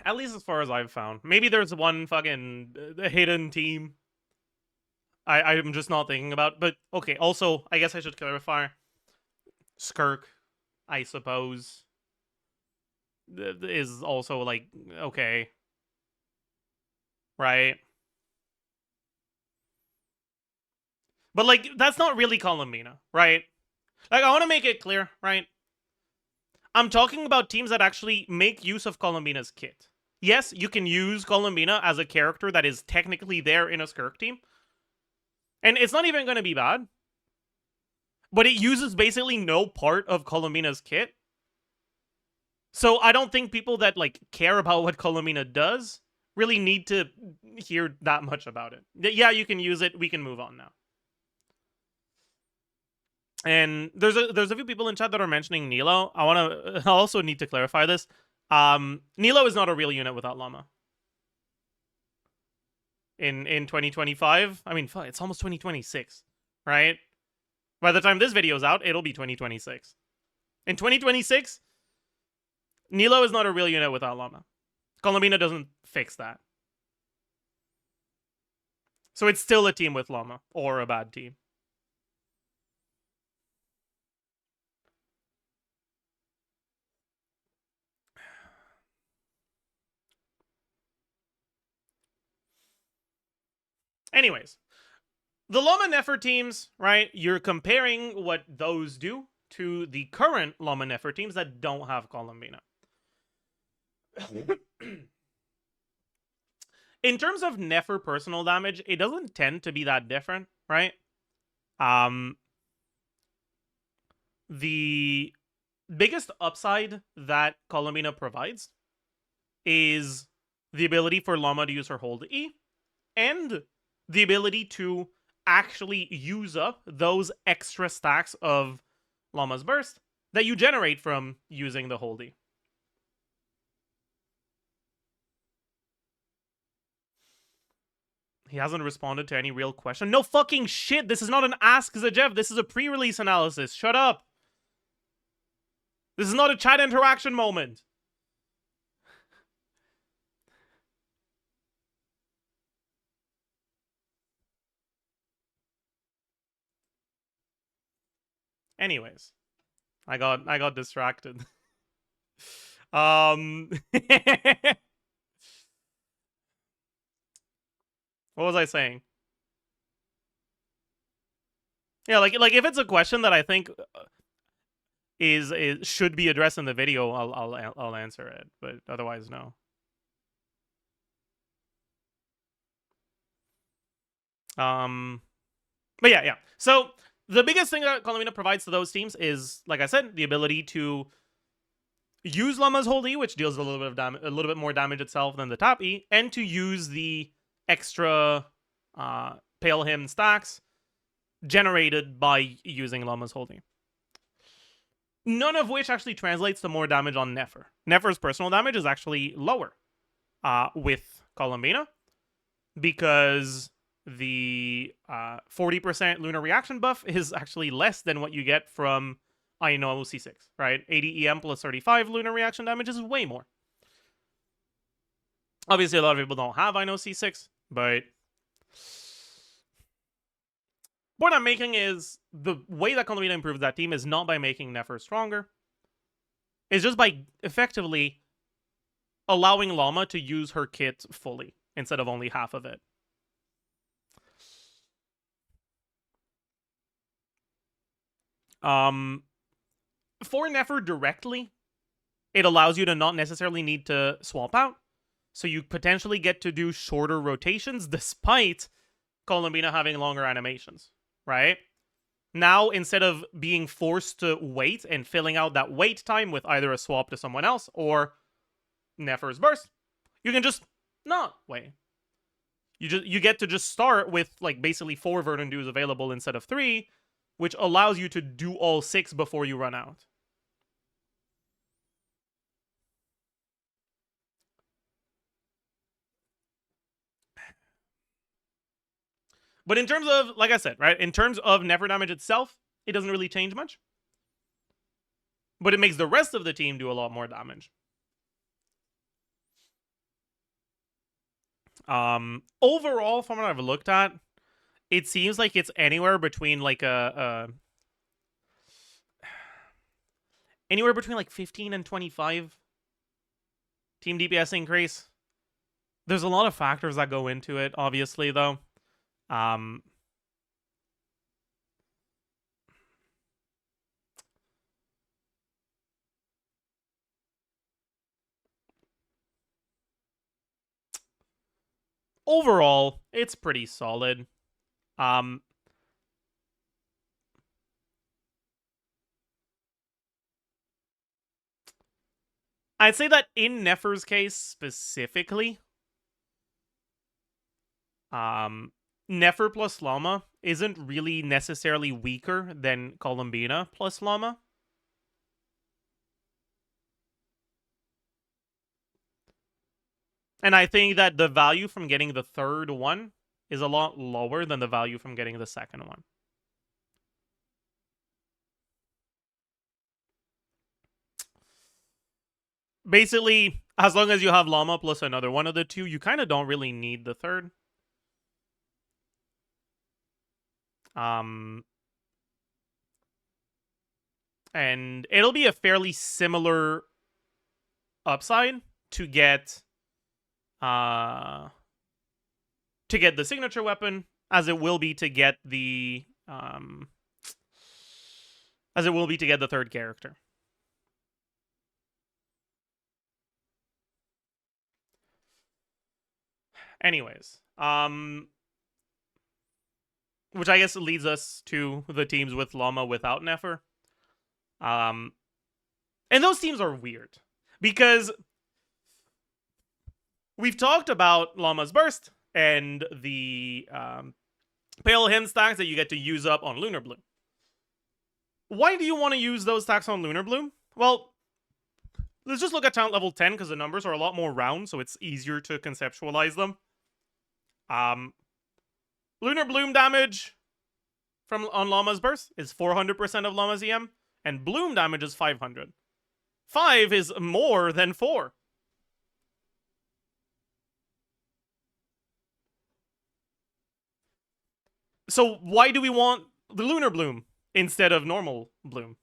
At least as far as I've found. Maybe there's one fucking hidden team I'm just not thinking about. But okay, also, I guess I should clarify. Skirk, I suppose, is also like, okay. Right? But like, that's not really Columbina, right? Like, I want to make it clear, right? I'm talking about teams that actually make use of Columbina's kit. Yes, you can use Columbina as a character that is technically there in a Skirk team. And it's not even going to be bad. But it uses basically no part of Columbina's kit. So I don't think people that like care about what Columbina does really need to hear that much about it. Yeah, you can use it. We can move on now. And there's a few people in chat that are mentioning Nilo. I also need to clarify this. Nilo is not a real unit without Llama. In 2025, I mean, fuck, it's almost 2026, right? By the time this video is out, it'll be 2026. In 2026, Nilo is not a real unit without Llama. Colombina doesn't fix that. So it's still a team with Llama, or a bad team. Anyways, the Llama Nefer teams, right? You're comparing what those do to the current Llama Nefer teams that don't have Colombina. In terms of Nefer personal damage, it doesn't tend to be that different, right? The biggest upside that Colombina provides is the ability for Llama to use her hold E, and the ability to actually use up those extra stacks of Llama's Burst that you generate from using the hold E. He hasn't responded to any real question. No fucking shit! This is not an Ask Zajef, this is a pre-release analysis. Shut up! This is not a chat interaction moment. Anyways, I got distracted. What was I saying? Yeah, like if it's a question that I think is should be addressed in the video, I'll answer it, but otherwise no. But yeah. So the biggest thing that Colombina provides to those teams is, like I said, the ability to use Llama's hold E, which deals a little bit more damage itself than the top E, and to use the extra Pale Hymn stacks generated by using Llama's hold E. None of which actually translates to more damage on Nefer. Nefer's personal damage is actually lower with Colombina, because the 40% lunar reaction buff is actually less than what you get from I know C6, right? 80 EM plus 35 lunar reaction damage is way more. Obviously, a lot of people don't have I know C6, but what I'm making is the way that Colombina improves that team is not by making Nefer stronger. It's just by effectively allowing Llama to use her kit fully instead of only half of it. For Nefer directly, it allows you to not necessarily need to swap out. So you potentially get to do shorter rotations despite Colombina having longer animations, right? Now, instead of being forced to wait and filling out that wait time with either a swap to someone else or Nefer's Burst, you can just not wait. You get to just start with like basically 4 Verdant Dews available instead of 3, which allows you to do all 6 before you run out. But in terms of, like I said, right, in terms of Nefer damage itself, it doesn't really change much. But it makes the rest of the team do a lot more damage. Overall, from what I've looked at, it seems like it's anywhere between like anywhere between like 15 and 25 team DPS increase. There's a lot of factors that go into it, obviously, though. Overall, it's pretty solid. I'd say that in Nefer's case specifically, Nefer plus Llama isn't really necessarily weaker than Columbina plus Llama. And I think that the value from getting the third one is a lot lower than the value from getting the second one. Basically, as long as you have Llama plus another one of the two, you kind of don't really need the third. And it'll be a fairly similar upside to get the signature weapon as it will be to get the third character. Anyways, which I guess leads us to the teams with Llama without Nefer. And those teams are weird because we've talked about Llama's Burst and the Pale Hymn stacks that you get to use up on Lunar Bloom. Why do you want to use those stacks on Lunar Bloom? Well, let's just look at talent level 10 because the numbers are a lot more round, so it's easier to conceptualize them. Lunar Bloom damage on Llama's Burst is 400% of Llama's EM, and Bloom damage is 500. 5 is more than 4. So why do we want the Lunar Bloom instead of normal Bloom?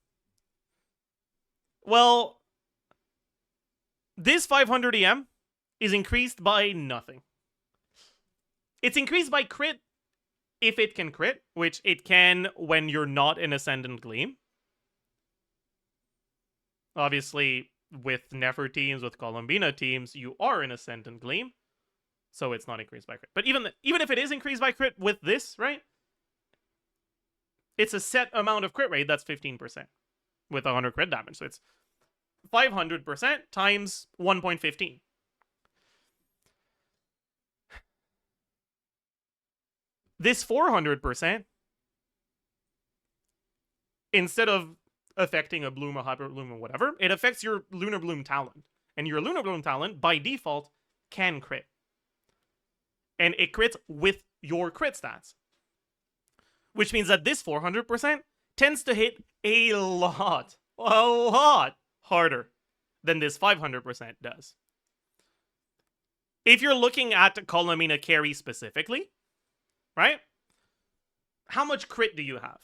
Well, this 500 EM is increased by nothing. It's increased by crit if it can crit, which it can when you're not in Ascendant Gleam. Obviously, with Nefer teams, with Columbina teams, you are in Ascendant Gleam, so it's not increased by crit. But even if it is increased by crit with this, right? It's a set amount of crit rate that's 15% with 100 crit damage. So it's 500% times 1.15. This 400%, instead of affecting a Bloom, a Hyper Bloom, or whatever, it affects your Lunar Bloom talent. And your Lunar Bloom talent, by default, can crit. And it crits with your crit stats. Which means that this 400% tends to hit a lot harder than this 500% does. If you're looking at Columbina carry specifically, right? How much crit do you have?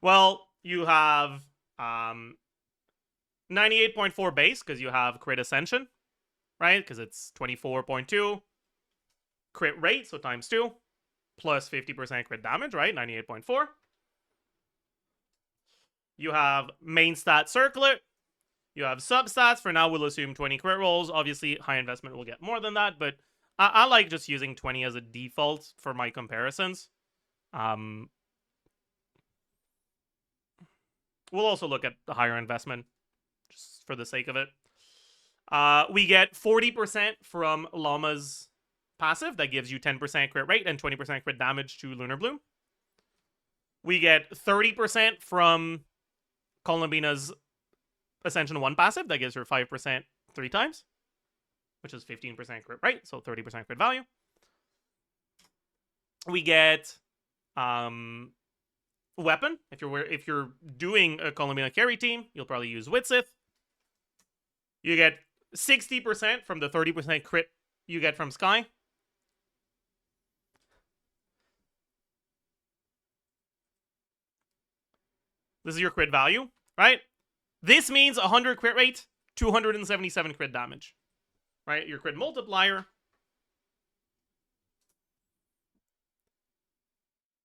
Well, you have 98.4 base because you have crit ascension, right? Because it's 24.2 crit rate, so times 2, plus 50% crit damage, right? 98.4. You have main stat circlet. You have substats. For now, we'll assume 20 crit rolls. Obviously, high investment will get more than that, but I like just using 20 as a default for my comparisons. We'll also look at the higher investment, just for the sake of it. We get 40% from Llama's passive. That gives you 10% crit rate and 20% crit damage to Lunar Bloom. We get 30% from Columbina's Ascension 1 passive. That gives her 5% 3 times, which is 15% crit rate, so 30% crit value. We get weapon. If you're doing a Columbina carry team, you'll probably use Witsith. You get 60% from the 30% crit you get from Sky. This is your crit value, right? This means 100 crit rate, 277 crit damage, right? Your crit multiplier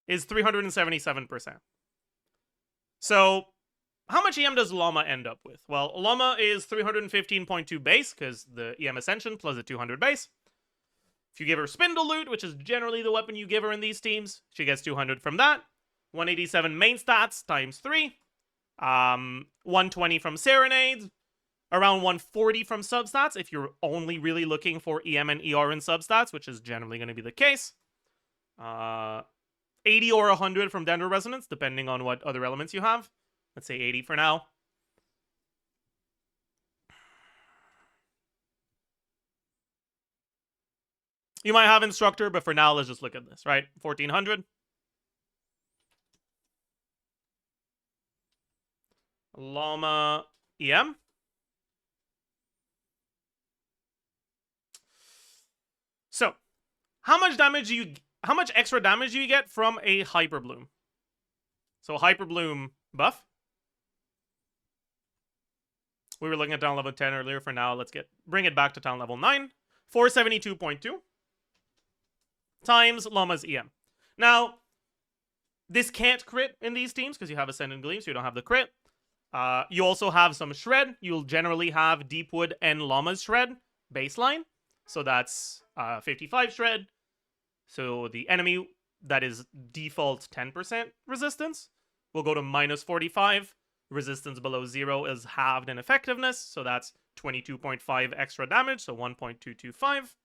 is 377%. So how much EM does Llama end up with? Well, Llama is 315.2 base, because the EM Ascension plus a 200 base. If you give her Spindle Loot, which is generally the weapon you give her in these teams, she gets 200 from that. 187 main stats times 3. 120 from Serenade. Around 140 from substats if you're only really looking for EM and ER in substats, which is generally going to be the case. 80 or 100 from dendro resonance, depending on what other elements you have. Let's say 80 for now. You might have instructor, but for now, let's just look at this, right? 1400. Llama EM. So, how much extra damage do you get from a Hyper Bloom? So, Hyper Bloom buff. We were looking at talent level 10 earlier. For now, let's bring it back to talent level 9. 472.2 times Llama's EM. Now, this can't crit in these teams because you have Ascendant Gleam, so you don't have the crit. You also have some Shred. You'll generally have Deepwood and Llama's Shred baseline. So that's 55 Shred. So the enemy that is default 10% resistance will go to minus 45. Resistance below 0 is halved in effectiveness. So that's 22.5 extra damage. So 1.225.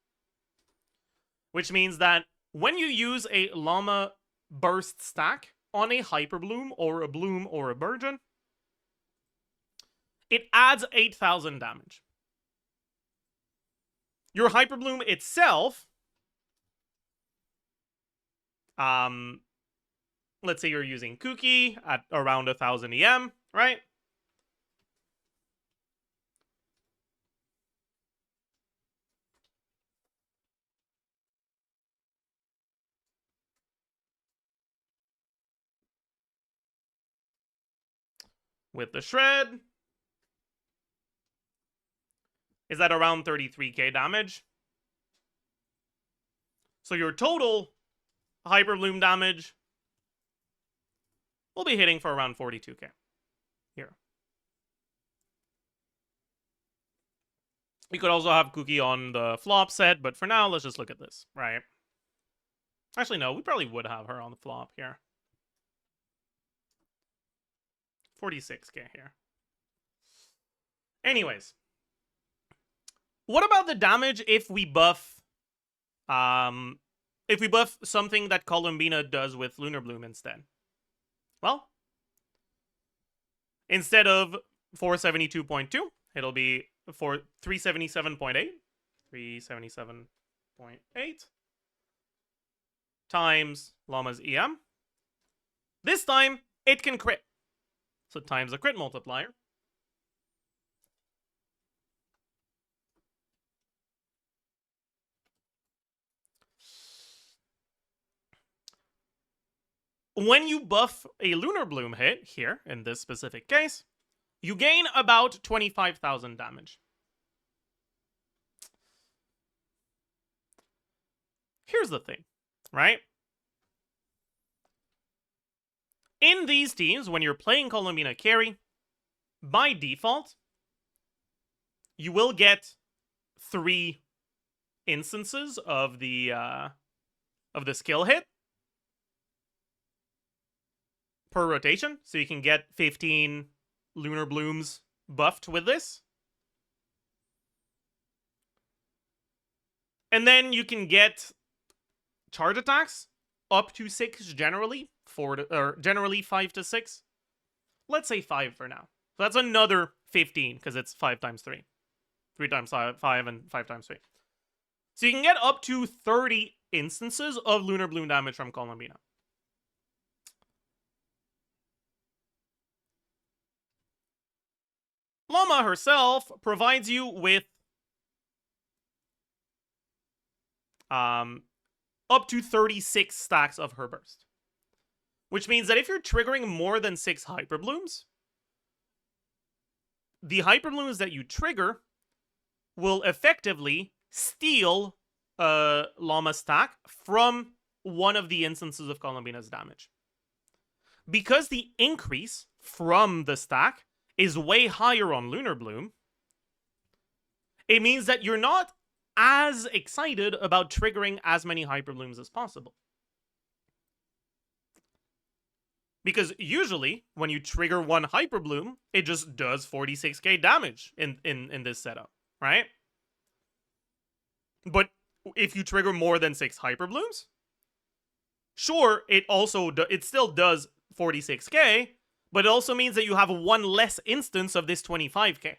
Which means that when you use a Llama burst stack on a Hyper Bloom or a Burgeon, it adds 8,000 damage. Your Hyper Bloom itself, let's say you're using Kuki at around 1,000 EM, right? With the Shred, is at around 33k damage. So your total Hyper Bloom damage will be hitting for around 42k. Here. You could also have Kuki on the flop set, but for now, let's just look at this, right? Actually, no, we probably would have her on the flop here. 46k here. Anyways. What about the damage if we buff something that Columbina does with Lunar Bloom instead? Well, instead of 472.2, it'll be 377.8. 377.8 times Llama's EM. This time, it can crit. So times the crit multiplier. When you buff a Lunar Bloom hit, here, in this specific case, you gain about 25,000 damage. Here's the thing, right? In these teams, when you're playing Columbina carry, by default, you will get 3 instances of the skill hit per rotation, so you can get 15 Lunar Blooms buffed with this. And then you can get charge attacks up to 6 generally, generally 5 to 6. Let's say 5 for now. So that's another 15 because it's 5 times 3. 3 times 5 and 5 times 3. So you can get up to 30 instances of Lunar Bloom damage from Columbina. Llama herself provides you with up to 36 stacks of her burst. Which means that if you're triggering more than 6 Hyper Blooms, the Hyper Blooms that you trigger will effectively steal a Llama stack from one of the instances of Columbina's damage. Because the increase from the stack is way higher on Lunar Bloom, it means that you're not as excited about triggering as many Hyper Blooms as possible. Because usually, when you trigger one Hyper Bloom, it just does 46k damage in this setup, right? But if you trigger more than 6 Hyper Blooms, sure, it still does 46k, but it also means that you have one less instance of this 25k.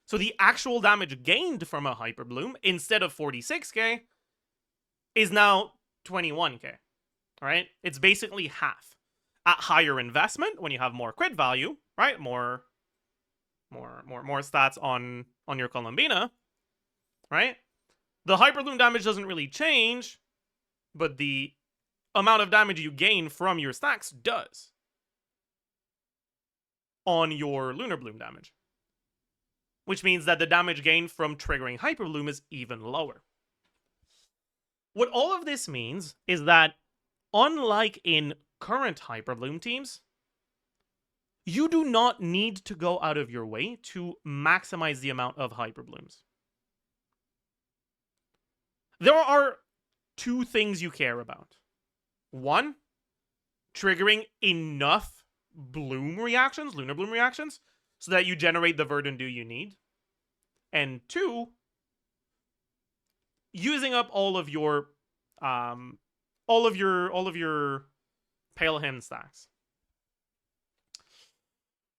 So the actual damage gained from a Hyper Bloom, instead of 46k, is now 21k, right? It's basically half. At higher investment, when you have more crit value, right? More stats on your Columbina, right? The Hyper Bloom damage doesn't really change, but the amount of damage you gain from your stacks does on your Lunar Bloom damage. Which means that the damage gained from triggering Hyper Bloom is even lower. What all of this means is that, unlike in current Hyper Bloom teams, you do not need to go out of your way to maximize the amount of Hyper Blooms. There are two things you care about. One, triggering enough bloom reactions, Lunar Bloom reactions, so that you generate the Verdant Dew you need. And two, using up all of your Pale Hymn stacks.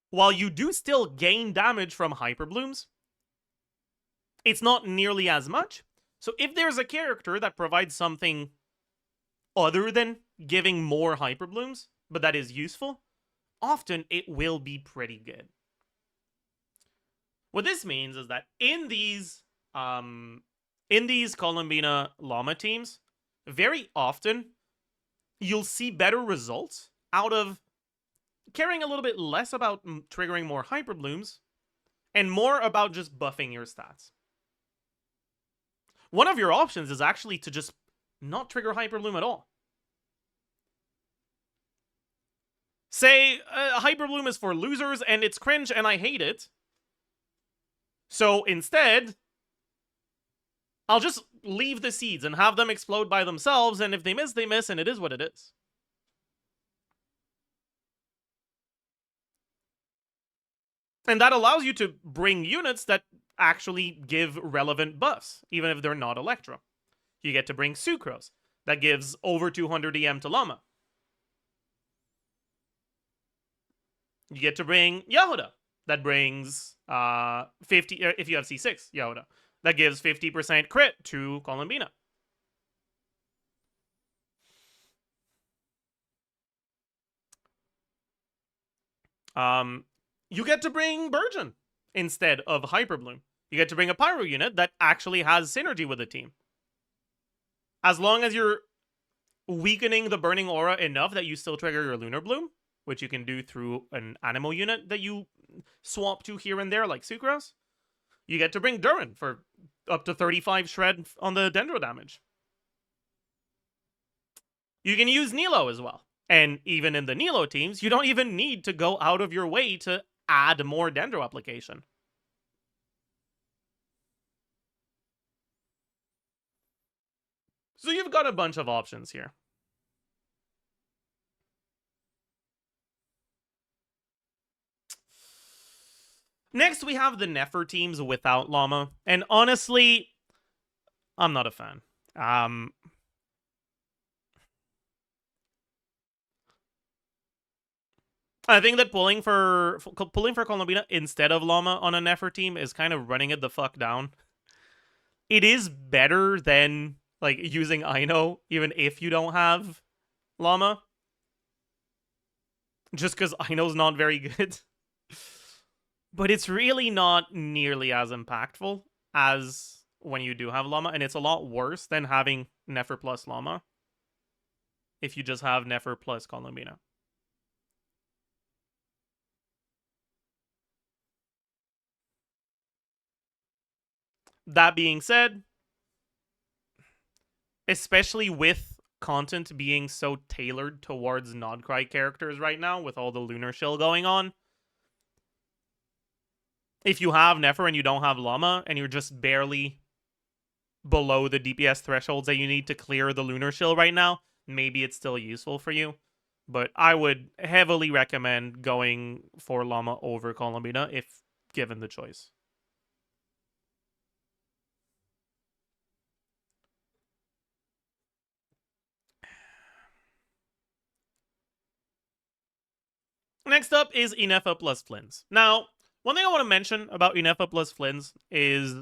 While you do still gain damage from Hyper Blooms, it's not nearly as much. So if there's a character that provides something other than giving more Hyper Blooms, but that is useful, often it will be pretty good. What this means is that in these Columbina Llama teams, very often you'll see better results out of caring a little bit less about triggering more Hyper Blooms and more about just buffing your stats. One of your options is actually to just not trigger Hyper Bloom at all. Say, Hyper Bloom is for losers and it's cringe and I hate it. So instead, I'll just leave the seeds and have them explode by themselves, and if they miss, they miss, and it is what it is. And that allows you to bring units that actually give relevant buffs, even if they're not Electro. You get to bring Sucrose, that gives over 200 EM to Llama. You get to bring Yehuda, that brings 50, if you have C6 Yehuda, that gives 50% crit to Columbina. You get to bring Burgeon instead of Hyper Bloom. You get to bring a Pyro unit that actually has synergy with the team. As long as you're weakening the Burning Aura enough that you still trigger your Lunar Bloom, which you can do through an animal unit that you swap to here and there, like Sucrose, you get to bring Durin for up to 35 shred on the Dendro damage. You can use Nilo as well. And even in the Nilo teams, you don't even need to go out of your way to add more Dendro application. So you've got a bunch of options here. Next, we have the Nefer teams without Llama. And honestly, I'm not a fan. I think that pulling for Columbina instead of Llama on a Nefer team is kind of running it the fuck down. It is better than like using Ino, even if you don't have Llama. Just because Ino's not very good. But it's really not nearly as impactful as when you do have Llama, and it's a lot worse than having Nefer plus Llama if you just have Nefer plus Columbina. That being said, especially with content being so tailored towards Nodcry characters right now, with all the Lunar Shill going on, if you have Nefer and you don't have Llama, and you're just barely below the DPS thresholds that you need to clear the Lunar Shill right now, maybe it's still useful for you. But I would heavily recommend going for Llama over Columbina if given the choice. Next up is Inefa plus Flins. Now, one thing I want to mention about Inefa plus Flins is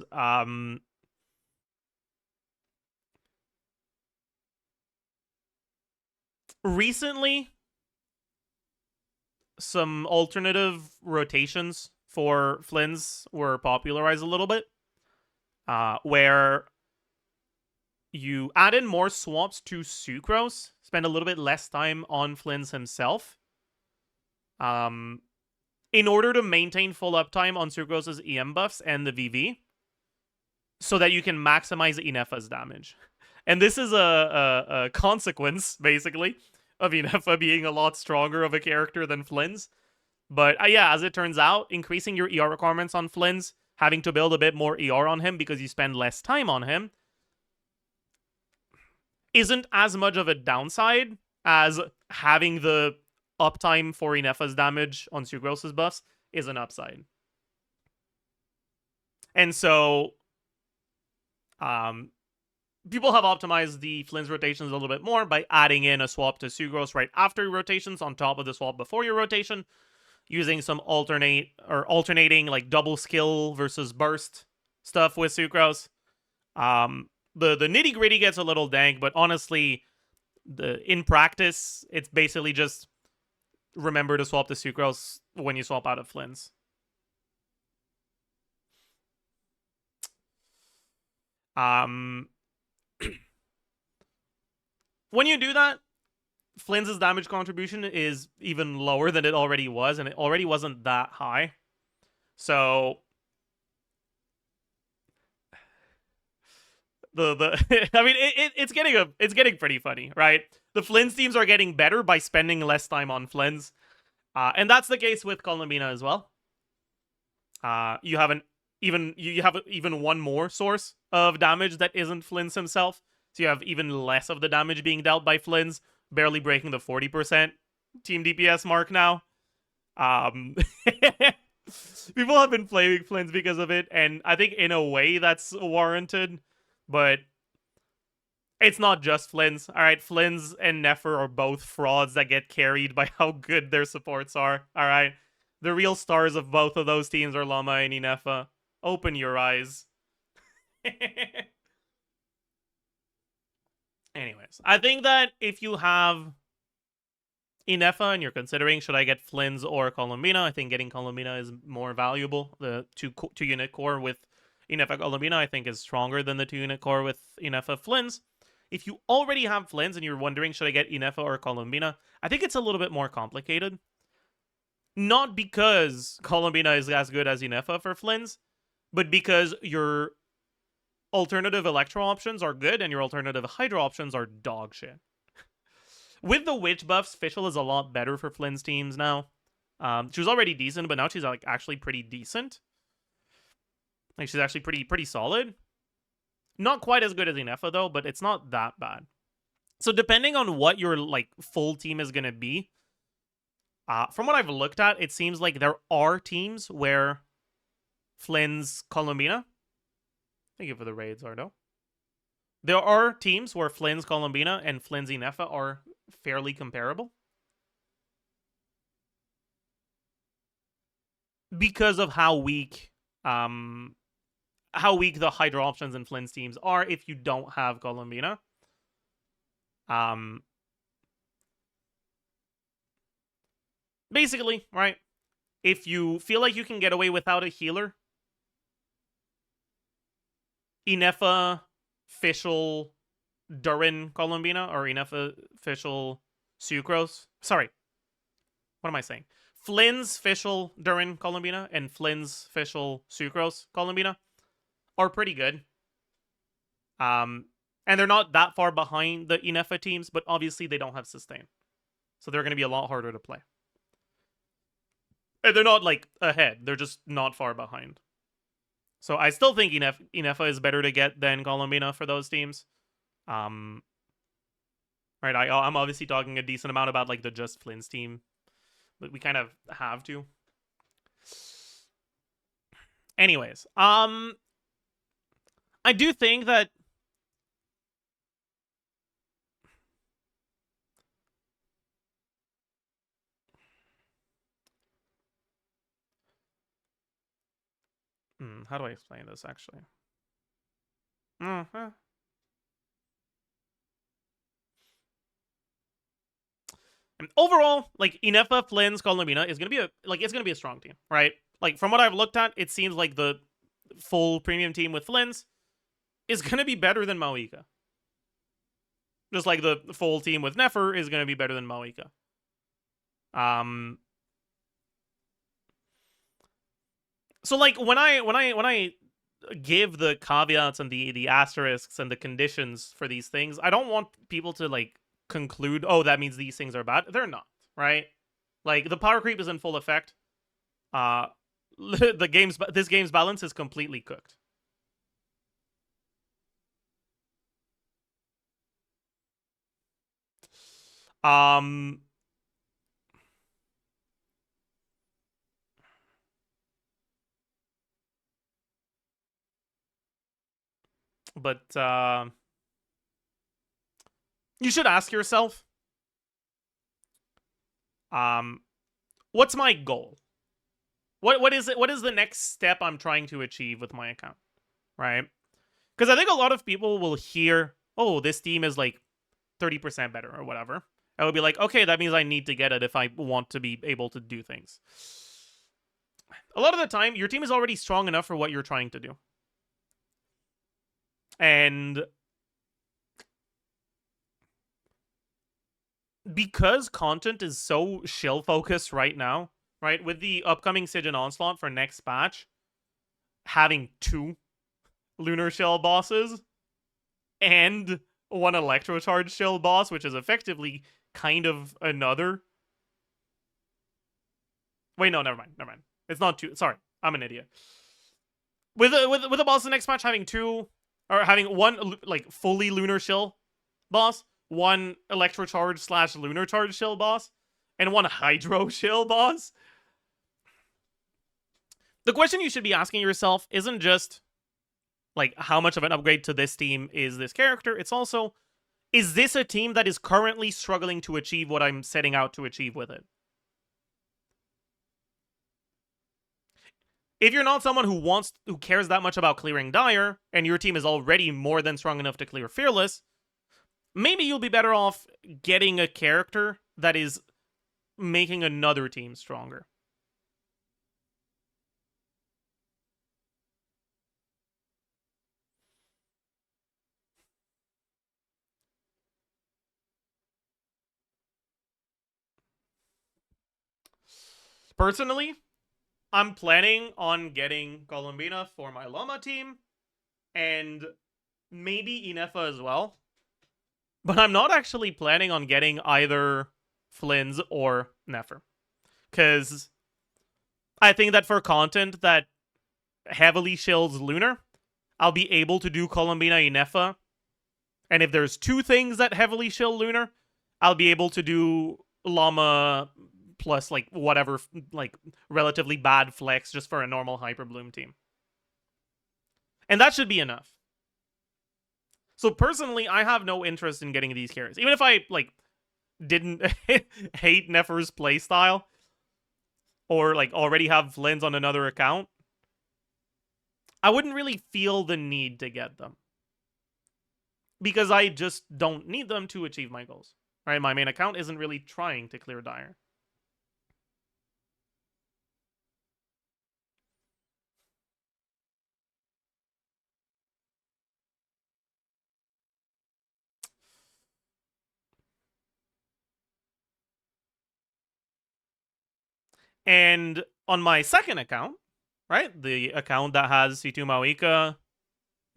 recently some alternative rotations for Flins were popularized a little bit, where you add in more swaps to Sucrose, spend a little bit less time on Flins himself, in order to maintain full uptime on Sucrose's EM buffs and the VV, so that you can maximize Inefa's damage. And this is a consequence, basically, of Inefa being a lot stronger of a character than Flins. But yeah, as it turns out, increasing your ER requirements on Flins, having to build a bit more ER on him because you spend less time on him, isn't as much of a downside as having the uptime for Inefa's damage on Sucrose's buffs is an upside. And so, people have optimized the Flins rotations a little bit more by adding in a swap to Sucrose right after your rotations on top of the swap before your rotation, using some alternating like double skill versus burst stuff with Sucrose. The nitty gritty gets a little dank, but honestly, in practice, it's basically just remember to swap the Sucrose when you swap out of Flins. When you do that, Flins' damage contribution is even lower than it already was, and it already wasn't that high. So I mean, it's getting pretty funny, right? The Flins teams are getting better by spending less time on Flins, and that's the case with Columbina as well. You have even one more source of damage that isn't Flins himself, so you have even less of the damage being dealt by Flins, barely breaking the 40% team DPS mark now. People have been flaming Flins because of it, and I think in a way that's warranted, but it's not just Flins. Alright, Flins and Nefer are both frauds that get carried by how good their supports are. Alright, the real stars of both of those teams are Llama and Inefa. Open your eyes. Anyways, I think that if you have Inefa and you're considering should I get Flins or Columbina, I think getting Columbina is more valuable. The two unit core with Inefa Columbina I think is stronger than the 2-unit core with Inefa Flins. If you already have Flins and you're wondering should I get Inefa or Columbina, I think it's a little bit more complicated. Not because Columbina is as good as Inefa for Flins, but because your alternative Electro options are good and your alternative Hydro options are dog shit. With the Witch buffs, Fischl is a lot better for Flins teams now. She was already decent, but now she's like actually pretty decent. Like she's actually pretty solid. Not quite as good as Inefa though, but it's not that bad. So depending on what your like full team is gonna be, from what I've looked at, it seems like there are teams where Flins Columbina. Thank you for the raids, Ardo. There are teams where Flins Columbina and Flins Inefa are fairly comparable, because of how weak the Hydra options in Flins teams are if you don't have Columbina. Basically, right? If you feel like you can get away without a healer, Inefa, Fischl, Durin, Columbina, or Inefa, Fischl, Sucrose. Sorry. What am I saying? Flins, Fischl, Durin, Columbina, and Flins, Fischl, Sucrose, Columbina are pretty good. And they're not that far behind the Inefa teams, but obviously they don't have sustain. So they're going to be a lot harder to play. And they're not, like, ahead. They're just not far behind. So I still think Inefa is better to get than Columbina for those teams. right? I'm obviously talking a decent amount about like the Just Flynn's team, but we kind of have to. Anyways, I do think that how do I explain this actually? And overall, like Inefa, Flynn's, Colombina is gonna be it's gonna be a strong team, right? Like from what I've looked at, it seems like the full premium team with Flynn's is gonna be better than Mauika. Just like the full team with Nefer is gonna be better than Mauika. So like when I give the caveats and the asterisks and the conditions for these things, I don't want people to like conclude, oh, that means these things are bad. They're not, right? Like the power creep is in full effect. This game's balance is completely cooked. But you should ask yourself, what's my goal? What is it? What is the next step I'm trying to achieve with my account, right? Because I think a lot of people will hear, oh, this team is like 30% better or whatever. I would be like, okay, that means I need to get it if I want to be able to do things. A lot of the time, your team is already strong enough for what you're trying to do. And because content is so shill focused right now, right? With the upcoming Siege and Onslaught for next patch, having 2 Lunar Shell bosses and 1 Electrocharge Shell boss, which is effectively kind of another. Wait, no, never mind. It's not 2. Sorry, I'm an idiot. With the boss in the next patch having 2, or having 1 like fully Lunar Shell boss, 1 Electrocharge / Lunar Charge Shell boss, and 1 Hydro Shell boss. The question you should be asking yourself isn't just like how much of an upgrade to this team is this character. It's also, is this a team that is currently struggling to achieve what I'm setting out to achieve with it? If you're not someone who cares that much about clearing Dire, and your team is already more than strong enough to clear Fearless, maybe you'll be better off getting a character that is making another team stronger. Personally, I'm planning on getting Colombina for my Llama team, and maybe Inefa as well. But I'm not actually planning on getting either Flynn's or Nefer. Because I think that for content that heavily shills Lunar, I'll be able to do Colombina Inefa. And if there's 2 things that heavily shill Lunar, I'll be able to do Llama plus like whatever like relatively bad flex just for a normal Hyper Bloom team. And that should be enough. So personally, I have no interest in getting these characters. Even if I like didn't hate Nefer's playstyle or like already have Flynn's on another account, I wouldn't really feel the need to get them. Because I just don't need them to achieve my goals. Right? My main account isn't really trying to clear Dire. And on my second account, right, the account that has C2 Mauika,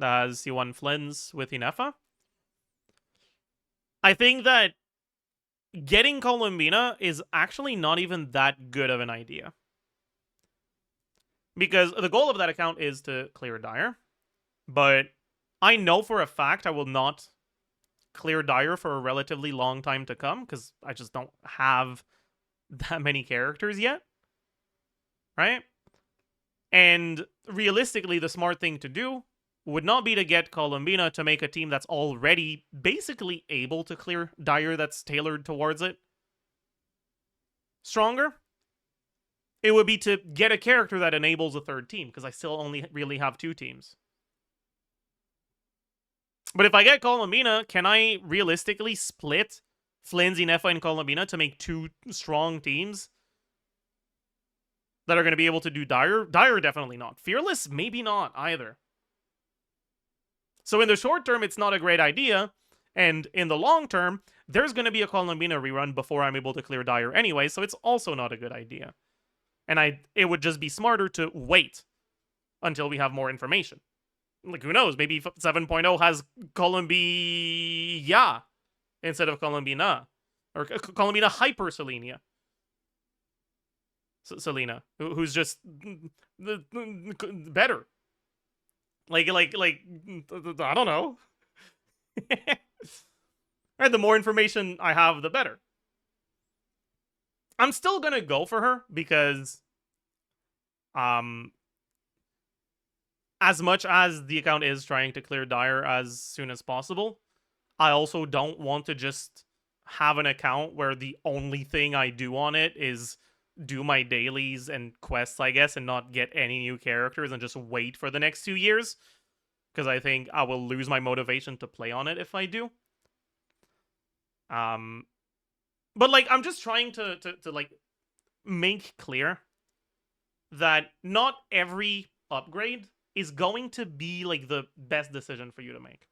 that has C1 Flynn's with Inefa, I think that getting Colombina is actually not even that good of an idea. Because the goal of that account is to clear Dire, but I know for a fact I will not clear Dire for a relatively long time to come, because I just don't have that many characters yet, right? And realistically, the smart thing to do would not be to get Columbina to make a team that's already basically able to clear Dire that's tailored towards it stronger. It would be to get a character that enables a third team, because I still only really have 2 teams. But if I get Columbina, can I realistically split Flinzy, Nefa, and Columbina to make 2 strong teams that are going to be able to do Dire? Dire, definitely not. Fearless, maybe not either. So in the short term, it's not a great idea. And in the long term, there's going to be a Columbina rerun before I'm able to clear Dire anyway, so it's also not a good idea. And it would just be smarter to wait until we have more information. Like, who knows? Maybe 7.0 has Columbia instead of Columbina. Or Columbina Hyper Selenia. Selena, who's just better. Like, I don't know. Right, the more information I have, the better. I'm still gonna go for her because, as much as the account is trying to clear Dire as soon as possible, I also don't want to just have an account where the only thing I do on it is do my dailies and quests, I guess, and not get any new characters and just wait for the next 2 years. Because I think I will lose my motivation to play on it if I do. But, like, I'm just trying to like, make clear that not every upgrade is going to be, like, the best decision for you to make.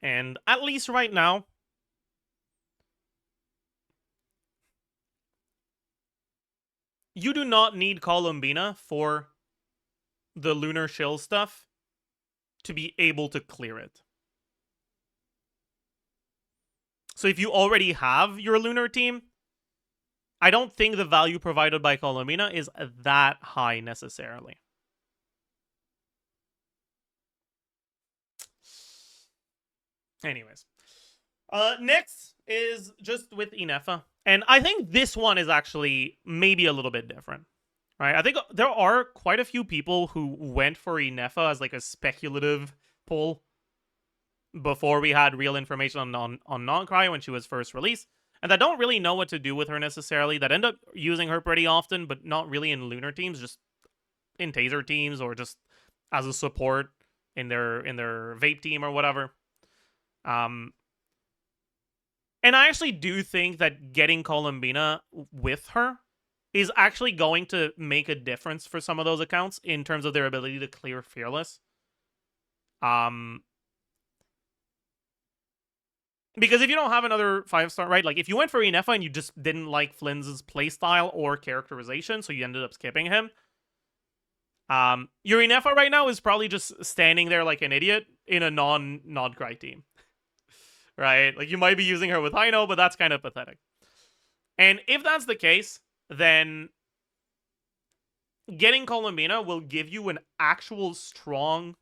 And at least right now, you do not need Columbina for the Lunar Shill stuff to be able to clear it. So if you already have your Lunar team, I don't think the value provided by Columbina is that high necessarily. Anyways. Next is just with Inefa. And I think this one is actually maybe a little bit different. Right? I think there are quite a few people who went for Inefa as like a speculative pull before we had real information on Non-Cry when she was first released, and that don't really know what to do with her necessarily, that end up using her pretty often, but not really in Lunar teams, just in Taser teams, or just as a support in their Vape team or whatever. And I actually do think that getting Columbina with her is actually going to make a difference for some of those accounts in terms of their ability to clear Fearless. Because if you don't have another 5-star, right? Like, if you went for Inefa and you just didn't like Flynn's playstyle or characterization, so you ended up skipping him, your Inefa right now is probably just standing there like an idiot in a non-Cry team. Right? Like, you might be using her with Hino, but that's kind of pathetic. And if that's the case, then getting Columbina will give you an actual strong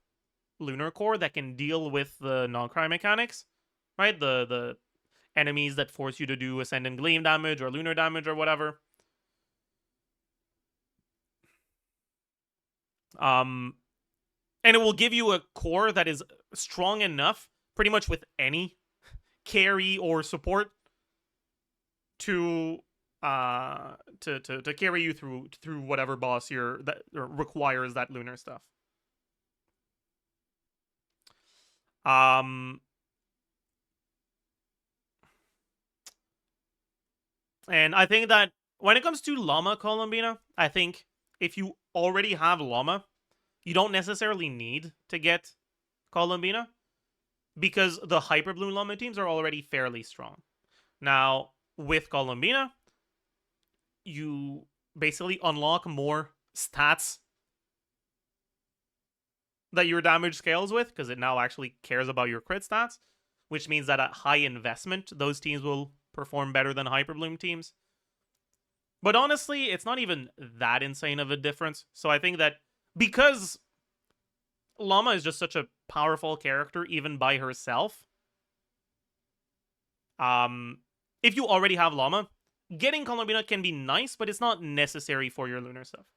Lunar core that can deal with the non-Cry mechanics. Right? The enemies that force you to do Ascendant Gleam damage or Lunar damage or whatever. And it will give you a core that is strong enough, pretty much with any carry or support, to carry you through whatever boss that requires that Lunar stuff. And I think that when it comes to Llama Columbina, I think if you already have Llama, you don't necessarily need to get Columbina, because the Hyper Bloom Llama teams are already fairly strong. Now, with Columbina, you basically unlock more stats that your damage scales with, because it now actually cares about your crit stats, which means that at high investment, those teams will perform better than Hyper Bloom teams. But honestly, it's not even that insane of a difference. So I think that because Llama is just such a powerful character, even by herself, if you already have Llama, getting Columbina can be nice, but it's not necessary for your lunar stuff.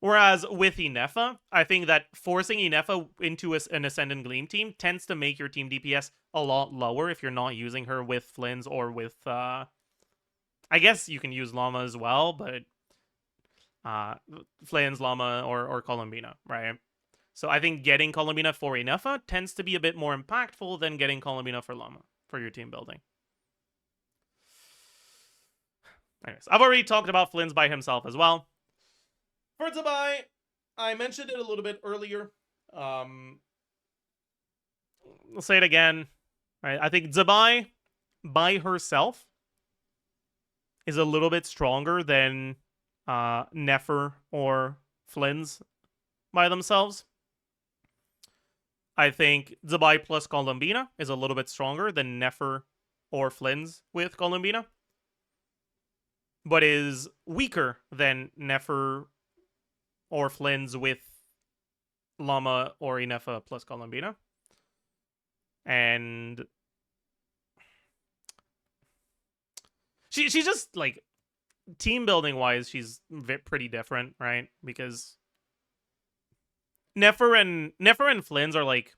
Whereas with Inefa, I think that forcing Inefa into an Ascendant Gleam team tends to make your team DPS a lot lower if you're not using her with Flynn's or with, I guess you can use Llama as well, but Flynn's, Llama, or Columbina, right? So I think getting Columbina for Inefa tends to be a bit more impactful than getting Columbina for Llama for your team building. Anyways, I've already talked about Flynn's by himself as well. For Zabai, I mentioned it a little bit earlier. I'll say it again. Right? I think Zabai by herself is a little bit stronger than Nefer or Flynn's by themselves. I think Zabai plus Columbina is a little bit stronger than Nefer or Flynn's with Columbina, but is weaker than Nefer or Flynn's with Llama or Inefa plus Columbina. And she's just like team building wise, she's pretty different, right? Because Nefer and Flynn's are like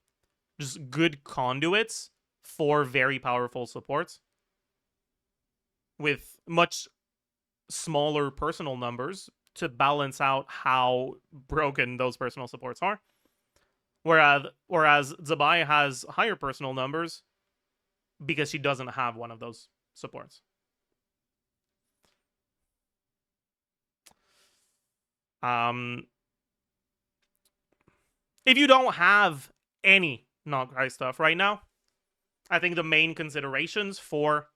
just good conduits for very powerful supports with much smaller personal numbers to balance out how broken those personal supports are. Whereas Zabai has higher personal numbers because she doesn't have one of those supports. If you don't have any Nograi stuff right now, I think the main considerations for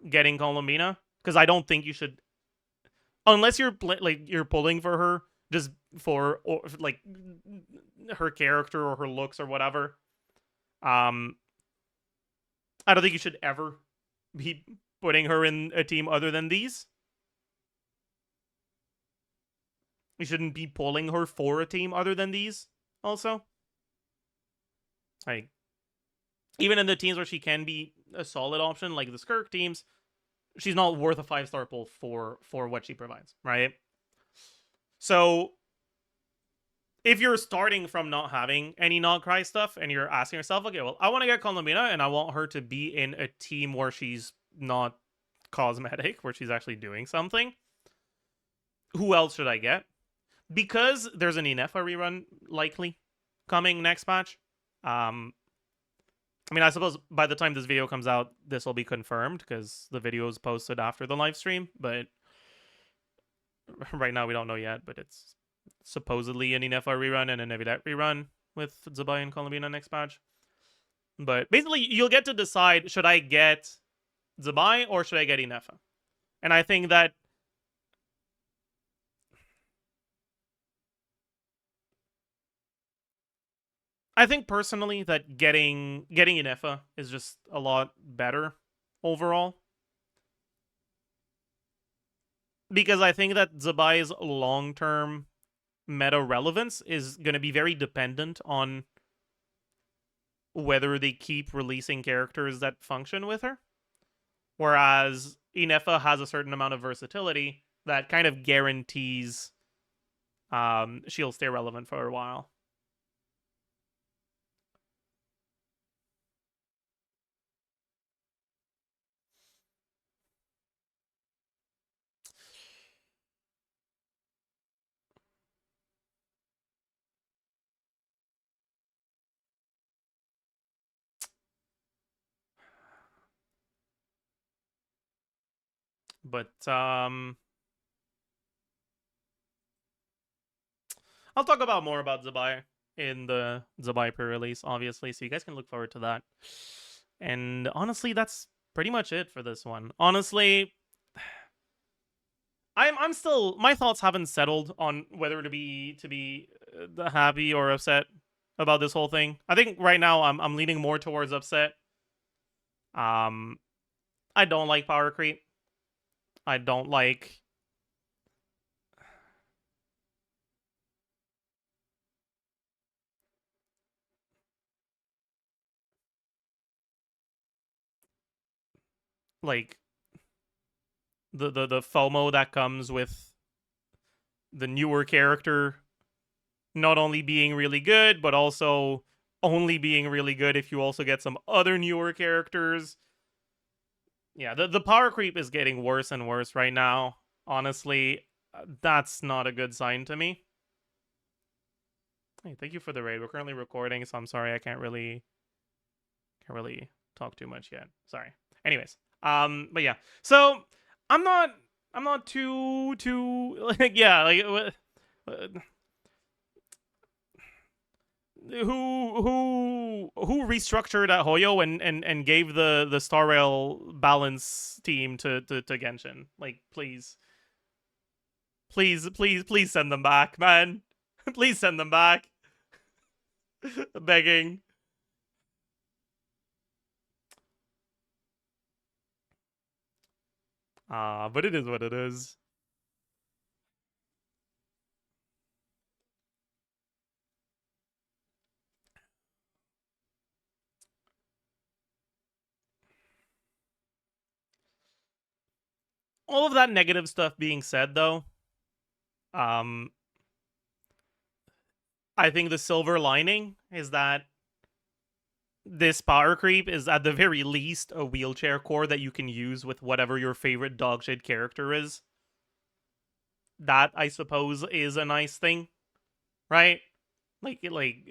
getting Columbina, because I don't think you should, unless you're you're pulling for her just for like her character or her looks or whatever. I don't think you should ever be putting her in a team other than these. You shouldn't be pulling her for a team other than these. Also, like even in the teams where she can be a solid option, like the Skirk teams, she's not worth a 5-star pull for what she provides, right? So if you're starting from not having any Nogcry stuff and you're asking yourself, okay, well, I want to get Columbina and I want her to be in a team where she's not cosmetic, where she's actually doing something, who else should I get? Because there's an Inefa rerun likely coming next patch. I mean, I suppose by the time this video comes out, this will be confirmed because the video is posted after the live stream. But right now, we don't know yet. But it's supposedly an Inefa rerun and an Evidette rerun with Zabai and Columbina next patch. But basically, you'll get to decide, should I get Zabai or should I get Inefa? And I think that personally that getting Inefa is just a lot better overall. Because I think that Zabai's long-term meta relevance is going to be very dependent on whether they keep releasing characters that function with her. Whereas Inefa has a certain amount of versatility that kind of guarantees she'll stay relevant for a while. But I'll talk about more about Zabai in the Zabai pre-release, obviously, so you guys can look forward to that. And honestly, that's pretty much it for this one. Honestly, I'm still, my thoughts haven't settled on whether to be happy or upset about this whole thing. I think right now I'm leaning more towards upset. I don't like power creep. I don't like. Like the FOMO that comes with the newer character not only being really good, but also only being really good if you also get some other newer characters. Yeah, the power creep is getting worse and worse right now. Honestly, that's not a good sign to me. Hey, thank you for the raid. We're currently recording, so I'm sorry I can't really talk too much yet. Sorry. Anyways, but yeah. So I'm not too like yeah like who restructured at Hoyo and gave the Star Rail balance team to Genshin? Like please send them back, man. Please send them back. Begging. But it is what it is. All of that negative stuff being said, though, um, I think the silver lining is that this power creep is at the very least a wheelchair core that you can use with whatever your favorite dogshit character is. That, I suppose, is a nice thing, right? Like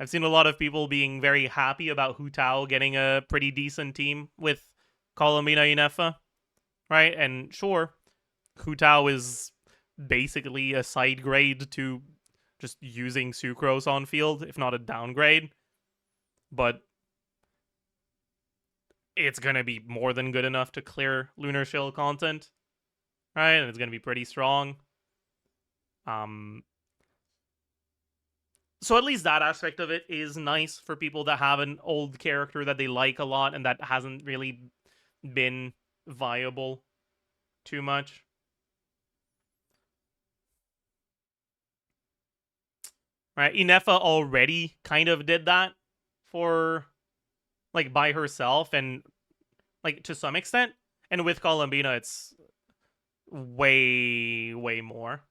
I've seen a lot of people being very happy about Hu Tao getting a pretty decent team with Colomina Inefa, right? And sure, Hu Tao is basically a side grade to just using Sucrose on field, if not a downgrade. But it's gonna be more than good enough to clear Lunar Shield content, right? And it's gonna be pretty strong. Um, so at least that aspect of it is nice for people that have an old character that they like a lot and that hasn't really been viable too much. Right? Inefa already kind of did that for like by herself and like to some extent. And with Columbina it's way more.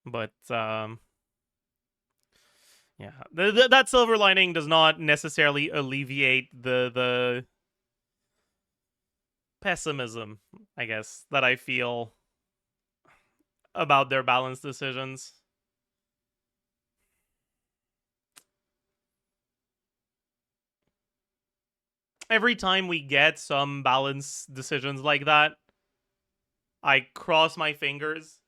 But yeah, that silver lining does not necessarily alleviate the pessimism, I guess, that I feel about their balance decisions. Every time we get some balance decisions like that, I cross my fingers.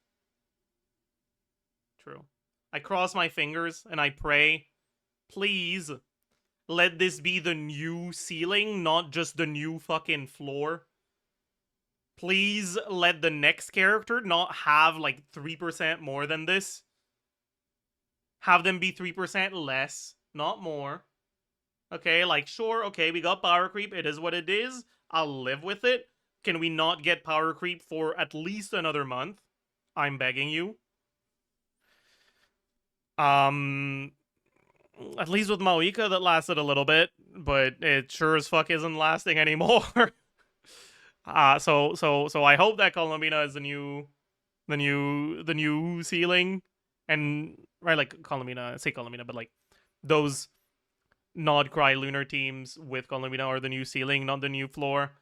True. I cross my fingers and I pray, please let this be the new ceiling, not just the new fucking floor. Please let the next character not have like 3% more than this. Have them be 3% less, not more. Okay, like, sure, okay, we got power creep. It is what it is. I'll live with it. Can we not get power creep for at least another month? I'm begging you. At least with Maoika, that lasted a little bit, but it sure as fuck isn't lasting anymore. So I hope that Columbina is the new ceiling, and right, like Columbina, say Columbina, but like those Nod Cry Lunar teams with Columbina are the new ceiling, not the new floor.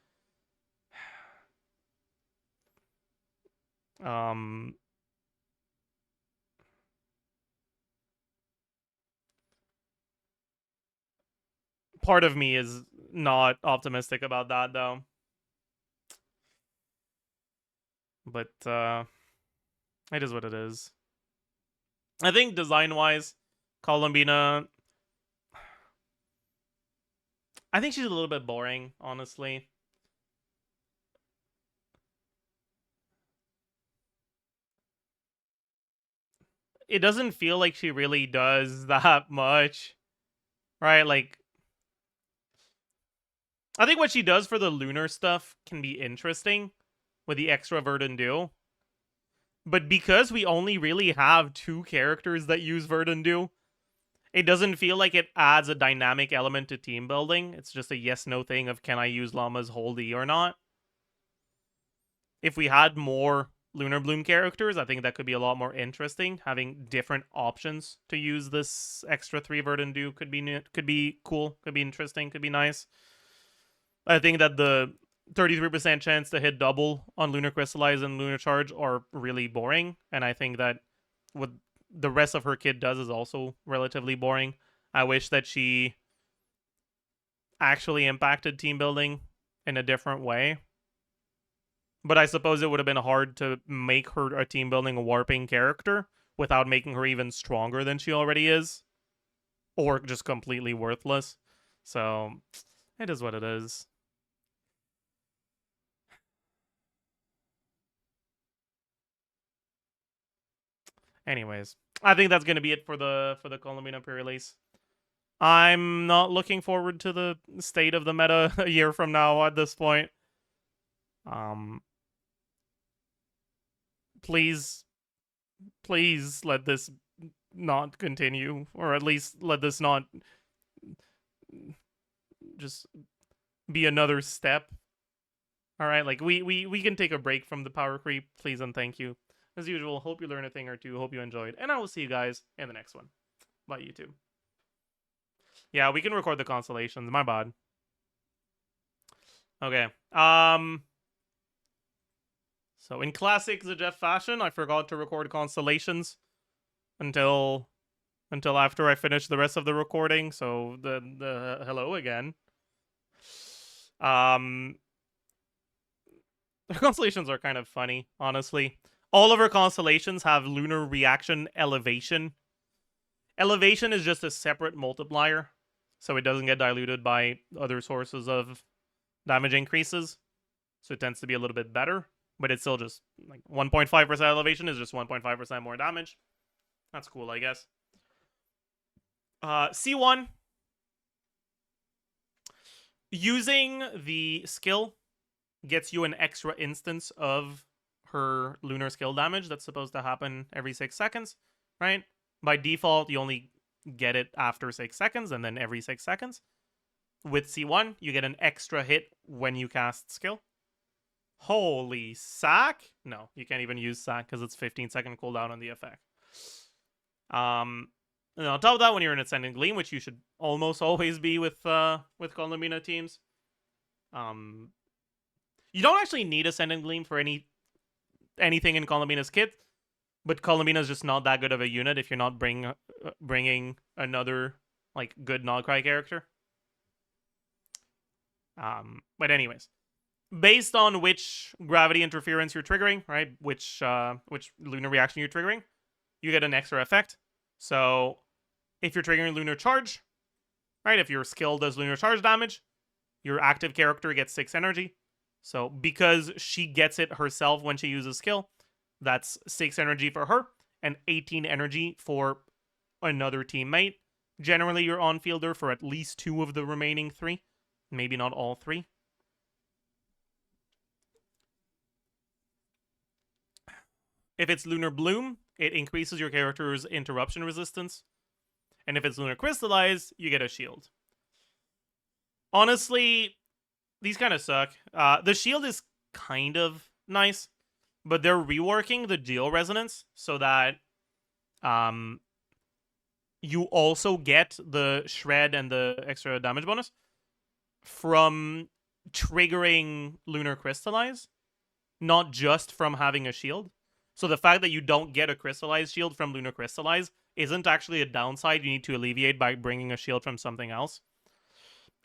Part of me is not optimistic about that though. But it is what it is. I think design-wise, Columbina, I think she's a little bit boring, honestly. It doesn't feel like she really does that much, right? Like, I think what she does for the lunar stuff can be interesting with the extra Verdant Dew. But because we only really have 2 characters that use Verdant Dew, it doesn't feel like it adds a dynamic element to team building. It's just a yes-no thing of can I use Llama's whole E or not. If we had more Lunar Bloom characters, I think that could be a lot more interesting. Having different options to use this extra 3 Verdant Dew could be cool, could be interesting, could be nice. I think that the 33% chance to hit double on Lunar Crystallize and Lunar Charge are really boring, and I think that what the rest of her kit does is also relatively boring. I wish that she actually impacted team building in a different way. But I suppose it would have been hard to make her a team building warping character without making her even stronger than she already is. Or just completely worthless. So, it is what it is. Anyways, I think that's gonna be it for the Columbina pre-release. I'm not looking forward to the state of the meta a year from now at this point. Please let this not continue, or at least let this not just be another step. All right, like we can take a break from the power creep, please and thank you. As usual, hope you learned a thing or two, hope you enjoyed, and I will see you guys in the next one. Bye, YouTube. Yeah, we can record the constellations, my bad. Okay, so in classic Zajef fashion, I forgot to record constellations until after I finish the rest of the recording, so the hello again. The constellations are kind of funny, honestly. All of our constellations have lunar reaction elevation. Elevation is just a separate multiplier, so it doesn't get diluted by other sources of damage increases. So it tends to be a little bit better, but it's still just like 1.5% elevation is just 1.5% more damage. That's cool, I guess. C1. Using the skill gets you an extra instance of her lunar skill damage that's supposed to happen every 6 seconds, right? By default, you only get it after 6 seconds and then every 6 seconds. With C1, you get an extra hit when you cast skill. Holy sack! No, you can't even use sack because it's 15-second cooldown on the effect. And on top of that, when you're in Ascendant Gleam, which you should almost always be with Columbina teams, you don't actually need Ascendant Gleam for anything in Columbina's kit, but Columbina's just not that good of a unit if you're not bringing another like good Nogcry character. But anyways, based on which gravity interference you're triggering, right? Which lunar reaction you're triggering, you get an extra effect. So if you're triggering lunar charge, right? If your skill does lunar charge damage, your active character gets 6 energy. So because she gets it herself when she uses skill, that's 6 energy for her and 18 energy for another teammate. Generally, you're on fielder for at least 2 of the remaining 3. Maybe not all 3. If it's Lunar Bloom, it increases your character's interruption resistance. And if it's Lunar Crystallize, you get a shield. Honestly, these kind of suck. The shield is kind of nice, but they're reworking the Geo Resonance so that you also get the Shred and the extra damage bonus from triggering Lunar Crystallize, not just from having a shield. So the fact that you don't get a Crystallized shield from Lunar Crystallize isn't actually a downside you need to alleviate by bringing a shield from something else.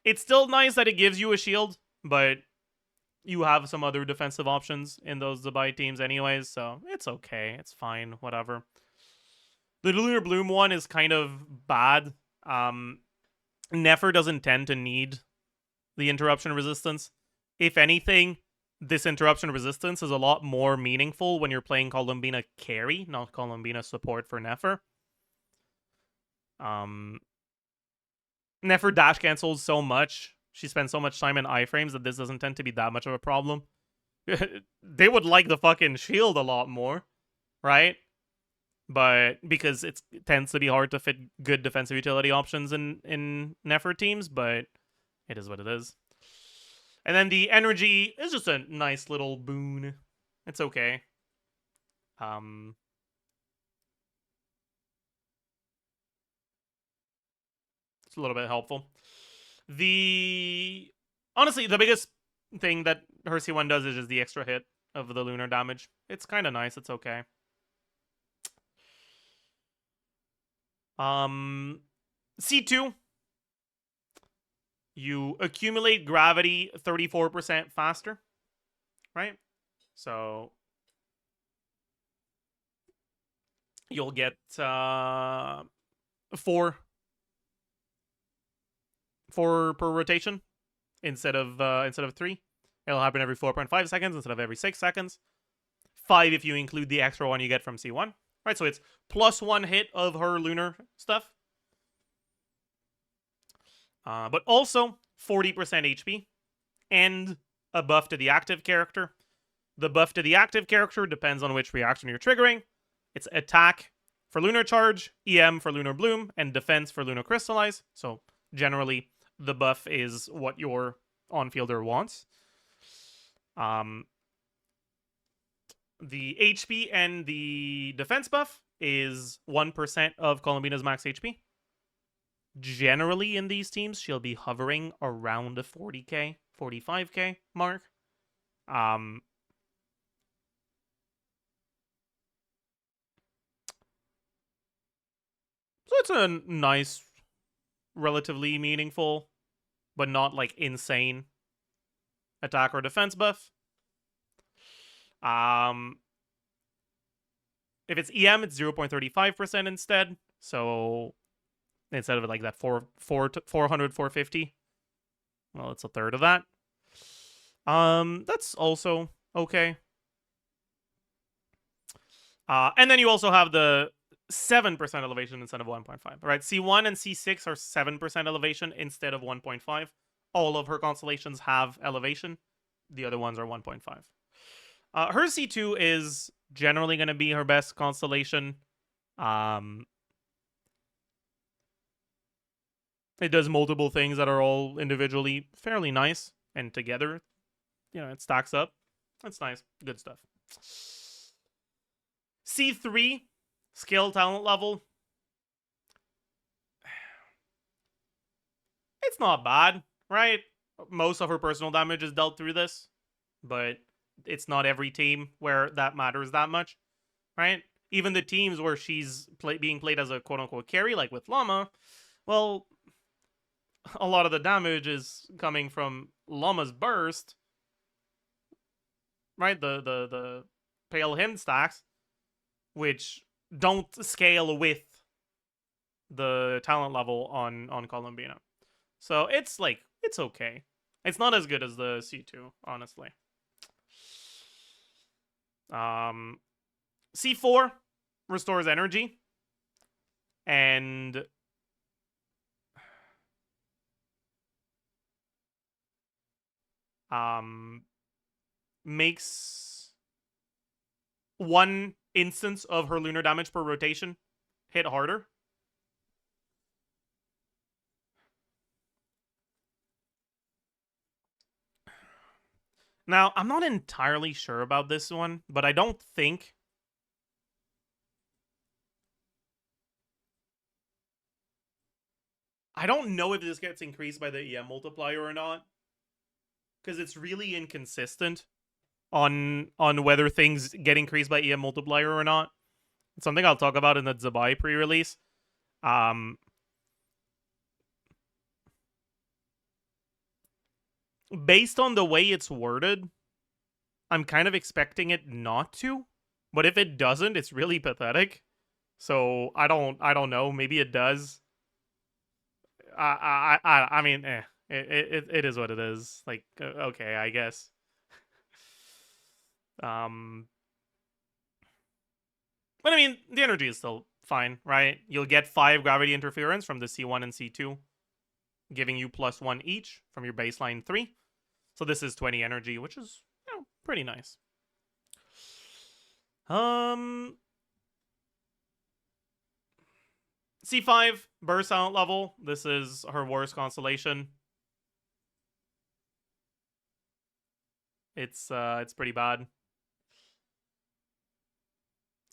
It's still nice that it gives you a shield, but you have some other defensive options in those Dubai teams anyways, so it's okay. It's fine, whatever. The Lunar Bloom one is kind of bad. Nefer doesn't tend to need the interruption resistance. If anything, this interruption resistance is a lot more meaningful when you're playing Columbina carry, not Columbina support for Nefer. Nefer dash cancels so much she spends so much time in iframes that this doesn't tend to be that much of a problem. They would like the fucking shield a lot more, right? But because it tends to be hard to fit good defensive utility options in Nefer teams, but it is what it is. And then the energy is just a nice little boon. It's okay. It's a little bit helpful. Honestly, the biggest thing that her C1 does is just the extra hit of the lunar damage. It's kind of nice. It's okay. C2. You accumulate gravity 34% faster, right? So you'll get 4 per rotation instead of 3. It'll happen every 4.5 seconds instead of every 6 seconds. 5 if you include the extra one you get from C1. Right, so it's +1 hit of her lunar stuff. But also 40% HP and a buff to the active character. The buff to the active character depends on which reaction you're triggering. It's attack for lunar charge, EM for lunar bloom, and defense for lunar crystallize. So generally, the buff is what your on-fielder wants. The HP and the defense buff is 1% of Columbina's max HP. Generally, in these teams, she'll be hovering around the 40k, 45k mark. So it's a nice, relatively meaningful, but not like insane attack or defense buff. If it's EM, it's 0.35% instead. So instead of like that 400, 450, well, it's a third of that. That's also okay. And then you also have the 7% elevation instead of 1.5. Right, C1 and C6 are 7% elevation instead of 1.5. All of her constellations have elevation. The other ones are 1.5. Her C2 is generally going to be her best constellation. It does multiple things that are all individually fairly nice, and together, it stacks up. It's nice. Good stuff. C3, skill talent level. It's not bad, right? Most of her personal damage is dealt through this, but it's not every team where that matters that much, right? Even the teams where she's being played as a quote-unquote carry, like with Llama, well, a lot of the damage is coming from Llama's burst, right? The Pale Hymn stacks, which don't scale with the talent level on Columbina. So it's okay. It's not as good as the C2, honestly. C4 restores energy and makes 1 instance of her lunar damage per rotation hit harder. Now, I'm not entirely sure about this one, but I don't know if this gets increased by the EM multiplier or not, because it's really inconsistent on whether things get increased by EM multiplier or not. It's something I'll talk about in the Zabai pre-release. Based on the way it's worded, I'm kind of expecting it not to, but if it doesn't, it's really pathetic. So I don't know. Maybe it does. I mean, it is what it is. Like, okay, I guess. But I mean, the energy is still fine, right? You'll get 5 gravity interference from the C1 and C2 giving you +1 each from your baseline 3. So this is 20 energy, which is, you know, pretty nice. C5, burst silent level. This is her worst constellation. It's pretty bad.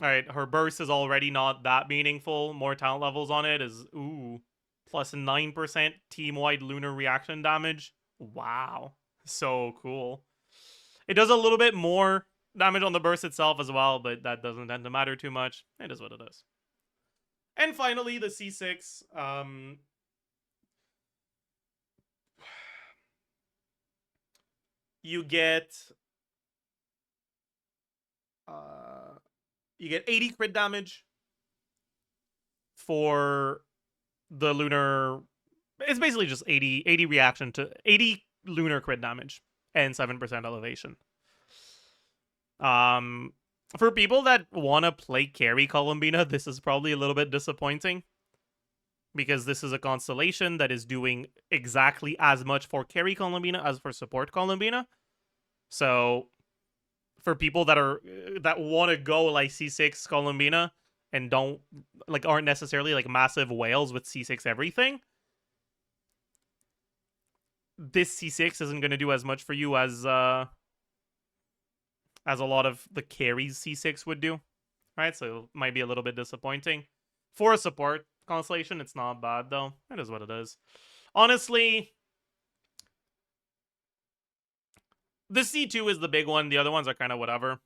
Alright, her burst is already not that meaningful. More talent levels on it is, ooh, plus 9% team-wide lunar reaction damage. Wow. So cool. It does a little bit more damage on the burst itself as well, but that doesn't tend to matter too much. It is what it is. And finally, the C6. You get 80 crit damage for the lunar. It's basically just 80 reaction to 80 lunar crit damage and 7% elevation. For people that want to play carry Columbina, this is probably a little bit disappointing, because this is a constellation that is doing exactly as much for carry Columbina as for support Columbina. So for people that want to go like C6 Columbina and aren't necessarily like massive whales with C6 everything, this C6 isn't going to do as much for you as a lot of the carries C6 would do, right? So it might be a little bit disappointing. For a support constellation, it's not bad, though. It is what it is. Honestly, the C2 is the big one. The other ones are kind of whatever.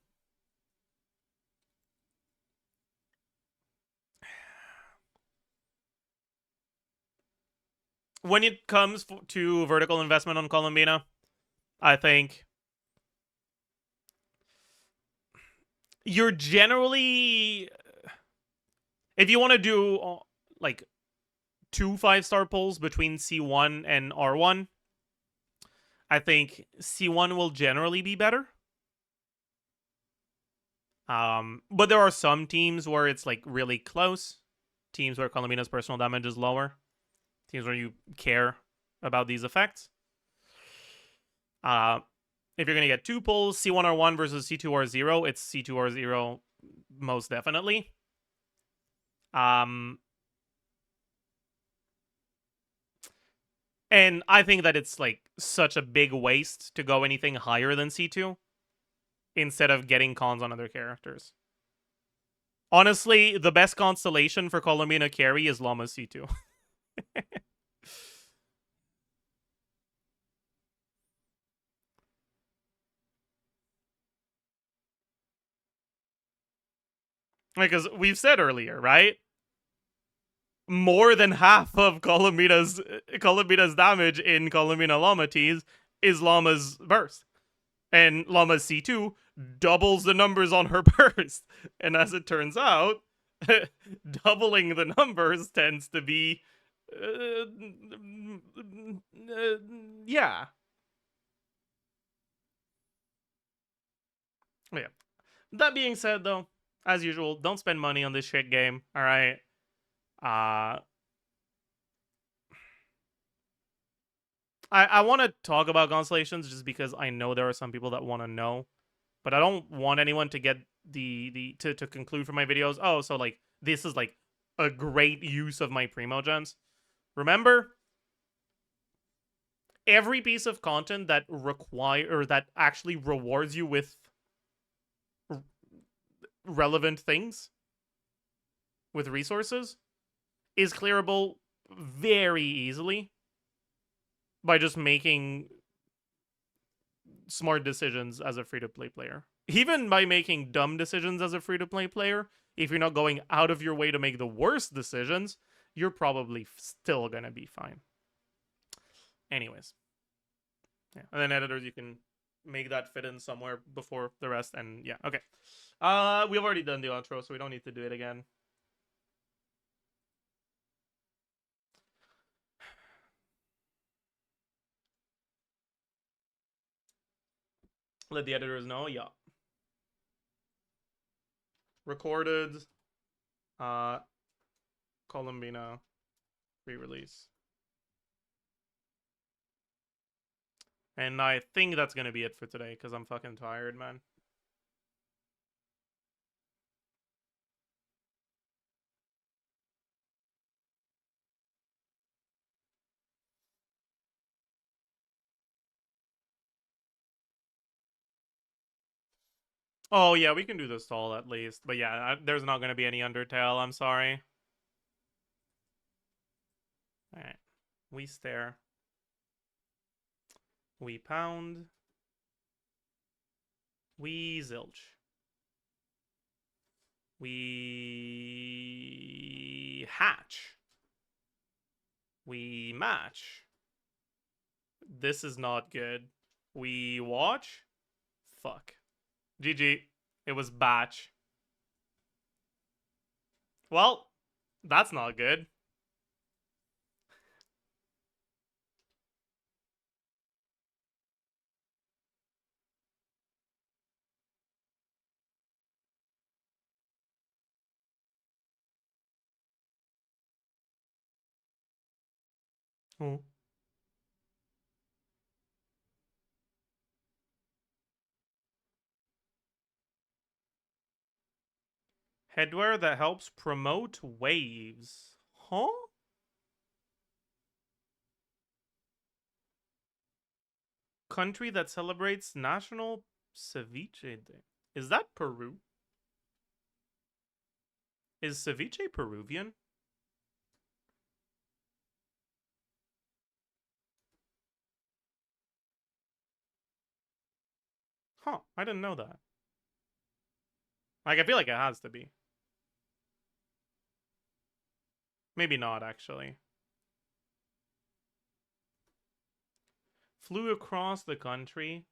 When it comes to vertical investment on Columbina, I think you're generally, if you want to do like 2 5-star pulls between C1 and R1, I think C1 will generally be better. But there are some teams where it's like really close. Teams where Columbina's personal damage is lower. Teams where you care about these effects. If you're going to get 2 pulls, C1R1 versus C2R0, it's C2R0 most definitely. And I think that it's like such a big waste to go anything higher than C2 instead of getting cons on other characters. Honestly, the best constellation for Columbina carry is Llama C2. Because we've said earlier, right? More than half of Columbina's damage in Columbina Llama teas is Llama's burst. And Llama's C2 doubles the numbers on her burst. And as it turns out, doubling the numbers tends to be... yeah. Yeah. That being said, though, as usual, don't spend money on this shit game, alright? I want to talk about constellations just because I know there are some people that want to know, but I don't want anyone to get to conclude from my videos, oh, so like this is like a great use of my Primogens. Remember, every piece of content that that actually rewards you with relevant things, with resources, is clearable very easily by just making smart decisions as a free-to-play player. Even by making dumb decisions as a free-to-play player, if you're not going out of your way to make the worst decisions, you're probably still gonna be fine. Anyways. Yeah. And then editors, you can make that fit in somewhere before the rest, and yeah, okay. We've already done the outro, so we don't need to do it again. Let the editors know, yeah. Recorded Columbina re-release. And I think that's gonna be it for today, because I'm fucking tired, man. Oh, yeah, we can do the stall at least. But yeah, there's not gonna be any Undertale, I'm sorry. Alright. We stare. We pound. We zilch. We hatch. We match. This is not good. We watch. Fuck. GG. It was batch. Well, that's not good. Oh. Headwear that helps promote waves. Huh? Country that celebrates National Ceviche Day. Is that Peru? Is ceviche Peruvian? Huh, I didn't know that. Like, I feel like it has to be. Maybe not, actually. Flew across the country.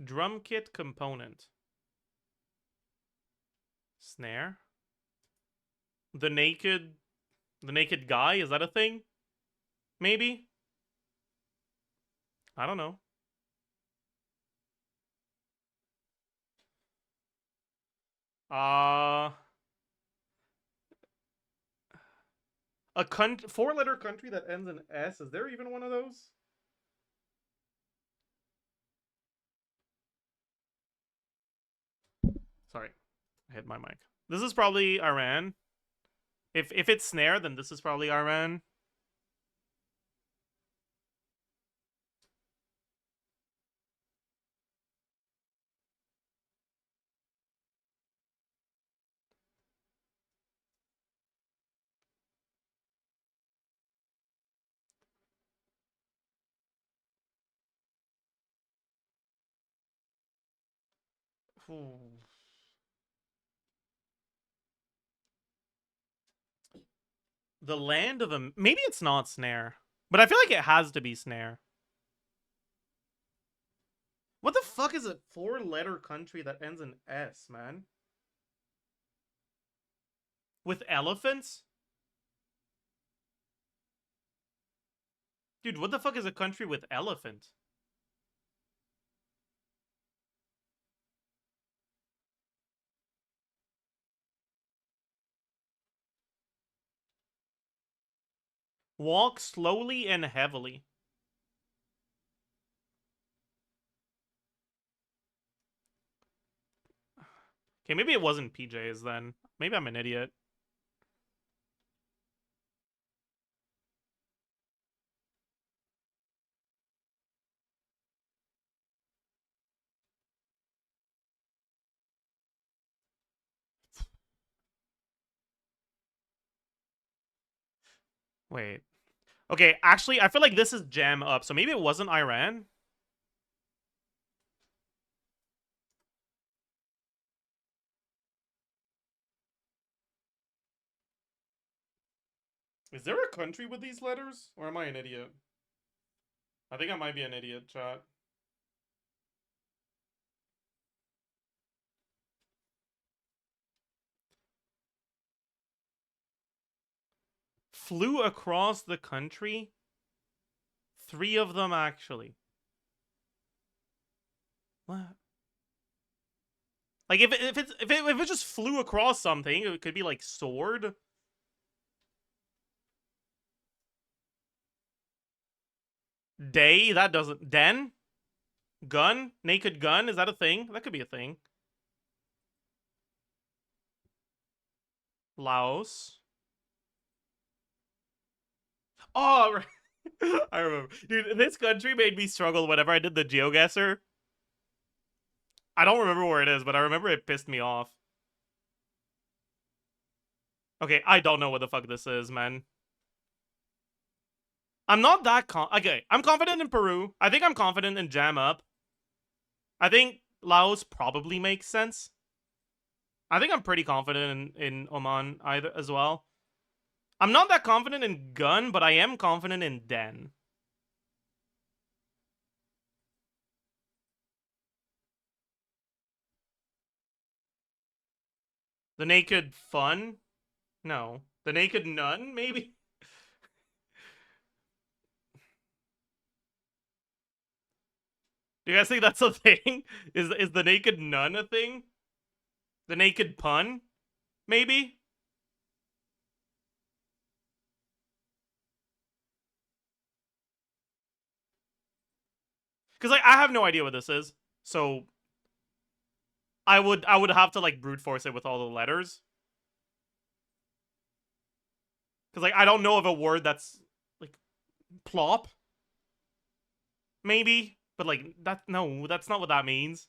Drum kit component. Snare. The naked guy, is that a thing? Maybe? I don't know. A four-letter country that ends in S. Is there even one of those? Sorry, I hit my mic. This is probably Iran. If it's snare, then this is probably Iran. The land of a... Maybe it's not snare. But I feel like it has to be snare. What the fuck is a four-letter country that ends in S, man? With elephants? Dude, what the fuck is a country with elephant? Walk slowly and heavily. Okay, maybe it wasn't PJs then. Maybe I'm an idiot. Wait. Okay, actually, I feel like this is jam up, so maybe it wasn't Iran? Is there a country with these letters? Or am I an idiot? I think I might be an idiot, chat. Flew across the country? 3 of them, actually. What? Like, if it just flew across something, it could be like sword. Day, that doesn't... Den? Gun? Naked gun? Is that a thing? That could be a thing. Laos. Oh, right. I remember. Dude, this country made me struggle whenever I did the GeoGuessr. I don't remember where it is, but I remember it pissed me off. Okay, I don't know what the fuck this is, man. I'm not that okay, I'm confident in Peru. I think I'm confident in Jam Up. I think Laos probably makes sense. I think I'm pretty confident in Oman either as well. I'm not that confident in Gun, but I am confident in Den. The Naked Fun? No. The Naked Nun, maybe? Do you guys think that's a thing? Is the Naked Nun a thing? The Naked Pun? Maybe? Because, like, I have no idea what this is. So, I would have to, like, brute force it with all the letters. Because, like, I don't know of a word that's, like, plop. Maybe? But, like, no, that's not what that means.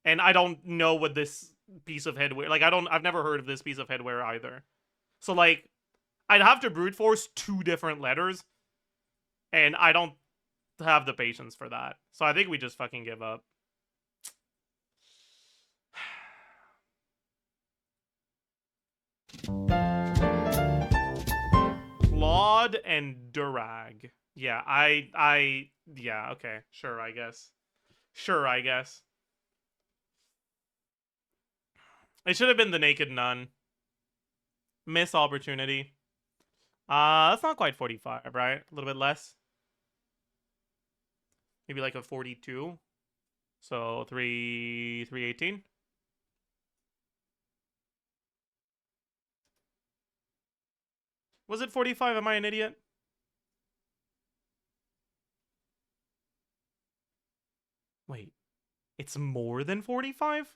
And I don't know what this piece of headwear... Like, I've never heard of this piece of headwear either. So, like, I'd have to brute force 2 different letters. And I don't have the patience for that. So I think we just fucking give up. Claude and Durag. Yeah, yeah, okay. Sure, I guess. Sure, I guess. It should have been the Naked Nun. Miss opportunity. That's not quite 45, right? A little bit less. Maybe like a 42. So 318. Was it 45? Am I an idiot? Wait. It's more than 45?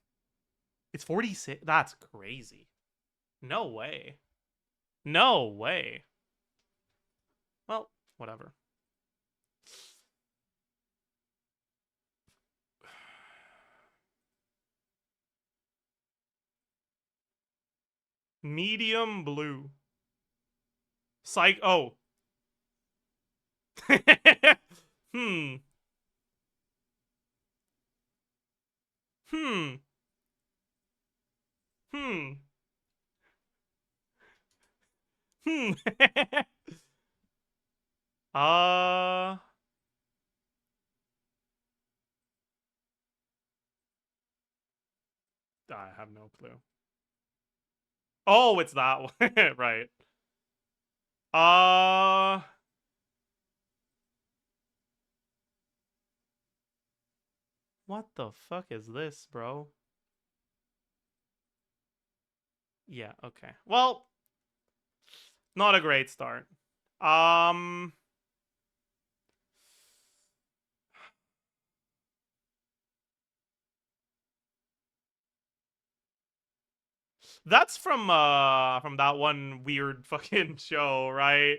It's 46. That's crazy. No way. No way. Well, whatever. Medium blue. Psych. Oh. Hmm. Hmm. Hmm. Hmm. I have no clue. Oh, it's that one. Right. What the fuck is this, bro? Yeah, okay. Well, not a great start. That's from that one weird fucking show, right?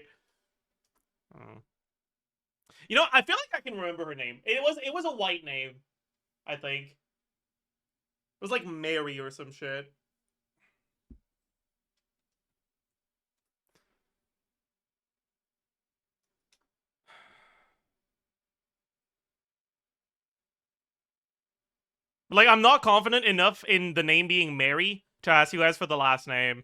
Oh. You know, I feel like I can remember her name. It was a white name, I think. It was like Mary or some shit. Like, I'm not confident enough in the name being Mary to ask you guys for the last name.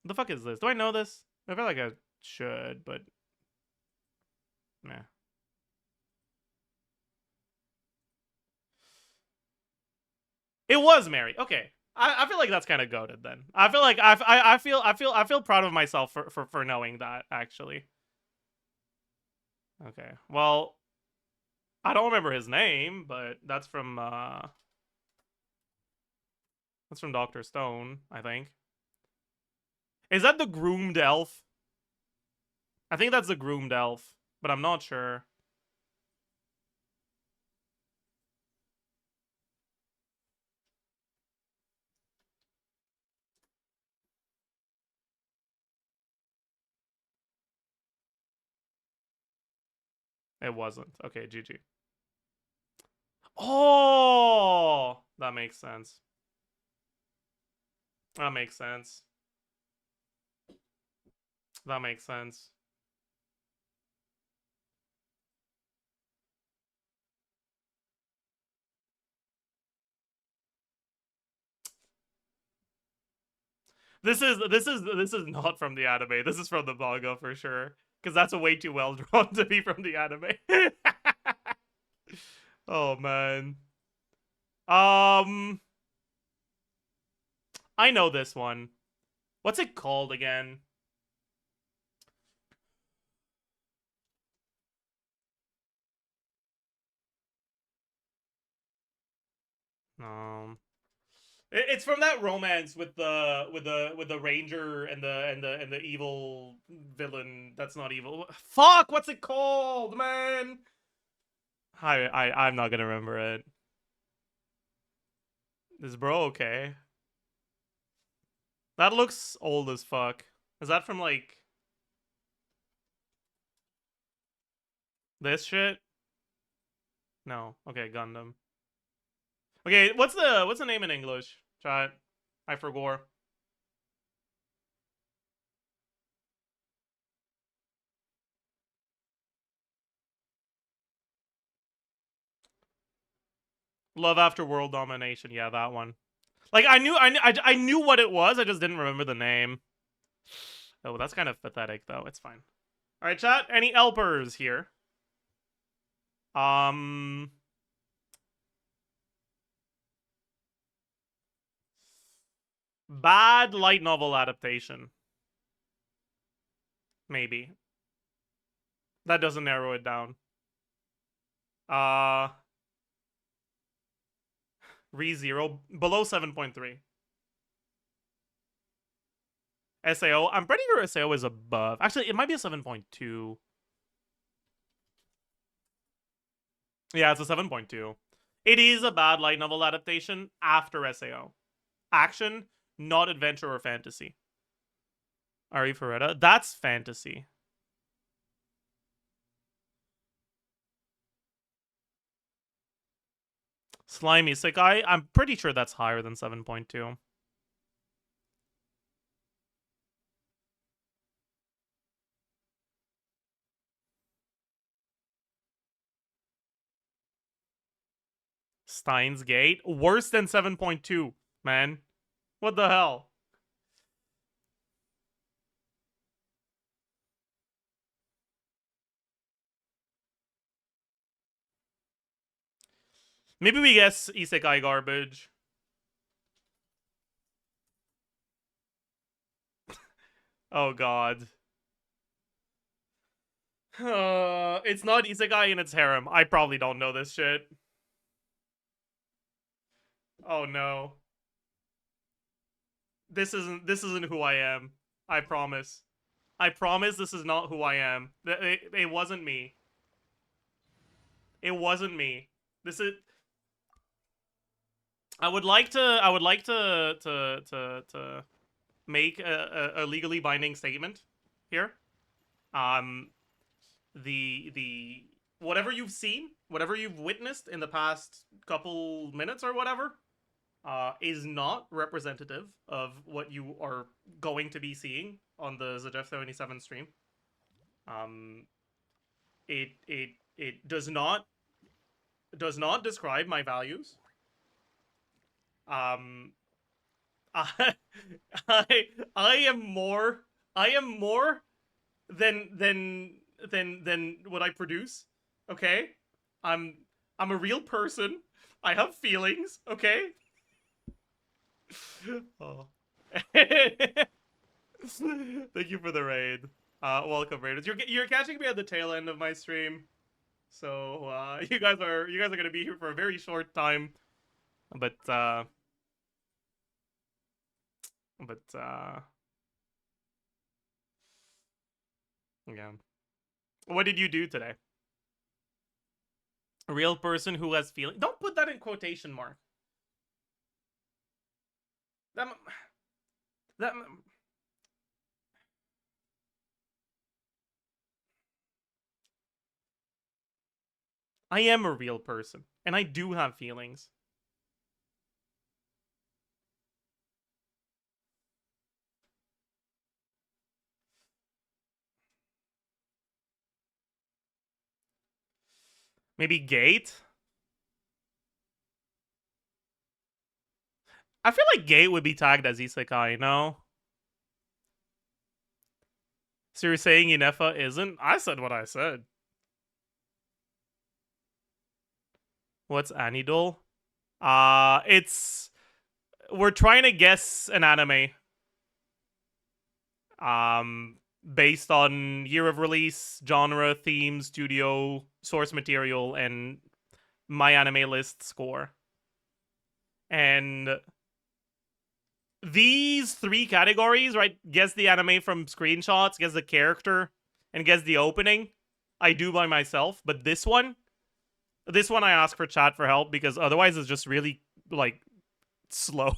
What the fuck is this? Do I know this? I feel like I should, but... Nah. It was Mary. Okay. I feel like that's kind of goated then. I feel like I feel proud of myself for knowing that, actually. Okay. Well, I don't remember his name, but that's from Dr. Stone, I think. Is that the groomed elf? I think that's the groomed elf, but I'm not sure. It wasn't. Okay, GG. Oh, that makes sense. That makes sense. That makes sense. This is not from the anime. This is from the manga for sure. Because that's a way too well drawn to be from the anime. Oh man. Um I know this one. What's it called again? It's from that romance with the ranger and the evil villain. That's not evil. Fuck, what's it called, man? I'm not gonna remember it. Is bro okay? That looks old as fuck. Is that from like this shit? No. Okay, Gundam. Okay, what's the name in English? Chat. I forgot. Love After World Domination. Yeah, that one. Like I knew what it was. I just didn't remember the name. Oh, that's kind of pathetic though. It's fine. All right, chat. Any helpers here? Bad light novel adaptation. Maybe. That doesn't narrow it down. ReZero below 7.3. SAO. I'm pretty sure SAO is above. Actually, it might be a 7.2. Yeah, it's a 7.2. It is a bad light novel adaptation after SAO. Action, not adventure or fantasy. Ari Ferretta. That's fantasy. Slimy Isekai. I'm pretty sure that's higher than 7.2. Steins Gate. Worse than 7.2, man. What the hell? Maybe we guess Isekai garbage. Oh god. It's not Isekai and it's harem. I probably don't know this shit. Oh no. This isn't who I am. I promise. I promise this is not who I am. It wasn't me. It wasn't me. This is I would like to make a legally binding statement here. The whatever you've seen, whatever you've witnessed in the past couple minutes or whatever, is not representative of what you are going to be seeing on the Zajef77 stream. It does not describe my values. I I am more than what I produce. Okay, I'm a real person. I have feelings. Okay. Oh. Thank you for the raid. Welcome, raiders. You're catching me at the tail end of my stream, so you guys are gonna be here for a very short time, but Yeah. What did you do today? A real person who has feelings. Don't put that in quotation mark. That I am a real person, and I do have feelings. Maybe Gate? I feel like Gate would be tagged as Isekai, no? So you're saying Inefa isn't? I said what I said. What's Anidol? It's... We're trying to guess an anime. Based on year of release, genre, theme, studio, source material, and my anime list score. And these three categories, right? Guess the anime from screenshots, guess the character, and guess the opening. I do by myself, but this one I ask for chat for help because otherwise it's just really like slow.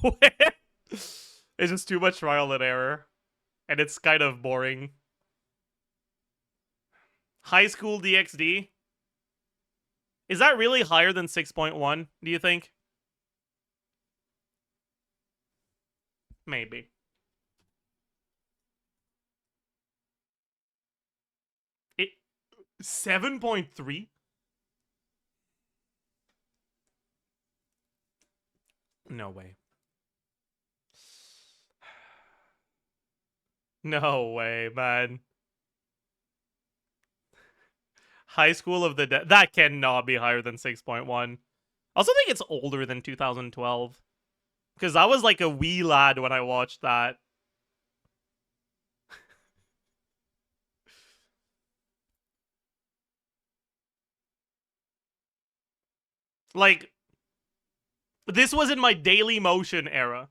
It's just too much trial and error, and it's kind of boring. High School DxD. Is that really higher than 6.1, do you think? Maybe. It 7.3? No way. No way, man. High School of the Dead. That cannot be higher than 6.1. I also think it's older than 2012. Because I was like a wee lad when I watched that. Like, this was in my Daily Motion era.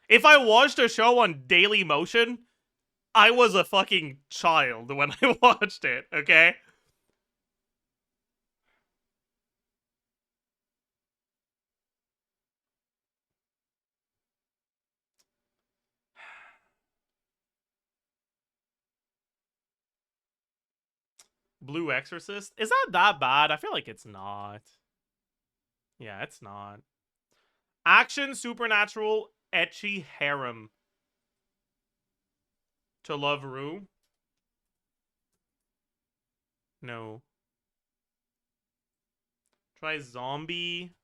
If I watched a show on Daily Motion, I was a fucking child when I watched it, okay? Blue Exorcist? Is that bad? I feel like it's not. Yeah, it's not. Action, supernatural, ecchi harem. To Love Rue? No. Try Zombie.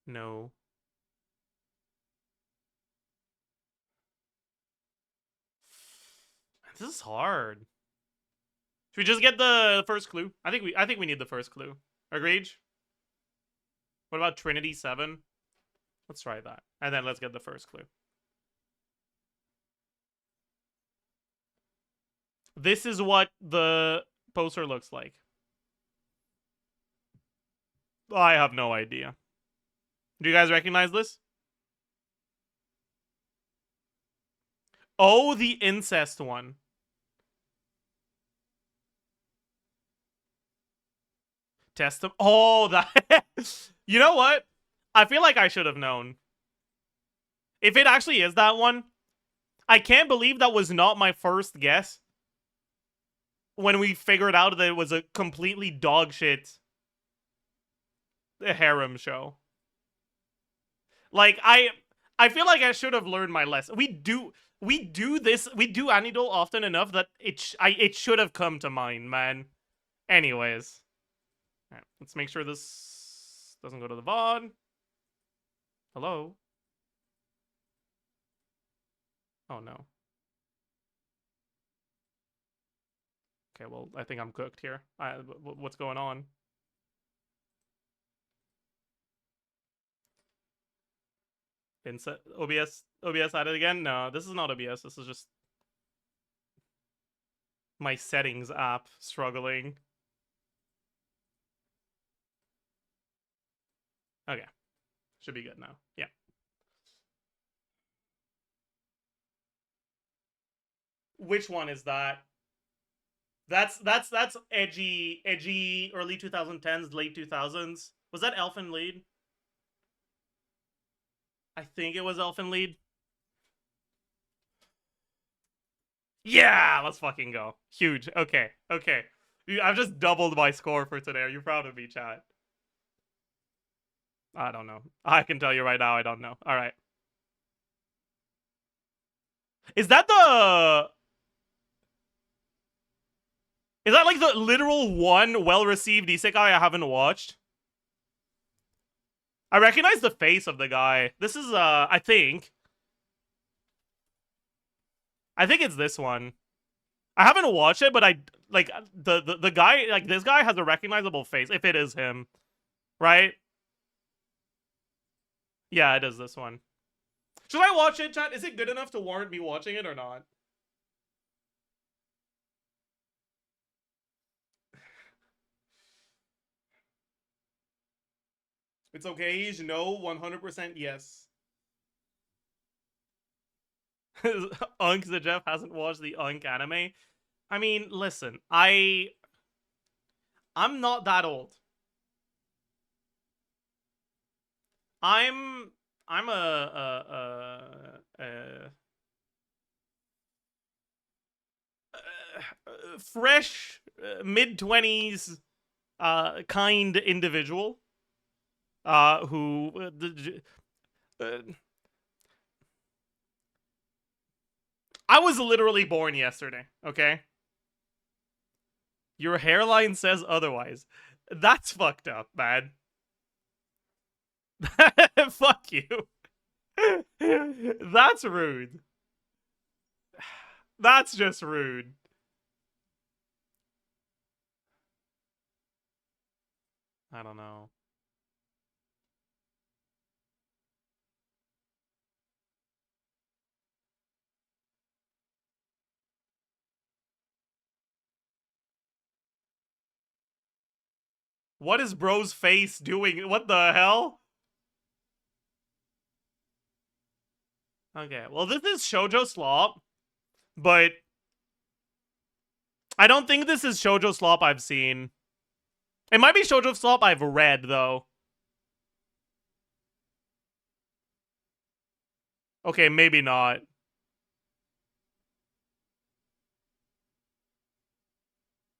No. This is hard. Should we just get the first clue? I think we need the first clue. Agreed? What about Trinity 7? Let's try that. And then let's get the first clue. This is what the poster looks like. I have no idea. Do you guys recognize this? Oh, the incest one. Test them. Oh, that. You know what? I feel like I should have known. If it actually is that one, I can't believe that was not my first guess. When we figured out that it was a completely dogshit harem show. Like, I feel like I should have learned my lesson. We do Anidol often enough that it should have come to mind, man. Anyways. Alright, let's make sure this doesn't go to the VOD. Hello? Oh no. Okay, well, I think I'm cooked here. What's going on? OBS added again? No, this is not OBS. This is just my settings app struggling. Okay. Should be good now. Yeah. Which one is that? That's edgy early 2010s, late 2000s. Was that Elfin Lead? I think it was Elfin Lead. Yeah, let's fucking go. Huge. Okay, okay. I've just doubled my score for today. Are you proud of me, chat? I don't know. I can tell you right now, I don't know. All right. Is that the... Is that like the literal one well-received isekai I haven't watched? I recognize the face of the guy. This is, I think it's this one. I haven't watched it, but I, like, the guy, like, this guy has a recognizable face, if it is him. Right? Yeah, it is this one. Should I watch it, chat? Is it good enough to warrant me watching it or not? It's okay, no, 100% yes. Unk Zajef hasn't watched the Unk anime. I mean, listen, I'm not that old. I'm a fresh mid-20s kind individual who I was literally born yesterday, okay? Your hairline says otherwise. That's fucked up, man. Fuck you. That's rude. That's just rude. I don't know. What is bro's face doing? What the hell? Okay, well, this is Shoujo Slop, but I don't think this is Shoujo Slop I've seen. It might be Shoujo Slop I've read, though. Okay, maybe not.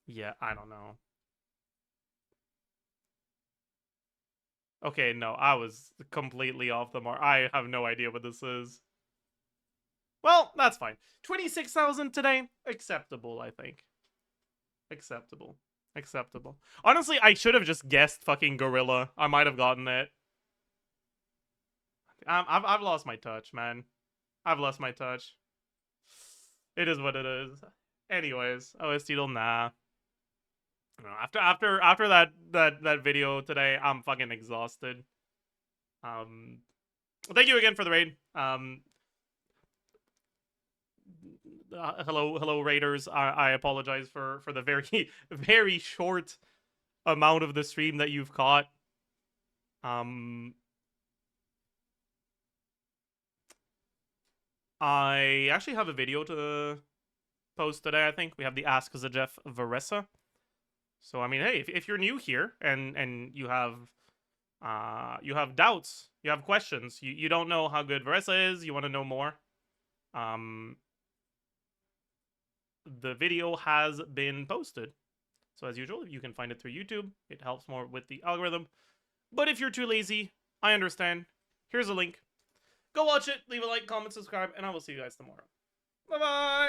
Yeah, I don't know. Okay, no, I was completely off the mark. I have no idea what this is. Well, that's fine. 26,000 today. Acceptable, I think. Acceptable. Acceptable. Honestly, I should have just guessed fucking Gorilla. I might have gotten it. I've lost my touch, man. I've lost my touch. It is what it is. Anyways, OST, nah. After that video today, I'm fucking exhausted. Thank you again for the raid. Hello raiders. I apologize for the very very short amount of the stream that you've caught. I actually have a video to post today. I think we have the Ask Zajef VOD. So I mean, hey, if you're new here and you have doubts, you have questions, you don't know how good VOD is, you want to know more, the video has been posted. So as usual, you can find it through YouTube. It helps more with the algorithm. But if you're too lazy, I understand. Here's a link. Go watch it, leave a like, comment, subscribe, and I will see you guys tomorrow. Bye-bye!